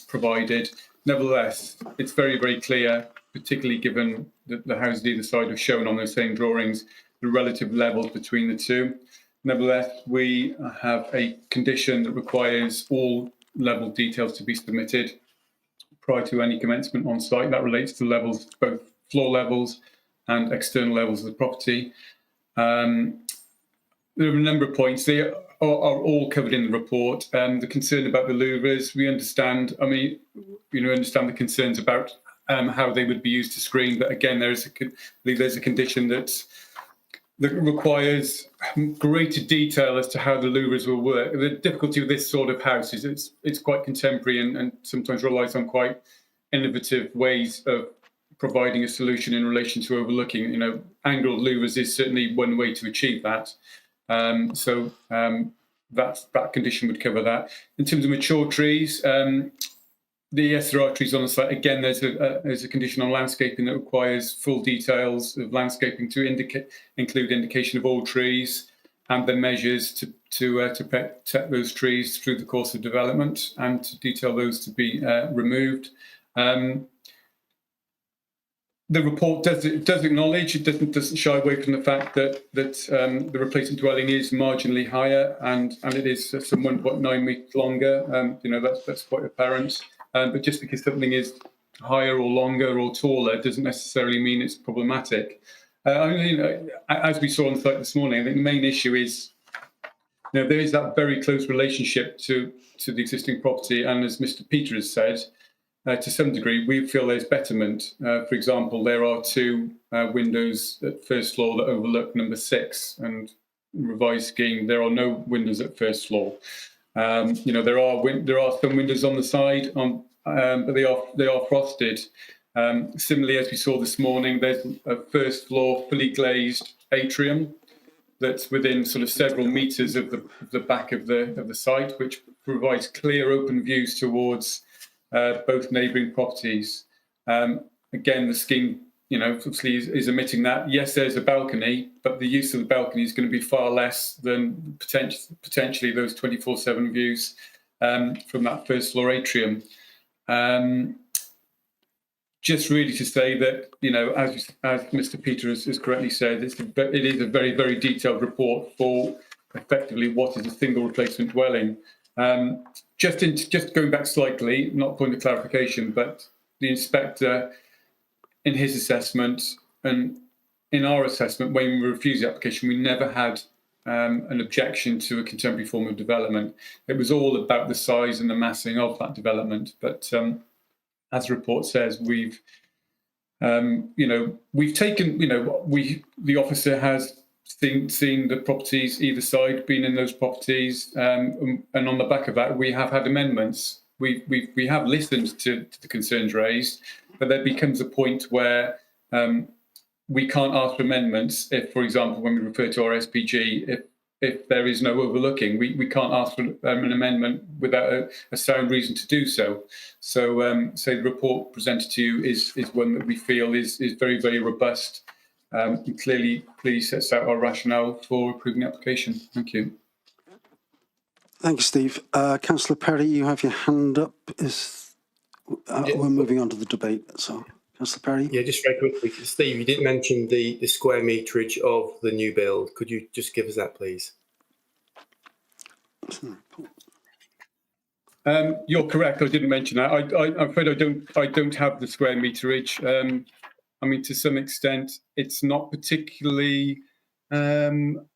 Provided. Nevertheless, it's very, very clear, particularly given that the houses either side are shown on those same drawings, the relative levels between the two. Nevertheless, we have a condition that requires all level details to be submitted prior to any commencement on site. That relates to levels, both floor levels and external levels of the property. There are a number of points. They are all covered in the report. The concern about the louvers, we understand. I mean, understand the concerns about how they would be used to screen. But again, there's a condition that requires greater detail as to how the louvers will work. The difficulty with this sort of house is it's quite contemporary and sometimes relies on quite innovative ways of providing a solution in relation to overlooking. You know, angled louvers is certainly one way to achieve that. That condition would cover that. In terms of mature trees, yes, there are trees on the site. Again, there's a condition on landscaping that requires full details of landscaping to include indication of all trees and the measures to protect those trees through the course of development and to detail those to be removed. The report does acknowledge, it doesn't shy away from the fact that the replacement dwelling is marginally higher and it is somewhat 9 meters longer. You know, that's quite apparent. But just because something is higher or longer or taller doesn't necessarily mean it's problematic. I mean, you know, as we saw on site this morning, I think the main issue is, you know, there is that very close relationship to the existing property, and as Mr. Peter has said, to some degree, we feel there's betterment. For example, there are 2 windows at first floor that overlook number 6, and revised scheme, there are no windows at first floor. You know, there are some windows on the side, but they are frosted. Similarly, as we saw this morning, there's a first floor fully glazed atrium that's within sort of several meters of the back of the site, which provides clear open views towards both neighbouring properties. Again, the scheme, you know, obviously is omitting that. Yes, there's a balcony, but the use of the balcony is going to be far less than potentially those 24/7 views from that first floor atrium. Just really to say that, you know, as Mr. Peter has correctly said, it is a very, very detailed report for effectively what is a single replacement dwelling. Just going back slightly, not a point of clarification, but the inspector, in his assessment and in our assessment, when we refused the application, we never had an objection to a contemporary form of development. It was all about the size and the massing of that development. But as the report says, we've taken, the officer has seen the properties either side, been in those properties, and on the back of that, we have had amendments. We have listened to the concerns raised, but there becomes a point where we can't ask for amendments if, for example, when we refer to our SPG, if there is no overlooking, we can't ask for an amendment without a sound reason to do so. So the report presented to you is one that we feel is very, very robust and clearly sets out our rationale for approving the application. Thank you. Thank you, Steve. Councillor Perry, you have your hand up. We're moving on to the debate. So, Councillor Perry. Yeah, just very quickly. Steve, you didn't mention the square meterage of the new build. Could you just give us that, please? You're correct. I didn't mention that. I'm afraid I don't have the square meterage. I mean, to some extent, it's not particularly relevant.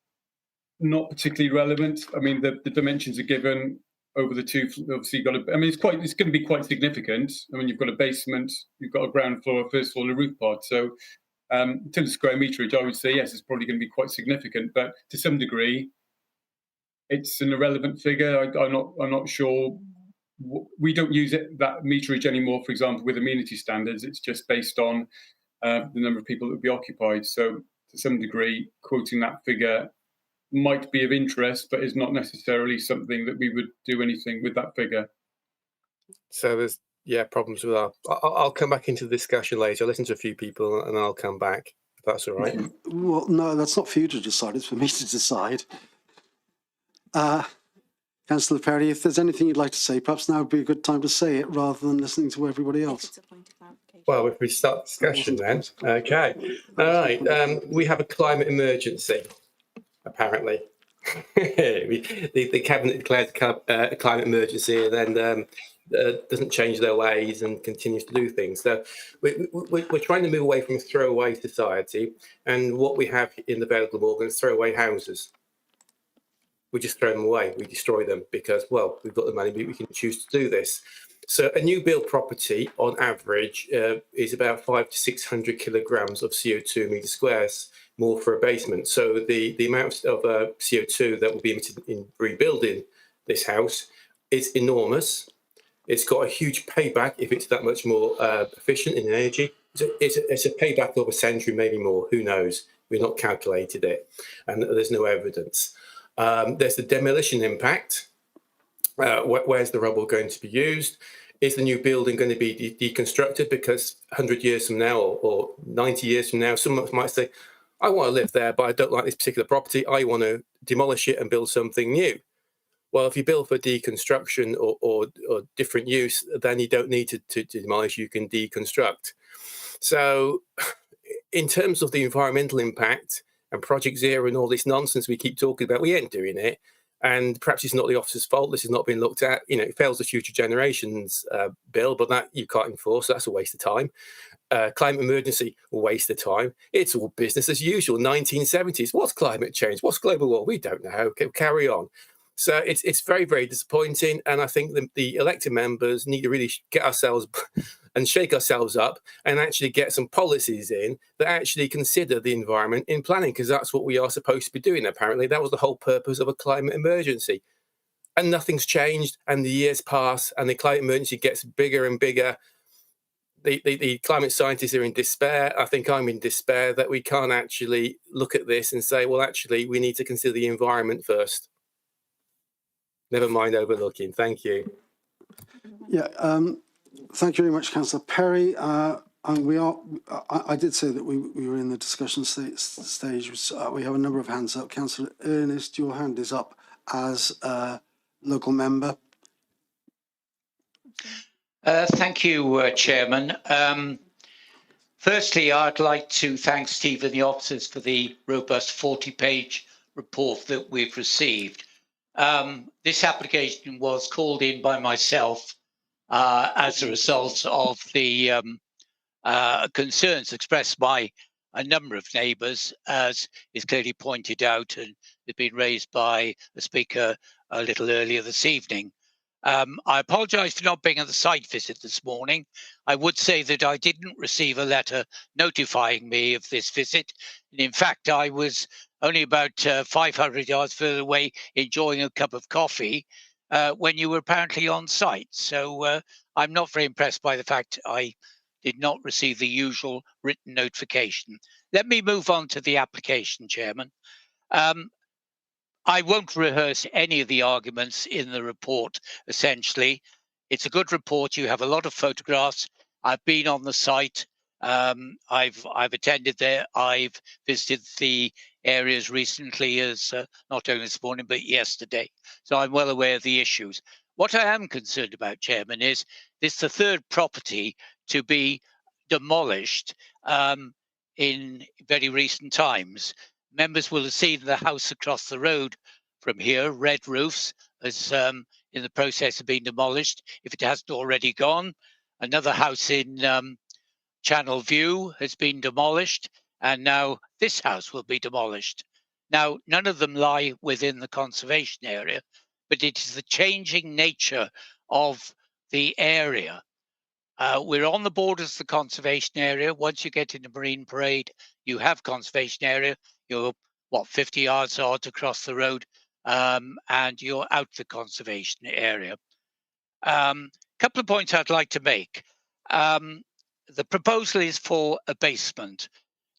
I mean, the dimensions are given over the 2. Obviously, it's going to be quite significant. I mean, you've got a basement, you've got a ground floor, a first floor, and a roof pod. So, in terms of square meterage, I would say yes, it's probably going to be quite significant. But to some degree, it's an irrelevant figure. I'm not sure. We don't use that meterage anymore. For example, with amenity standards, it's just based on the number of people that would be occupied. So, to some degree, quoting that figure might be of interest, but is not necessarily something that we would do anything with that figure. So there's problems with that. I'll come back into the discussion later. I'll listen to a few people and then I'll come back, if that's all right. Well, no, that's not for you to decide. It's for me to decide. Councillor Perry, if there's anything you'd like to say, perhaps now would be a good time to say it rather than listening to everybody else. Well, if we start discussion then. Okay. All right. We have a climate emergency, apparently. the Cabinet declares a climate emergency and then doesn't change their ways and continues to do things. So we're trying to move away from a throwaway society, and what we have in the Vale of Glamorgan is throwaway houses. We just throw them away. We destroy them because, well, we've got the money, but we can choose to do this. So a new build property, on average, is about 500 to 600 kilograms of CO2 meter squares, more for a basement. So the amount of CO2 that will be emitted in rebuilding this house is enormous. It's got a huge payback if it's that much more efficient in energy. It's a payback of a century, maybe more. Who knows? We've not calculated it, and there's no evidence. There's the demolition impact. Where's the rubble going to be used? Is the new building going to be deconstructed? Because 100 years from now or 90 years from now, someone might say, I want to live there, but I don't like this particular property. I want to demolish it and build something new. Well, if you build for deconstruction or different use, then you don't need to demolish, you can deconstruct. So in terms of the environmental impact and Project Zero and all this nonsense we keep talking about, we ain't doing it. And perhaps it's not the officer's fault. This has not been looked at. You know, it fails the future generations bill, but that you can't enforce. So that's a waste of time. Climate emergency, a waste of time. It's all business as usual. 1970s. What's climate change? What's global warming? We don't know. Okay, carry on. So it's very, very disappointing. And I think the elected members need to really get ourselves and shake ourselves up and actually get some policies in that actually consider the environment in planning, because that's what we are supposed to be doing. Apparently, that was the whole purpose of a climate emergency. And nothing's changed, and the years pass, and the climate emergency gets bigger and bigger. The climate scientists are in despair. I think I'm in despair that we can't actually look at this and say, well, actually, we need to consider the environment first. Never mind overlooking. Thank you. Yeah, thank you very much, Councillor Perry. I did say that we were in the discussion stage. We have a number of hands up. Councillor Ernest, your hand is up as a local member. Thank you, Chairman. Firstly, I'd like to thank Steve and the officers for the robust 40-page report that we've received. This application was called in by myself as a result of the concerns expressed by a number of neighbours, as is clearly pointed out and has been raised by the speaker a little earlier this evening. I apologise for not being at the site visit this morning. I would say that I didn't receive a letter notifying me of this visit. And in fact, I was only about 500 yards further away enjoying a cup of coffee when you were apparently on site. So I'm not very impressed by the fact I did not receive the usual written notification. Let me move on to the application, Chairman. I won't rehearse any of the arguments in the report, essentially. It's a good report. You have a lot of photographs. I've been on the site. I've attended there. I've visited the areas recently, as not only this morning, but yesterday. So I'm well aware of the issues. What I am concerned about, Chairman, is this the third property to be demolished in very recent times. Members will have seen the house across the road from here, Red Roofs, is in the process of being demolished, if it hasn't already gone. Another house in Channel View has been demolished, and now this house will be demolished. Now, none of them lie within the conservation area, but it is the changing nature of the area. We're on the borders of the conservation area. Once you get into Marine Parade, you have conservation area. You're, 50 yards across the road, and you're out the conservation area. Couple of points I'd like to make. The proposal is for a basement.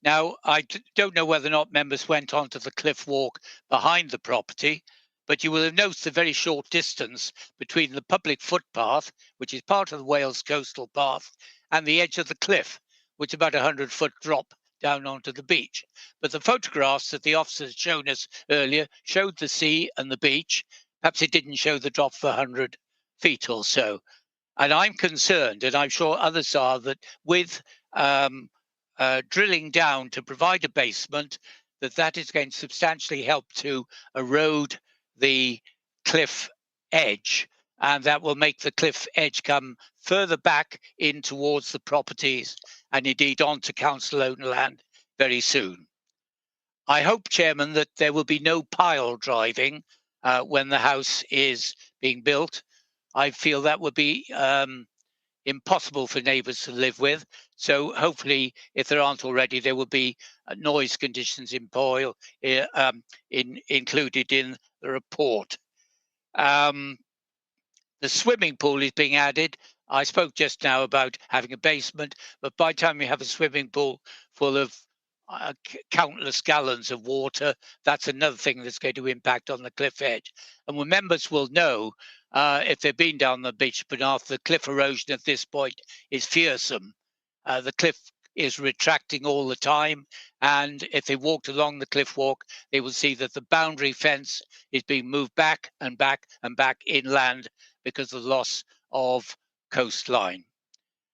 Now, I don't know whether or not members went onto the cliff walk behind the property, but you will have noticed the very short distance between the public footpath, which is part of the Wales Coastal Path, and the edge of the cliff, which is about a 100-foot drop down onto the beach. But the photographs that the officers shown us earlier showed the sea and the beach. Perhaps it didn't show the drop for 100 feet or so. And I'm concerned, and I'm sure others are, that with drilling down to provide a basement, that is going to substantially help to erode the cliff edge, and that will make the cliff edge come further back in towards the properties and indeed onto council-owned land very soon. I hope, Chairman, that there will be no pile driving when the house is being built. I feel that would be impossible for neighbours to live with. So hopefully, if there aren't already, there will be noise conditions included in the report. The swimming pool is being added. I spoke just now about having a basement, but by the time you have a swimming pool full of countless gallons of water, that's another thing that's going to impact on the cliff edge. And when members will know, if they've been down the beach path, the cliff erosion at this point is fearsome. The cliff is retracting all the time, and if they walked along the cliff walk, they will see that the boundary fence is being moved back and back and back inland because of the loss of coastline.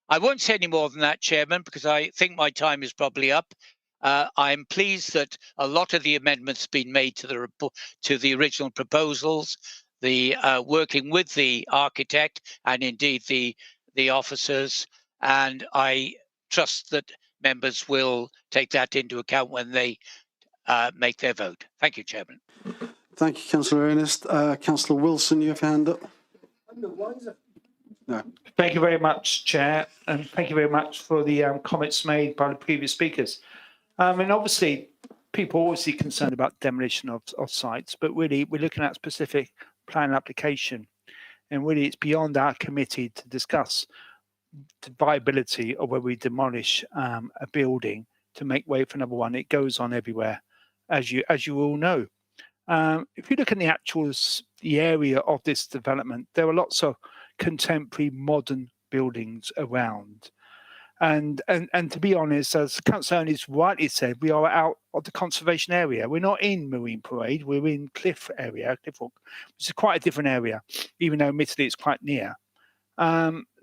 I won't say any more than that, Chairman, because I think my time is probably up. I'm pleased that a lot of the amendments have been made to the original proposals, the working with the architect and indeed the officers, and I trust that members will take that into account when they make their vote. Thank you, Chairman. Thank you, Councillor Ernest. Councillor Wilson, you have your hand up. No. Thank you very much, Chair, and thank you very much for the comments made by the previous speakers. And obviously, people are obviously concerned about demolition of sites, but really we're looking at specific plan application. And really it's beyond our committee to discuss the viability of where we demolish a building to make way for another one. It goes on everywhere, as you all know. If you look at the area of this development, there are lots of contemporary modern buildings around. And to be honest, as Councillor Ernest rightly said, we are out of the conservation area. We're not in Marine Parade, we're in Cliff area, Cliff Walk, which is quite a different area, even though admittedly it's quite near.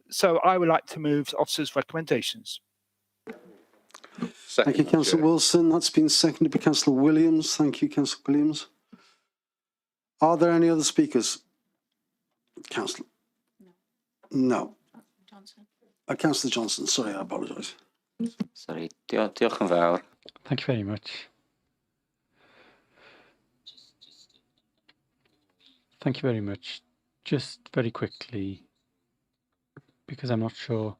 So I would like to move officers' recommendations. Thank you, Councillor Wilson. That's been seconded by Councillor Williams. Thank you, Councillor Williams. Are there any other speakers? Councillor? No. Johnson. Councillor Johnson, sorry, I apologise. Sorry, diolch yn fawr. Thank you very much. Thank you very much. Just very quickly, because I'm not sure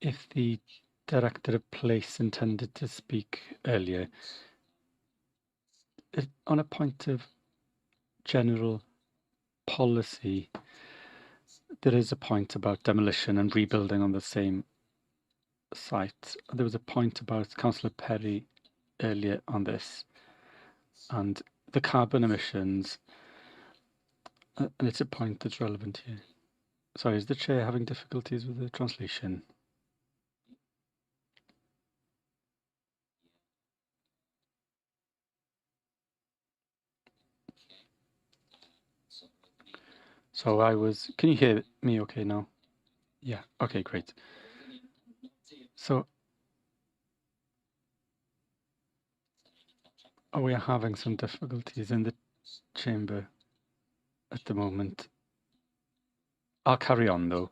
if the Director of Police intended to speak earlier. On a point of general policy, there is a point about demolition and rebuilding on the same site. There was a point about Councillor Perry earlier on this and the carbon emissions, and it's a point that's relevant here. Sorry, is the chair having difficulties with the translation? So can you hear me okay now? Yeah, okay, great. So, we are having some difficulties in the chamber at the moment. I'll carry on though.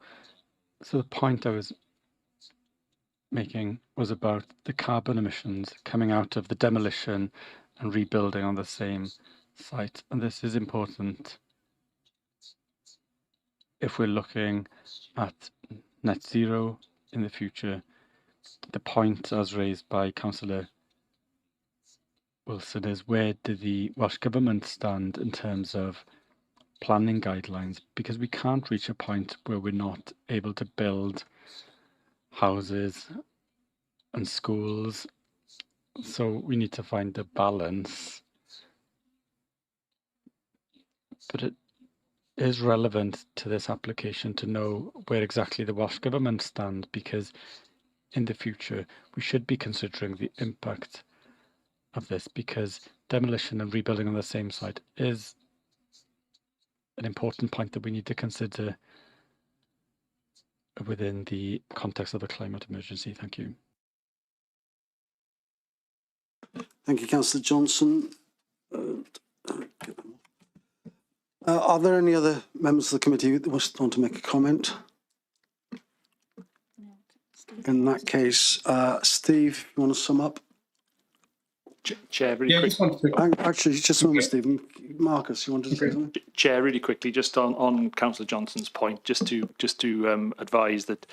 So the point I was making was about the carbon emissions coming out of the demolition and rebuilding on the same site. And this is important if we're looking at net zero in the future. The point as raised by Councillor Wilson is, where did the Welsh Government stand in terms of planning guidelines? Because we can't reach a point where we're not able to build houses and schools. So we need to find a balance. But it is relevant to this application to know where exactly the Welsh Government stand, because in the future we should be considering the impact of this, because demolition and rebuilding on the same site is an important point that we need to consider within the context of the climate emergency. Thank you. Thank you, Councillor Johnson. Are there any other members of the committee that want to make a comment? In that case, Steve, you want to sum up? Chair, really quickly. Actually, just a moment, Stephen. Marcus, you wanted to say something? Chair, really quickly, just on Councillor Johnson's point, just to advise that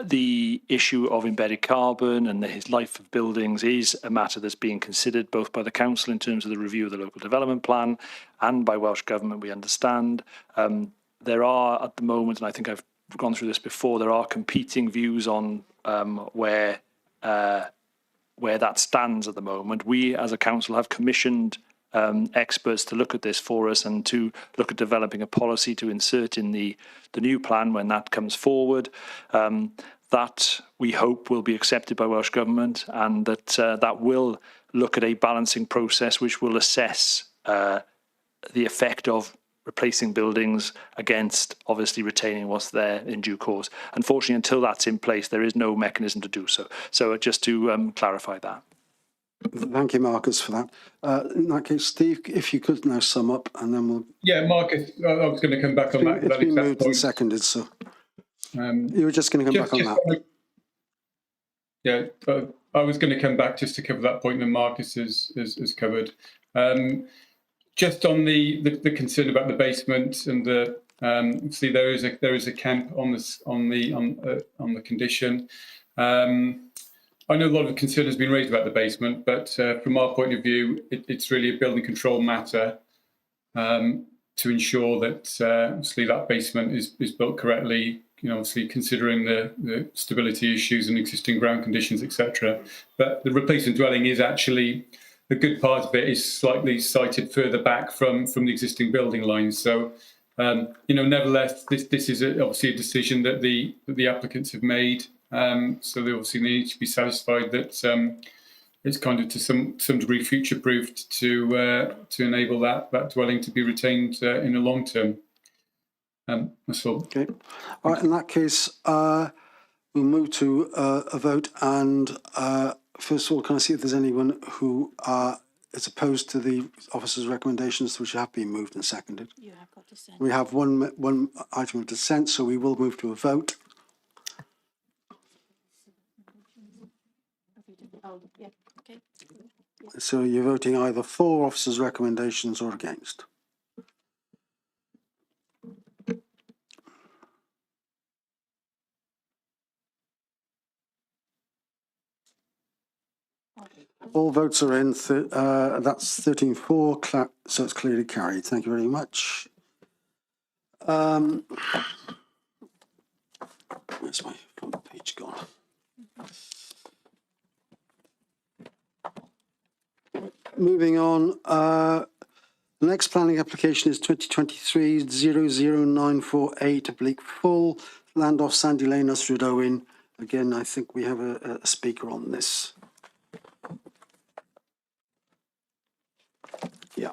the issue of embedded carbon and his life of buildings is a matter that's being considered both by the council in terms of the review of the local development plan and by Welsh Government. We understand there are at the moment, and I think I've gone through this before, there are competing views on where that stands at the moment. We, as a council, have commissioned experts to look at this for us and to look at developing a policy to insert in the new plan when that comes forward. That we hope will be accepted by Welsh Government, and that that will look at a balancing process which will assess the effect of replacing buildings against obviously retaining what's there in due course. Unfortunately, until that's in place, there is no mechanism to do so. So just to clarify that. Thank you, Marcus, for that. In that case, Steve, if you could now sum up, and then we'll... Yeah, Marcus, I was going to come back on that. It's been moved and seconded, so... you were just going to come back on that. Yeah, I was going to come back just to cover that point that Marcus has covered. Just on the concern about the basement and the see there is a camp on the condition. I know a lot of concern has been raised about the basement, but from our point of view, it's really a building control matter to ensure that obviously that basement is built correctly. You know, obviously considering the stability issues and existing ground conditions, etc. But the replacement dwelling is actually, a good part of it is slightly sited further back from the existing building lines. So, you know, nevertheless, this is obviously a decision that the applicants have made. So they obviously need to be satisfied that it's kind of to some degree future-proofed to enable that dwelling to be retained in the long term. That's all. Okay. All right. In that case, we'll move to a vote. And first of all, can I see if there's anyone who is opposed to the officer's recommendations, which have been moved and seconded? You have got dissent. We have one item of dissent, so we will move to a vote. Oh, yeah. Okay. So you're voting either for officer's recommendations or against. All votes are in. That's 13-4, so it's clearly carried. Thank you very much. Where's my front page gone? Moving on, the next planning application is 2023-00948 land off Sandy Lane, Ystrad Owen. Again, I think we have a speaker on this. Yeah.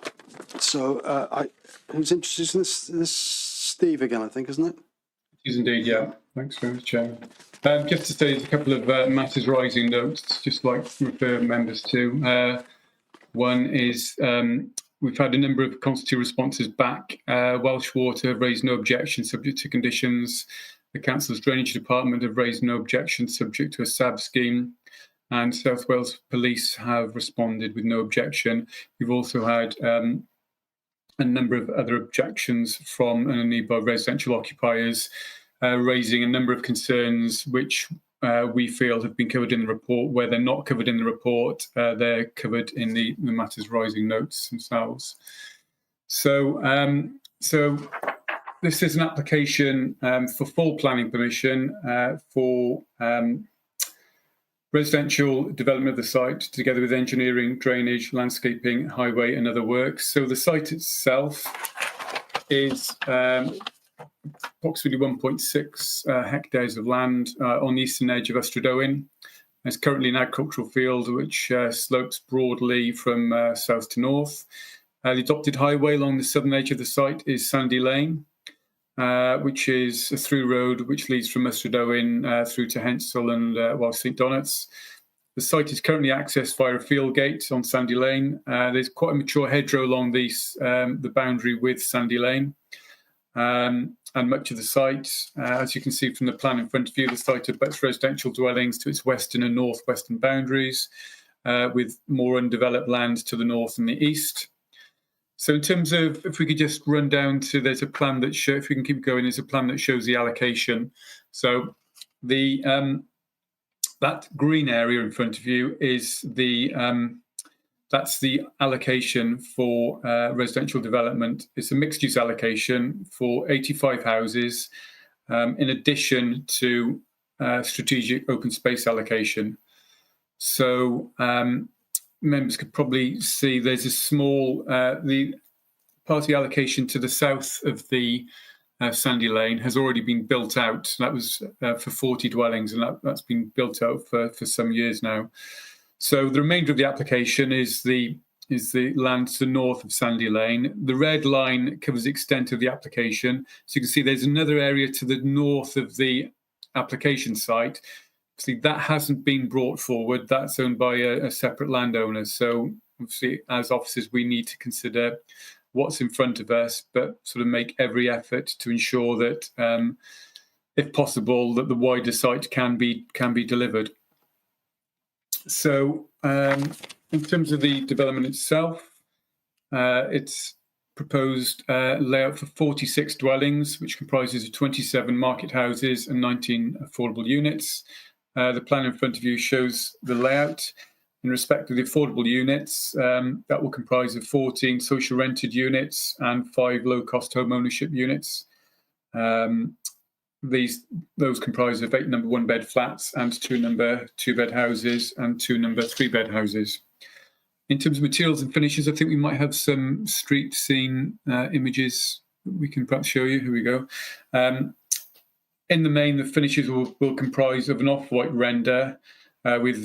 So, who's interested in this? This Steve again, I think, isn't it? It is indeed, yeah. Thanks very much, Chairman. Just to say, there's a couple of matters rising notes, just like to refer members to. One is we've had a number of constitutive responses back. Welsh Water have raised no objection subject to conditions. The Council's Drainage Department have raised no objection subject to a SAB scheme. And South Wales Police have responded with no objection. We've also had a number of other objections from and nearby residential occupiers, raising a number of concerns which we feel have been covered in the report. Where they're not covered in the report, they're covered in the matters rising notes themselves. So, this is an application for full planning permission for residential development of the site, together with engineering, drainage, landscaping, highway and other works. So the site itself is approximately 1.6 hectares of land on the eastern edge of Ystrad Owen. There's currently an agricultural field which slopes broadly from south to north. The adopted highway along the southern edge of the site is Sandy Lane, which is a through road which leads from Ystrad Owen through to Hensel and St Donats. The site is currently accessed via a field gate on Sandy Lane. There's quite a mature hedgerow along the boundary with Sandy Lane. And much of the site, as you can see from the plan in front of you, the site abuts residential dwellings to its western and northwestern boundaries, with more undeveloped land to the north and the east. So in terms of, if we could just run down to, there's a plan that if we can keep going, there's a plan that shows the allocation. So the that green area in front of you is the That's the allocation for residential development. It's a mixed-use allocation for 85 houses, in addition to strategic open space allocation. So members could probably see there's a small, the party allocation to the south of the Sandy Lane has already been built out. That was for 40 dwellings, and that's been built out for some years now. So the remainder of the application is the land to the north of Sandy Lane. The red line covers the extent of the application. So you can see there's another area to the north of the application site. See, that hasn't been brought forward. That's owned by a separate landowner. So obviously, as officers, we need to consider what's in front of us, but sort of make every effort to ensure that, if possible, that the wider site can be delivered. So in terms of the development itself, it's proposed layout for 46 dwellings, which comprises of 27 market houses and 19 affordable units. The plan in front of you shows the layout. In respect to the affordable units, that will comprise of 14 social rented units and 5 low-cost home ownership units. Those comprise of 8 number 1-bed flats and 2 number 2-bed houses and 2 number 3-bed houses. In terms of materials and finishes, I think we might have some street scene images we can perhaps show you. Here we go. In the main, the finishes will comprise of an off-white render with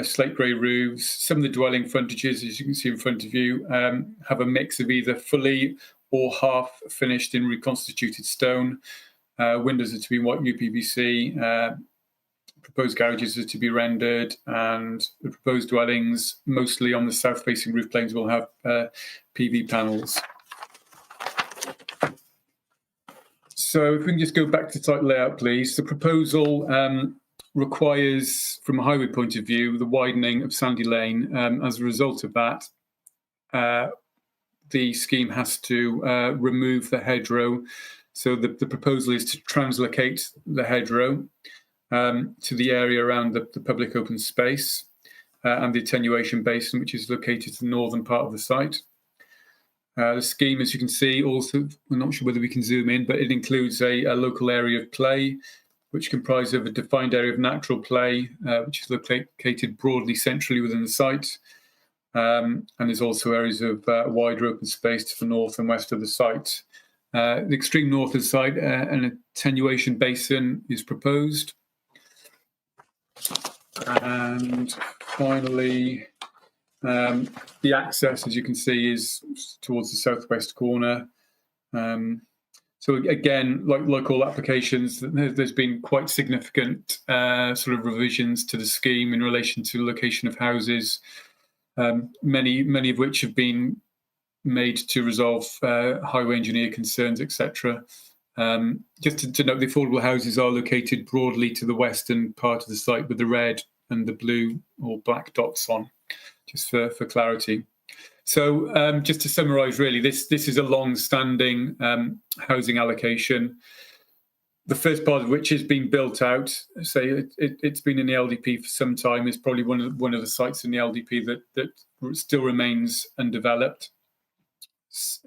slate grey roofs. Some of the dwelling frontages, as you can see in front of you, have a mix of either fully or half finished in reconstituted stone. Windows are to be white UPVC. Proposed garages are to be rendered, and the proposed dwellings, mostly on the south-facing roof planes, will have PV panels. So if we can just go back to site layout, please. The proposal requires, from a highway point of view, the widening of Sandy Lane. As a result of that, the scheme has to remove the hedgerow. So the proposal is to translocate the hedgerow to the area around the public open space and the attenuation basin, which is located to the northern part of the site. The scheme, as you can see, also, I'm not sure whether we can zoom in, but it includes a local area of play, which comprises of a defined area of natural play, which is located broadly centrally within the site. And there's also areas of wider open space to the north and west of the site. The extreme north of the site, an attenuation basin is proposed. And finally, the access, as you can see, is towards the southwest corner. So again, like all applications, there's been quite significant sort of revisions to the scheme in relation to the location of houses, many of which have been made to resolve highway engineer concerns, etc. Just to note, the affordable houses are located broadly to the western part of the site with the red and the blue or black dots on, just for clarity. So just to summarise, really, this is a long-standing housing allocation, the first part of which has been built out. Say it's been in the LDP for some time. It's probably one of the sites in the LDP that still remains undeveloped.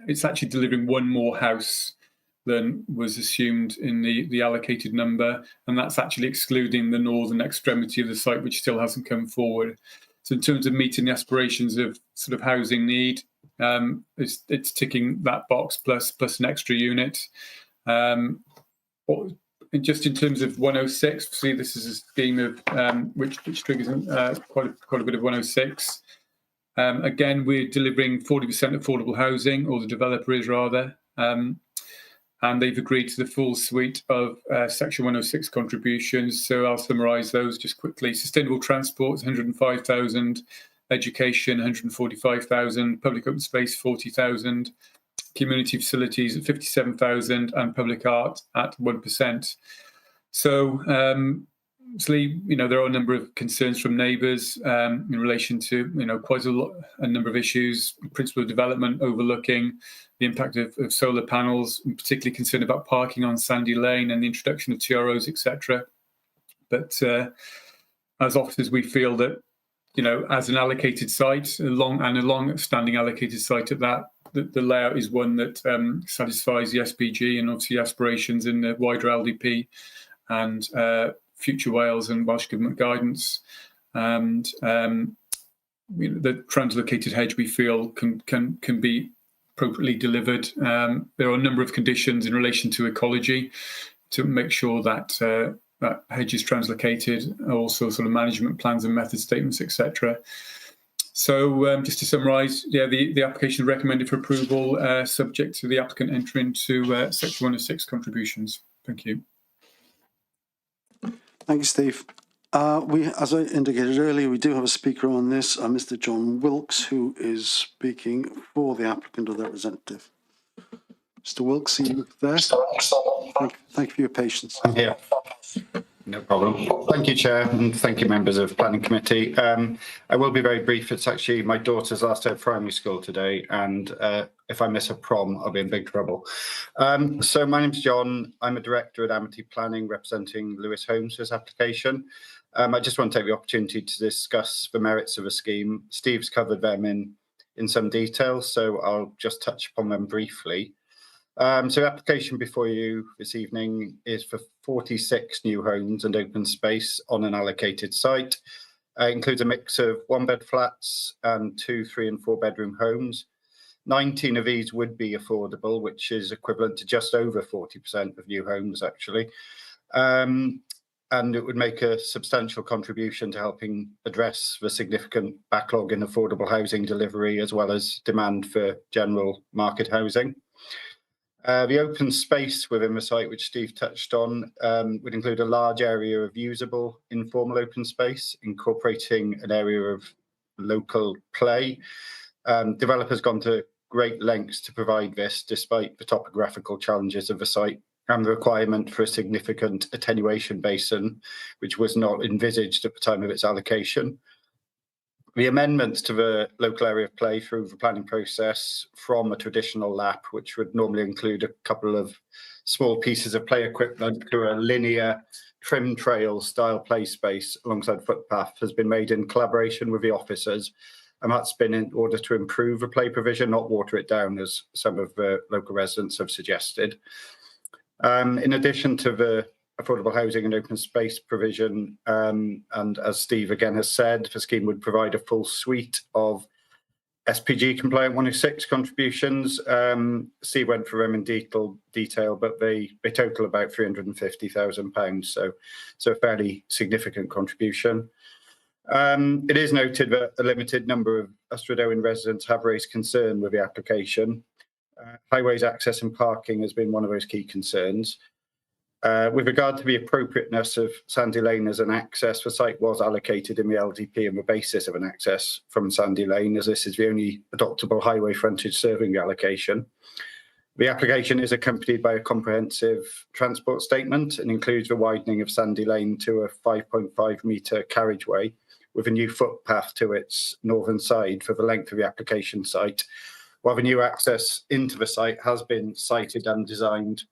It's actually delivering one more house than was assumed in the allocated number, and that's actually excluding the northern extremity of the site, which still hasn't come forward. So in terms of meeting the aspirations of sort of housing need, it's ticking that box plus an extra unit. And just in terms of 106, see, this is a scheme of which triggers quite a bit of 106. Again, we're delivering 40% affordable housing, or the developer is rather, and they've agreed to the full suite of Section 106 contributions. So I'll summarise those just quickly. Sustainable transport, 105,000. Education, 145,000. Public open space, 40,000. Community facilities at 57,000, and public art at 1%. So, obviously, there are a number of concerns from neighbours in relation to, quite a number of issues. Principle of development overlooking the impact of solar panels, and particularly concerned about parking on Sandy Lane and the introduction of TROs, etc. But as officers, we feel that as an allocated site, a long-standing allocated site at that, the layout is one that satisfies the SPG and obviously aspirations in the wider LDP and future Wales and Welsh Government guidance. And the translocated hedge, we feel, can be appropriately delivered. There are a number of conditions in relation to ecology to make sure that that hedge is translocated, also sort of management plans and method statements, etc. So just to summarise, the application is recommended for approval, subject to the applicant entering into Section 106 contributions. Thank you. Thank you, Steve. As I indicated earlier, we do have a speaker on this, Mr. John Wilkes, who is speaking for the applicant or their representative. Mr. Wilkes, are you there? Thank you for your patience. I'm here. No problem. Thank you, Chair, and thank you, members of Planning Committee. I will be very brief. It's actually my daughter's last day of primary school today, and if I miss a prom, I'll be in big trouble. So my name's John. I'm a director at Amity Planning, representing Lewis Holmes for his application. I just want to take the opportunity to discuss the merits of the scheme. Steve's covered them in some detail, so I'll just touch upon them briefly. So the application before you this evening is for 46 new homes and open space on an allocated site. It includes a mix of 1-bed flats and 2, 3 and 4 bedroom homes. 19 of these would be affordable, which is equivalent to just over 40% of new homes, actually. And it would make a substantial contribution to helping address the significant backlog in affordable housing delivery, as well as demand for general market housing. The open space within the site, which Steve touched on, would include a large area of usable informal open space, incorporating an area of local play. Developers gone to great lengths to provide this, despite the topographical challenges of the site and the requirement for a significant attenuation basin, which was not envisaged at the time of its allocation. The amendments to the local area of play through the planning process from a traditional lap, which would normally include a couple of small pieces of play equipment, to a linear trim trail style play space alongside footpath, has been made in collaboration with the officers. And that's been in order to improve the play provision, not water it down, as some of the local residents have suggested. In addition to the affordable housing and open space provision, and as Steve again has said, the scheme would provide a full suite of SPG compliant 106 contributions. Steve went through them in detail, but they total about £350,000, so a fairly significant contribution. It is noted that a limited number of Ystrad Owen residents have raised concern with the application. Highways access and parking has been one of those key concerns. With regard to the appropriateness of Sandy Lane as an access, the site was allocated in the LDP on the basis of an access from Sandy Lane, as this is the only adoptable highway frontage serving the allocation. The application is accompanied by a comprehensive transport statement and includes the widening of Sandy Lane to a 5.5 metre carriageway with a new footpath to its northern side for the length of the application site, while the new access into the site has been sited and designed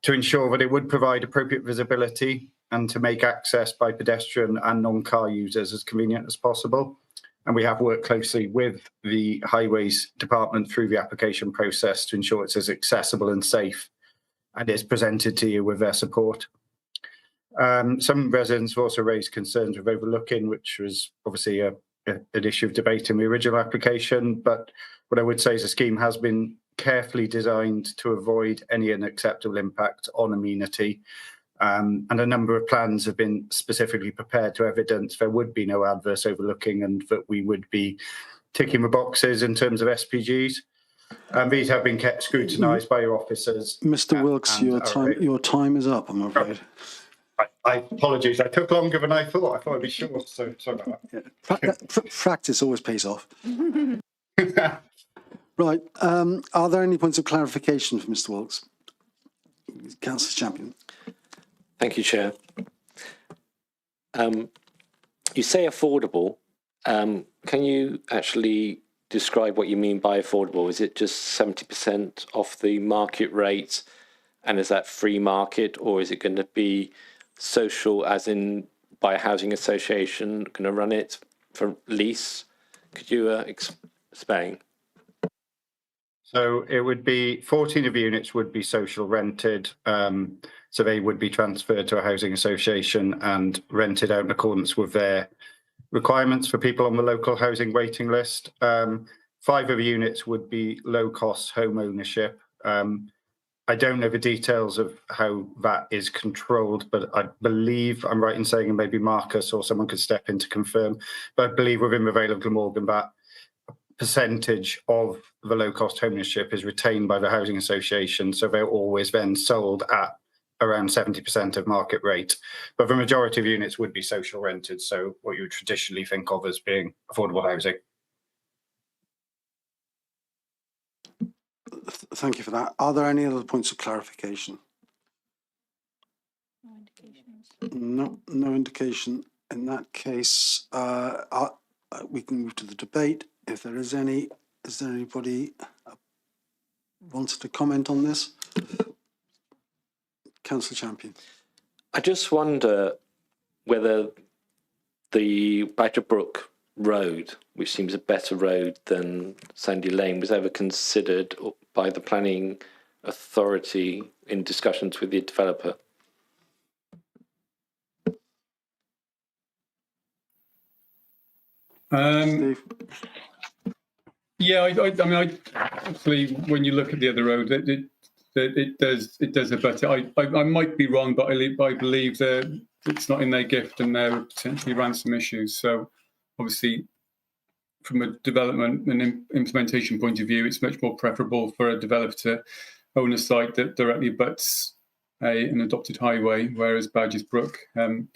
to ensure that it would provide appropriate visibility and to make access by pedestrian and non-car users as convenient as possible. And we have worked closely with the Highways Department through the application process to ensure it's as accessible and safe and is presented to you with their support. Some residents have also raised concerns with overlooking, which was obviously an issue of debate in the original application. But what I would say is the scheme has been carefully designed to avoid any unacceptable impact on amenity. And a number of plans have been specifically prepared to evidence there would be no adverse overlooking and that we would be ticking the boxes in terms of SPGs. These have been kept scrutinised by your officers. Mr. Wilkes, your time is up, I'm afraid. I apologies. I took longer than I thought. I thought I'd be short, so sorry about that. Practice always pays off. Right. Are there any points of clarification for Mr. Wilkes? Councillor Champion. Thank you, Chair. You say affordable. Can you actually describe what you mean by affordable? Is it just 70% off the market rate, and is that free market, or is it going to be social, as in by a housing association going to run it for lease. Could you explain? So it would be 14 of the units would be social rented. So they would be transferred to a housing association and rented out in accordance with their requirements for people on the local housing waiting list. 5 of the units would be low cost home ownership. I don't know the details of how that is controlled, but I believe I'm right in saying, and maybe Marcus or someone could step in to confirm, but I believe within the Vale of Glamorgan that percentage of the low cost ownership is retained by the housing association. So they're always then sold at around 70% of market rate. But the majority of units would be social rented. So what you would traditionally think of as being affordable housing. Thank you for that. Are there any other points of clarification? No indication. In that case, we can move to the debate. If there is any, is there anybody wanted to comment on this? Councillor Champion. I just wonder whether the Badger Brook Road, which seems a better road than Sandy Lane, was ever considered by the planning authority in discussions with the developer. Yeah, I mean, actually, when you look at the other road, it does a better. I might be wrong, but I believe that it's not in their gift, and there potentially ran some issues. So, obviously, from a development and implementation point of view, it's much more preferable for a developer to own a site that directly abuts an adopted highway, whereas Badgers Brook, and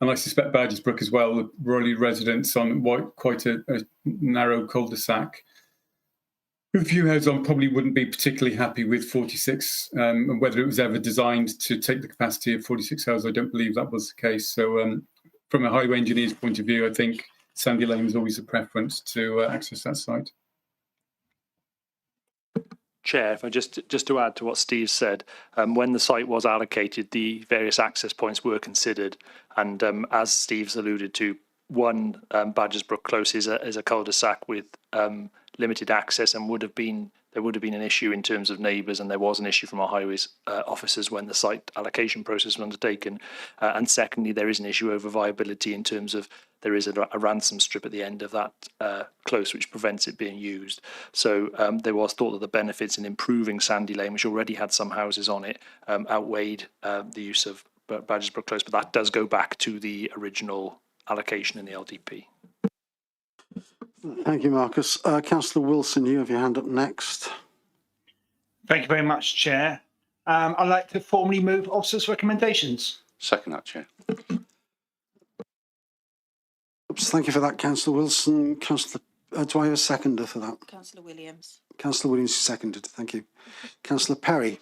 I suspect Badgers Brook as well, the Rowley residents on quite a narrow cul-de-sac. A few houses on probably wouldn't be particularly happy with 46, and whether it was ever designed to take the capacity of 46 houses, I don't believe that was the case. So from a highway engineer's point of view, I think Sandy Lane was always a preference to access that site. Chair, if I just to add to what Steve said, when the site was allocated, the various access points were considered, and as Steve's alluded to, one Badgers Brook Close is a cul-de-sac with limited access, and there would have been an issue in terms of neighbours, and there was an issue from our highways officers when the site allocation process was undertaken. And secondly, there is an issue over viability in terms of there is a ransom strip at the end of that close which prevents it being used. So there was thought that the benefits in improving Sandy Lane, which already had some houses on it, outweighed the use of Badgers Brook Close, but that does go back to the original allocation in the LDP. Thank you, Marcus. Councillor Wilson, you have your hand up next. Thank you very much, Chair. I'd like to formally move officers' recommendations. Second that, Chair. Oops, thank you for that, Councillor Wilson. Councillor, do I have a seconder for that? Councillor Williams. Councillor Williams seconded. Thank you. Councillor Perry.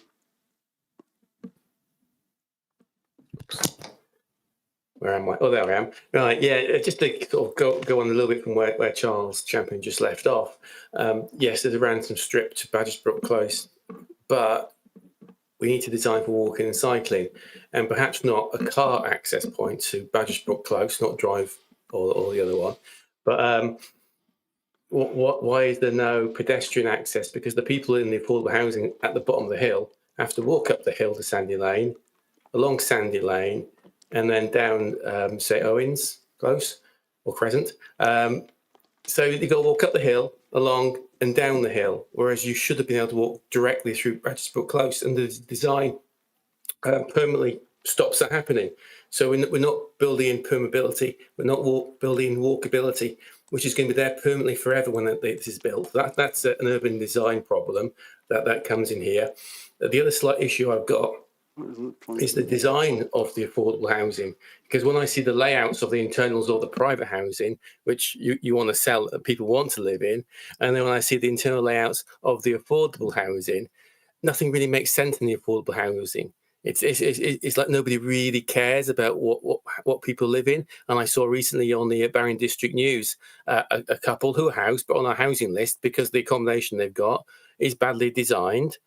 Where am I? Oh, there I am. Right, yeah, just to sort of go on a little bit from where Charles Champion just left off. Yes, there's a ransom strip to Badgers Brook Close, but we need to design for walking and cycling, and perhaps not a car access point to Badgers Brook Close, not drive or the other one. But why is there no pedestrian access? Because the people in the affordable housing at the bottom of the hill have to walk up the hill to Sandy Lane, along Sandy Lane, and then down, say, Owens Close or Crescent. So you've got to walk up the hill, along and down the hill, whereas you should have been able to walk directly through Badgers Brook Close, and the design permanently stops that happening. So we're not building in permeability, we're not building in walkability, which is going to be there permanently forever when this is built. That's an urban design problem that comes in here. The other slight issue I've got is the design of the affordable housing, because when I see the layouts of the internals of the private housing, which you want to sell, people want to live in, and then when I see the internal layouts of the affordable housing, nothing really makes sense in the affordable housing. It's like nobody really cares about what people live in. And I saw recently on the Barron District News a couple who are housed but on our housing list because the accommodation they've got is badly designed.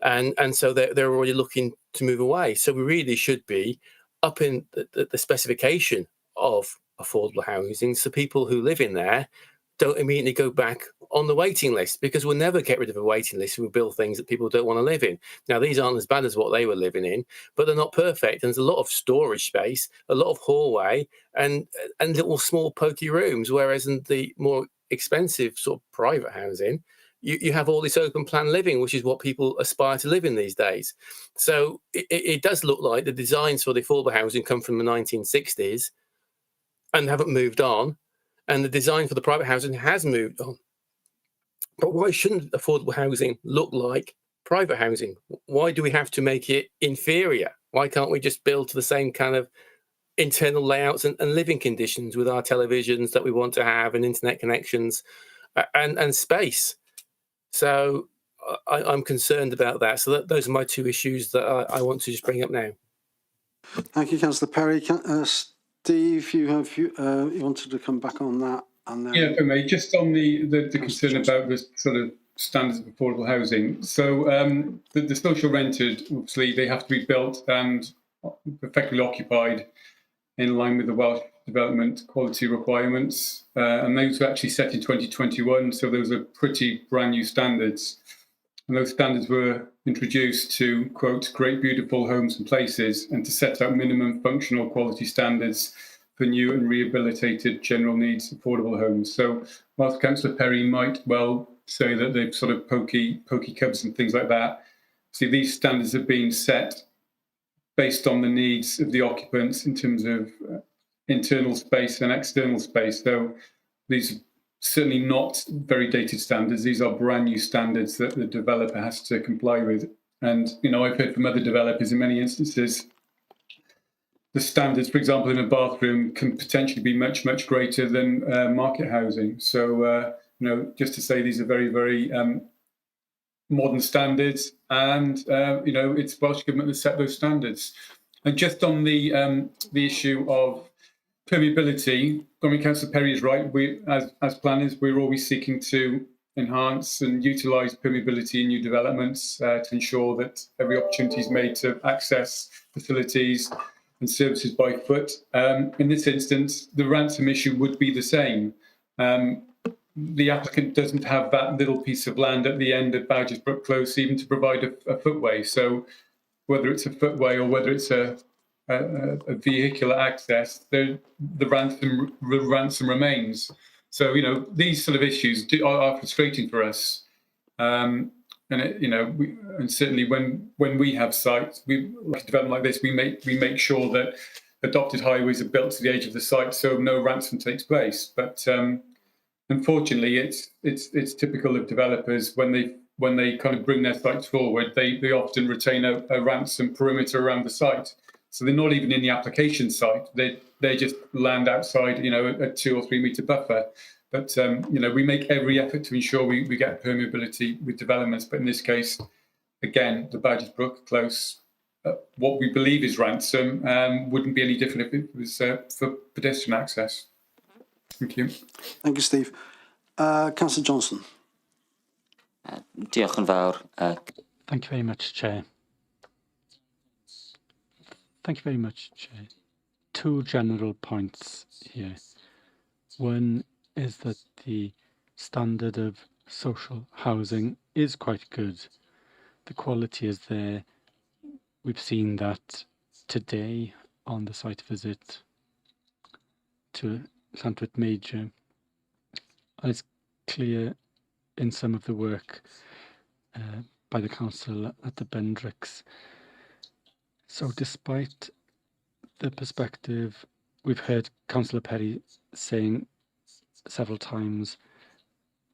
And so they're already looking to move away. So we really should be upping the specification of affordable housing, so people who live in there don't immediately go back on the waiting list, because we'll never get rid of a waiting list if we build things that people don't want to live in. Now, these aren't as bad as what they were living in, but they're not perfect. And there's a lot of storage space, a lot of hallway, and little small pokey rooms, whereas in the more expensive sort of private housing, you have all this open plan living, which is what people aspire to live in these days. So it does look like the designs for the affordable housing come from the 1960s and haven't moved on. And the design for the private housing has moved on. But why shouldn't affordable housing look like private housing? Why do we have to make it inferior? Why can't we just build to the same kind of internal layouts and living conditions with our televisions that we want to have and internet connections and space? So I'm concerned about that. So those are my two issues that I want to just bring up now. Thank you, Councillor Perry. Steve, you wanted to come back on that, and then yeah, for me, just on the concern about the sort of standards of affordable housing. So the social rented, obviously, they have to be built and effectively occupied in line with the Welsh development quality requirements, and those were actually set in 2021. So those are pretty brand new standards. And those standards were introduced to, quote, create beautiful homes and places, and to set out minimum functional quality standards for new and rehabilitated general needs affordable homes. So whilst Councillor Perry might well say that they've sort of pokey cubs and things like that, see, these standards have been set based on the needs of the occupants in terms of internal space and external space. So these certainly not very dated standards. These are brand new standards that the developer has to comply with. And, you know, I've heard from other developers in many instances, the standards, for example, in a bathroom can potentially be much, much greater than market housing. So, you know, just to say these are very, very modern standards, and, you know, it's Welsh Government that set those standards. And just on the issue of permeability, I mean, Councillor Perry is right. We, as planners, we're always seeking to enhance and utilise permeability in new developments to ensure that every opportunity is made to access facilities and services by foot. In this instance, the ransom issue would be the same. The applicant doesn't have that little piece of land at the end of Badger's Brook Close even to provide a footway. So whether it's a footway or whether it's a vehicular access, the ransom remains. So, you know, these sort of issues are frustrating for us. And it, you know, and certainly when we have sites, like a development like this, we make sure that adopted highways are built to the age of the site, so no ransom takes place. But unfortunately, it's typical of developers when they kind of bring their sites forward, they often retain a ransom perimeter around the site. So they're not even in the application site. They just land outside, you know, a 2 or 3 metre buffer. But, you know, we make every effort to ensure we get permeability with developments. But in this case, again, the Badger's Brook Close, what we believe is ransom wouldn't be any different if it was for pedestrian access. Thank you. Thank you, Steve. Councillor Johnson. Diolch yn fawr. Thank you very much, Chair. Thank you very much, Chair. 2 general points here. One is that the standard of social housing is quite good. The quality is there. We've seen that today on the site visit to Llantwit Major. And it's clear in some of the work by the council at the Bendricks. So despite the perspective, we've heard Councillor Perry saying several times,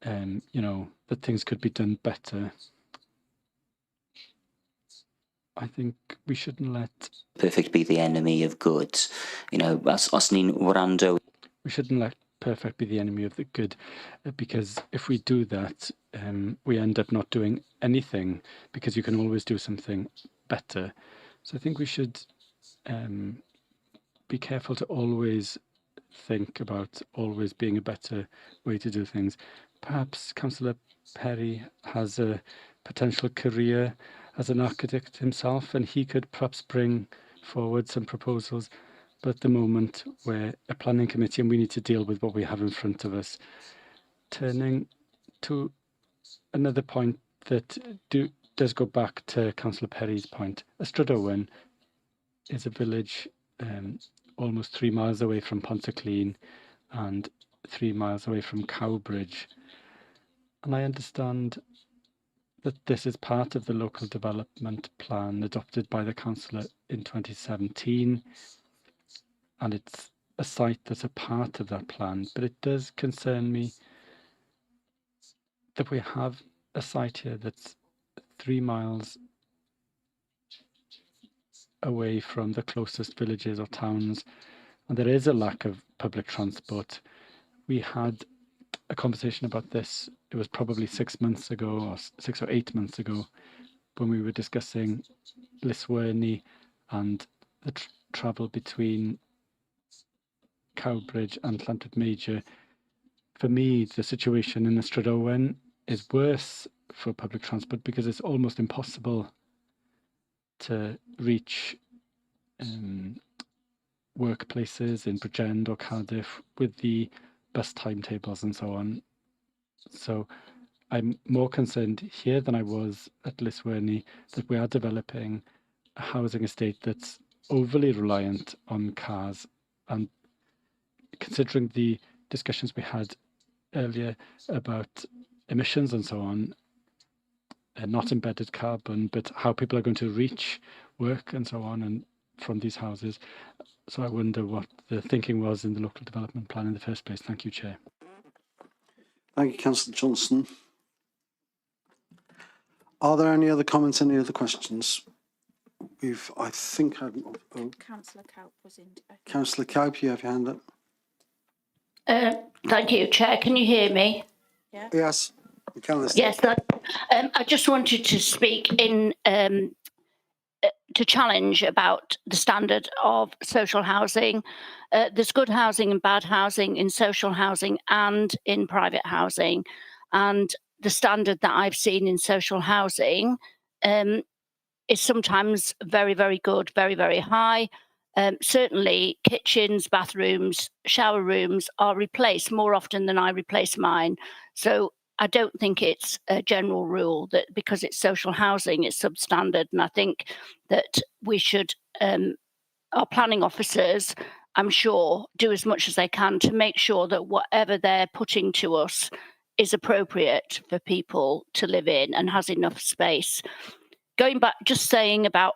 you know, that things could be done better. I think we shouldn't let Perfect be the enemy of good. You know, os ni'n wrando. We shouldn't let perfect be the enemy of the good, because if we do that, we end up not doing anything, because you can always do something better. So I think we should be careful to always think about always being a better way to do things. Perhaps Councillor Perry has a potential career as an architect himself, and he could perhaps bring forward some proposals. but at the moment we're a planning committee and we need to deal with what we have in front of us. Turning to another point that does go back to Councillor Perry's point. Ystrad is a village almost 3 miles away from Pontyclun and 3 miles away from Cowbridge. And I understand that this is part of the local development plan adopted by the council in 2017, and it's a site that's a part of that plan. But it does concern me that we have a site here that's 3 miles away from the closest villages or towns, and there is a lack of public transport. We had a conversation about this, it was probably 6 months ago, or 6 or 8 months ago, when we were discussing Lisworney and the travel between Cowbridge and Llantwit Major. For me, the situation in Ystrad is worse for public transport because it's almost impossible to reach workplaces in Bridgend or Cardiff with the bus timetables and so on. So I'm more concerned here than I was at Lisworney that we are developing a housing estate that's overly reliant on cars, and considering the discussions we had earlier about emissions and so on, not embedded carbon, but how people are going to reach work and so on and from these houses. So I wonder what the thinking was in the local development plan in the first place. Thank you, Chair. Thank you, Councillor Johnson. Are there any other comments, any other questions? I think had Councillor Cowp was in. Councillor Cowp, you have your hand up. Thank you, Chair. Can you hear me? Yeah. Yes, we can listen. Yes, I just wanted to speak in to challenge about the standard of social housing. There's good housing and bad housing in social housing and in private housing. And the standard that I've seen in social housing is sometimes very, very good, very, very high. Certainly kitchens, bathrooms, shower rooms are replaced more often than I replace mine. So I don't think it's a general rule that because it's social housing, it's substandard. And I think that we should, our planning officers, I'm sure, do as much as they can to make sure that whatever they're putting to us is appropriate for people to live in and has enough space. Going back, just saying about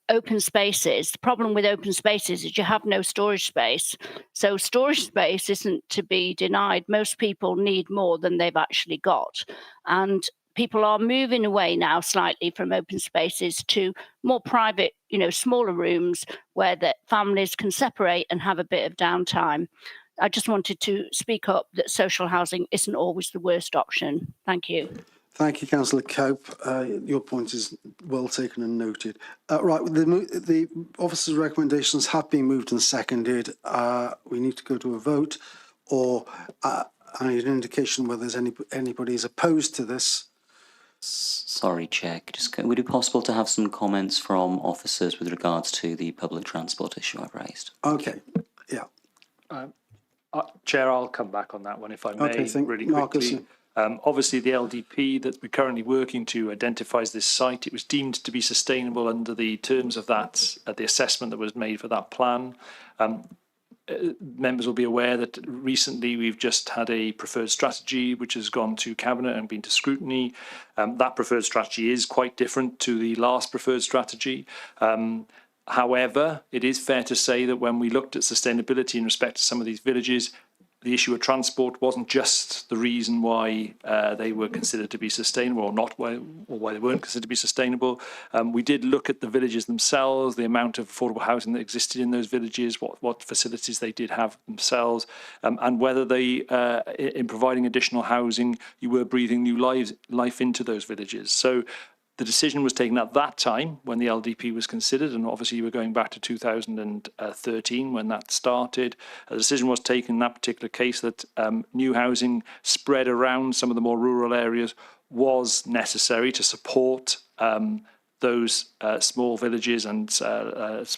open spaces, the problem with open spaces is you have no storage space. So storage space isn't to be denied. Most people need more than they've actually got. And people are moving away now slightly from open spaces to more private, smaller rooms where the families can separate and have a bit of downtime. I just wanted to speak up that social housing isn't always the worst option. Thank you. Thank you, Councillor Cope. Your point is well taken and noted. Right, the officer's recommendations have been moved and seconded. We need to go to a vote, or I need an indication whether there's anybody is opposed to this. Sorry, Chair. Would it be possible to have some comments from officers with regards to the public transport issue I've raised? Okay, yeah. Chair, I'll come back on that one if I may, Okay, really quickly. Obviously, the LDP that we're currently working to identifies this site. It was deemed to be sustainable under the terms of that, the assessment that was made for that plan. Members will be aware that recently we've just had a preferred strategy which has gone to Cabinet and been to scrutiny. That preferred strategy is quite different to the last preferred strategy. However, it is fair to say that when we looked at sustainability in respect to some of these villages, the issue of transport wasn't just the reason why they were considered to be sustainable, or why they weren't considered to be sustainable. We did look at the villages themselves, the amount of affordable housing that existed in those villages, what facilities they did have themselves, and whether they, in providing additional housing, you were breathing new life into those villages. So the decision was taken at that time when the LDP was considered, and obviously you were going back to 2013 when that started. A decision was taken in that particular case that new housing spread around some of the more rural areas was necessary to support those small villages and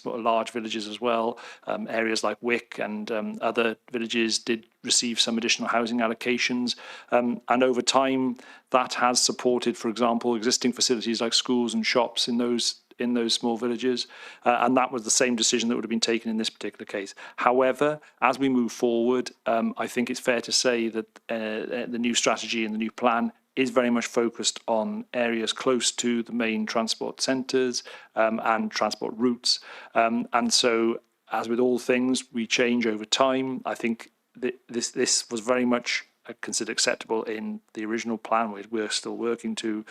large villages as well. Areas like Wick and other villages did receive some additional housing allocations. And over time, that has supported, for example, existing facilities like schools and shops in those small villages. And that was the same decision that would have been taken in this particular case. However, as we move forward, I think it's fair to say that the new strategy and the new plan is very much focused on areas close to the main transport centres and transport routes. And so, as with all things, we change over time. I think this was very much considered acceptable in the original plan, which we're still working to,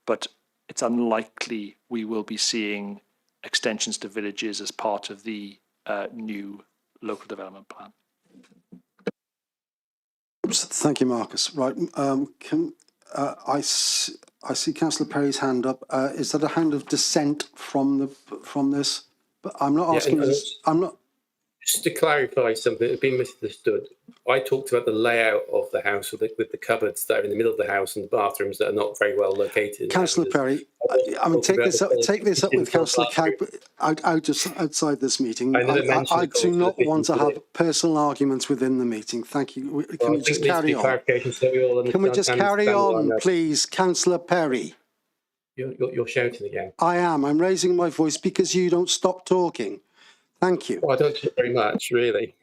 but it's unlikely we will be seeing extensions to villages as part of the new local development plan. Thank you, Marcus. Right, I see Councillor Perry's hand up. Is that a hand of dissent from this? But I'm not asking. I'm not. Just to clarify something that's been misunderstood, I talked about the layout of the house with the cupboards that are in the middle of the house and the bathrooms that are not very well located. Councillor Perry, I mean, take this up with Councillor Cowper outside this meeting. I do not want to have personal arguments within the meeting. Thank you. Can we just carry on? Can we just carry on, please, Councillor Perry? You're shouting again. I am. I'm raising my voice because you don't stop talking. Thank you. Well, I don't talk very much, really.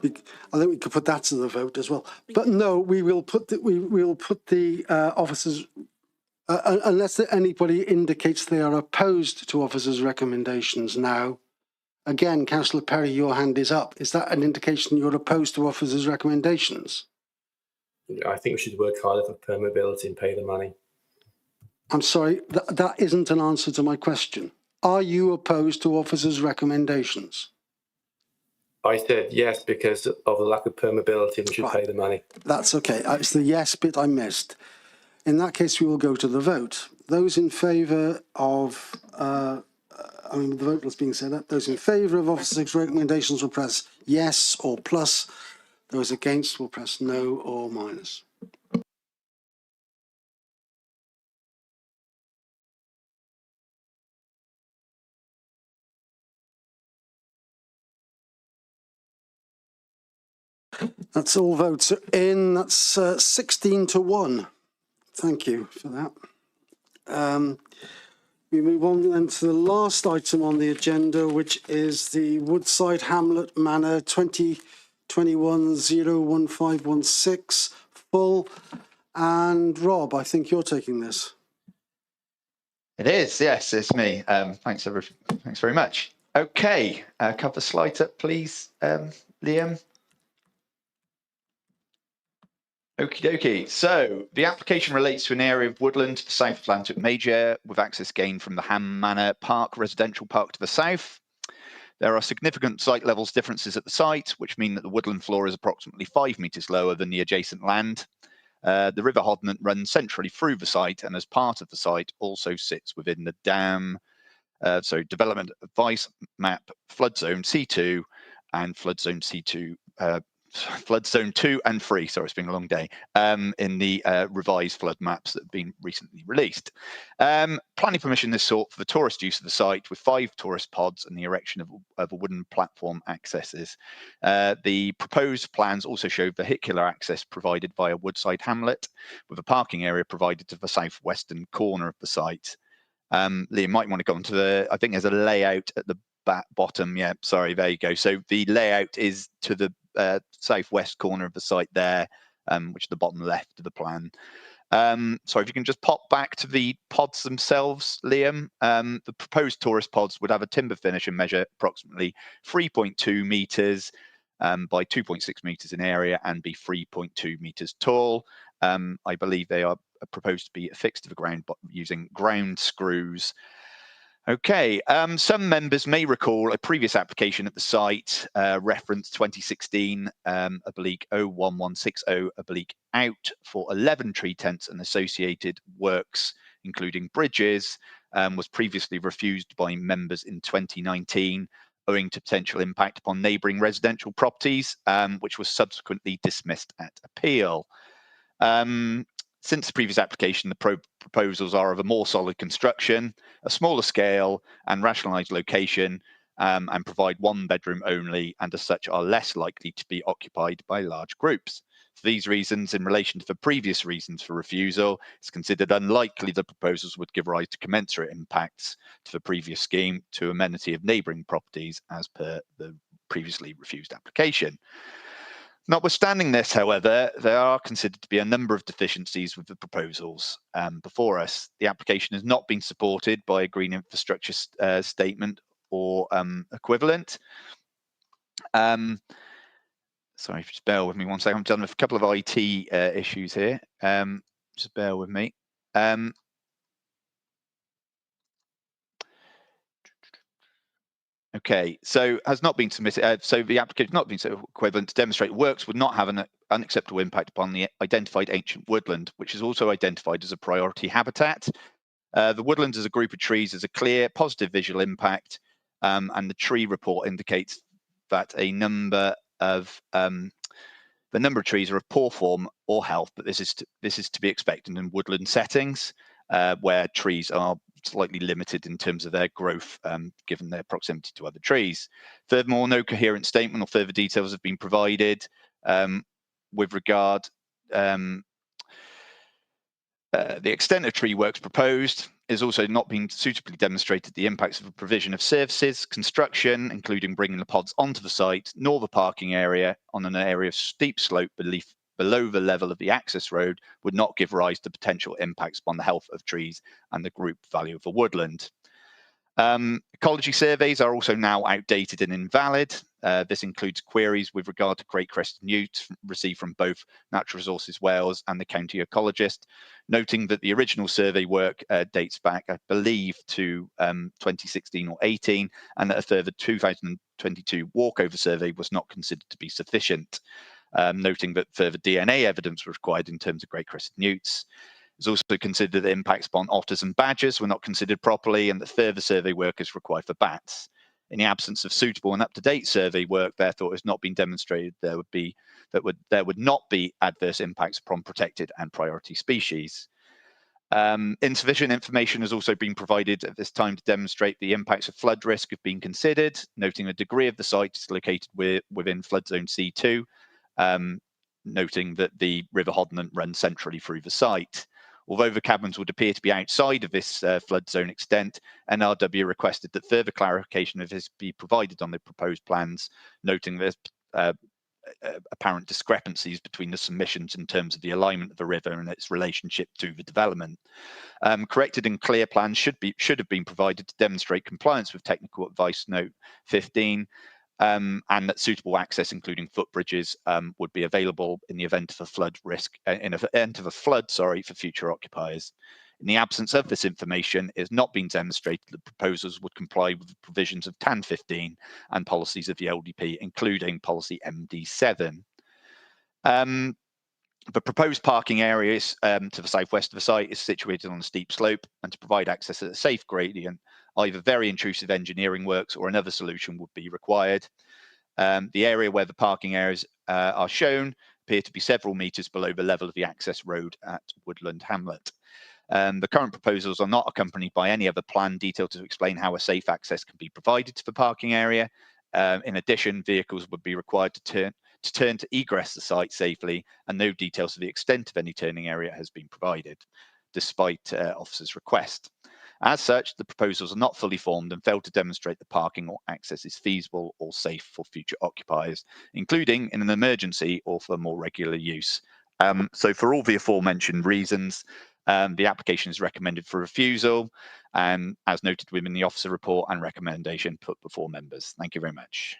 I think we could put that to the vote as well. But no, we will put the officers, unless anybody indicates they are opposed to officers' recommendations now. Again, Councillor Perry, your hand is up. Is that an indication you're opposed to officers' recommendations? I think we should work harder for permeability and pay the money. I'm sorry, that isn't an answer to my question. Are you opposed to officers' recommendations? I said yes because of the lack of permeability and we should pay the money. That's okay. It's the yes bit I missed. In that case, we will go to the vote. Those in favour of, the vote was being set up. Those in favour of officers' recommendations will press yes or plus. Those against will press no or minus. That's all votes are in. That's 16 to 1. Thank you for that. We move on then to the last item on the agenda, which is the Woodside Hamlet Manor 2021-01516 full. And Rob, I think you're taking this. It is, yes, it's me. Thanks very much. Okay, cover slide up, please, Liam. Okie dokie. So the application relates to an area of woodland to the South Atlantic Major with access gained from the Ham Manor Park residential park to the south. There are significant site levels differences at the site, which mean that the woodland floor is approximately 5 metres lower than the adjacent land. The River Hodment runs centrally through the site and as part of the site also sits within the dam. Development Advice Map Flood Zone C2 and Flood Zone C2 Flood Zone 2 and 3, sorry, it's been a long day, in the revised flood maps that have been recently released. Planning permission is sought for the tourist use of the site with 5 tourist pods and the erection of a wooden platform accesses. The proposed plans also show vehicular access provided via Woodside Hamlet with a parking area provided to the southwestern corner of the site. Liam might want to go on to I think there's a layout at the bottom. Yeah, sorry, there you go. So the layout is to the southwest corner of the site there, which is the bottom left of the plan. So if you can just pop back to the pods themselves, Liam. The proposed tourist pods would have a timber finish and measure approximately 3.2 metres by 2.6 metres in area and be 3.2 metres tall. I believe they are proposed to be affixed to the ground using ground screws. Okay, some members may recall a previous application at the site, reference 2016 /01160 out for 11 tree tents and associated works, including bridges, was previously refused by members in 2019, owing to potential impact upon neighbouring residential properties, which was subsequently dismissed at appeal. Since the previous application, the proposals are of a more solid construction, a smaller scale and rationalised location, and provide one bedroom only, and as such are less likely to be occupied by large groups. For these reasons, in relation to the previous reasons for refusal, it's considered unlikely the proposals would give rise to commensurate impacts to the previous scheme to amenity of neighbouring properties as per the previously refused application. Notwithstanding this, however, there are considered to be a number of deficiencies with the proposals before us. The application has not been supported by a green infrastructure statement or equivalent. Sorry, just bear with me one second. I'm done with a couple of IT issues here. Just bear with me. Okay, so has not been submitted. So the application has not been equivalent to demonstrate works would not have an unacceptable impact upon the identified ancient woodland, which is also identified as a priority habitat. The woodland as a group of trees has a clear positive visual impact, and the tree report indicates that a number of the number of trees are of poor form or health, but this is to be expected in woodland settings where trees are slightly limited in terms of their growth, given their proximity to other trees. Furthermore, no coherent statement or further details have been provided with regard the extent of tree works proposed is also not being suitably demonstrated the impacts of the provision of services, construction, including bringing the pods onto the site, nor the parking area on an area of steep slope below the level of the access road would not give rise to potential impacts upon the health of trees and the group value of the woodland. Ecology surveys are also now outdated and invalid. This includes queries with regard to great crested newts received from both Natural Resources Wales and the county ecologist, noting that the original survey work dates back, I believe, to 2016 or 18, and that a further 2022 walkover survey was not considered to be sufficient, noting that further DNA evidence was required in terms of great crested newts. It's also considered that impacts upon otters and badgers were not considered properly, and that further survey work is required for bats. In the absence of suitable and up-to-date survey work, therefore, has not been demonstrated there would not be adverse impacts upon protected and priority species. Insufficient information has also been provided at this time to demonstrate the impacts of flood risk have been considered, noting the degree of the site is located within flood zone C2, noting that the River Hodnant runs centrally through the site. Although the cabins would appear to be outside of this flood zone extent, NRW requested that further clarification of this be provided on the proposed plans, noting there's apparent discrepancies between the submissions in terms of the alignment of the river and its relationship to the development. Corrected and clear plans should have been provided to demonstrate compliance with technical advice note 15, and that suitable access, including footbridges, would be available in the event of a flood for future occupiers. In the absence of this information, it has not been demonstrated that proposals would comply with the provisions of TAN 15 and policies of the LDP, including policy MD7. The proposed parking areas to the southwest of the site is situated on a steep slope, and to provide access at a safe gradient, either very intrusive engineering works or another solution would be required. The area where the parking areas are shown appear to be several metres below the level of the access road at Woodside Hamlet. The current proposals are not accompanied by any other plan detailed to explain how a safe access can be provided to the parking area. In addition, vehicles would be required to turn to egress the site safely, and no details of the extent of any turning area has been provided, despite officers' request. As such, the proposals are not fully formed and fail to demonstrate the parking or access is feasible or safe for future occupiers, including in an emergency or for more regular use. So for all the aforementioned reasons, the application is recommended for refusal, as noted within the officer report and recommendation put before members. Thank you very much.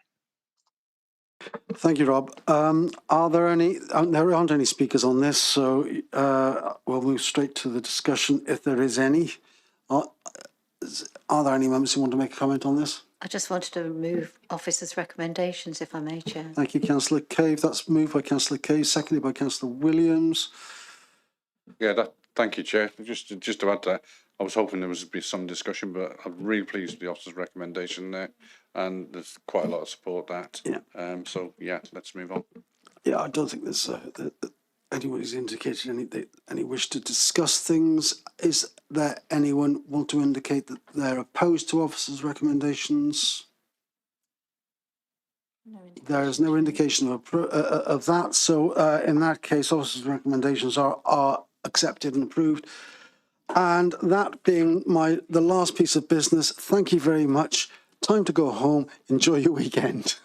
Thank you, Rob. Are there any? There aren't any speakers on this, so we'll move straight to the discussion if there is any. Are there any members who want to make a comment on this? I just wanted to remove officers' recommendations, if I may, Chair. Thank you, Councillor Cave. That's moved by Councillor Cave, seconded by Councillor Williams. Yeah, thank you, Chair. Just to add to that, I was hoping there would be some discussion, but I'm really pleased with the officer's recommendation there, and there's quite a lot of support that. Yeah. So yeah, let's move on. Yeah, I don't think there's anyone who's indicated any wish to discuss things. Is there anyone want to indicate that they're opposed to officers' recommendations? There is no indication of that. So in that case, officers' recommendations are accepted and approved. And that being the last piece of business, thank you very much. Time to go home. Enjoy your weekend.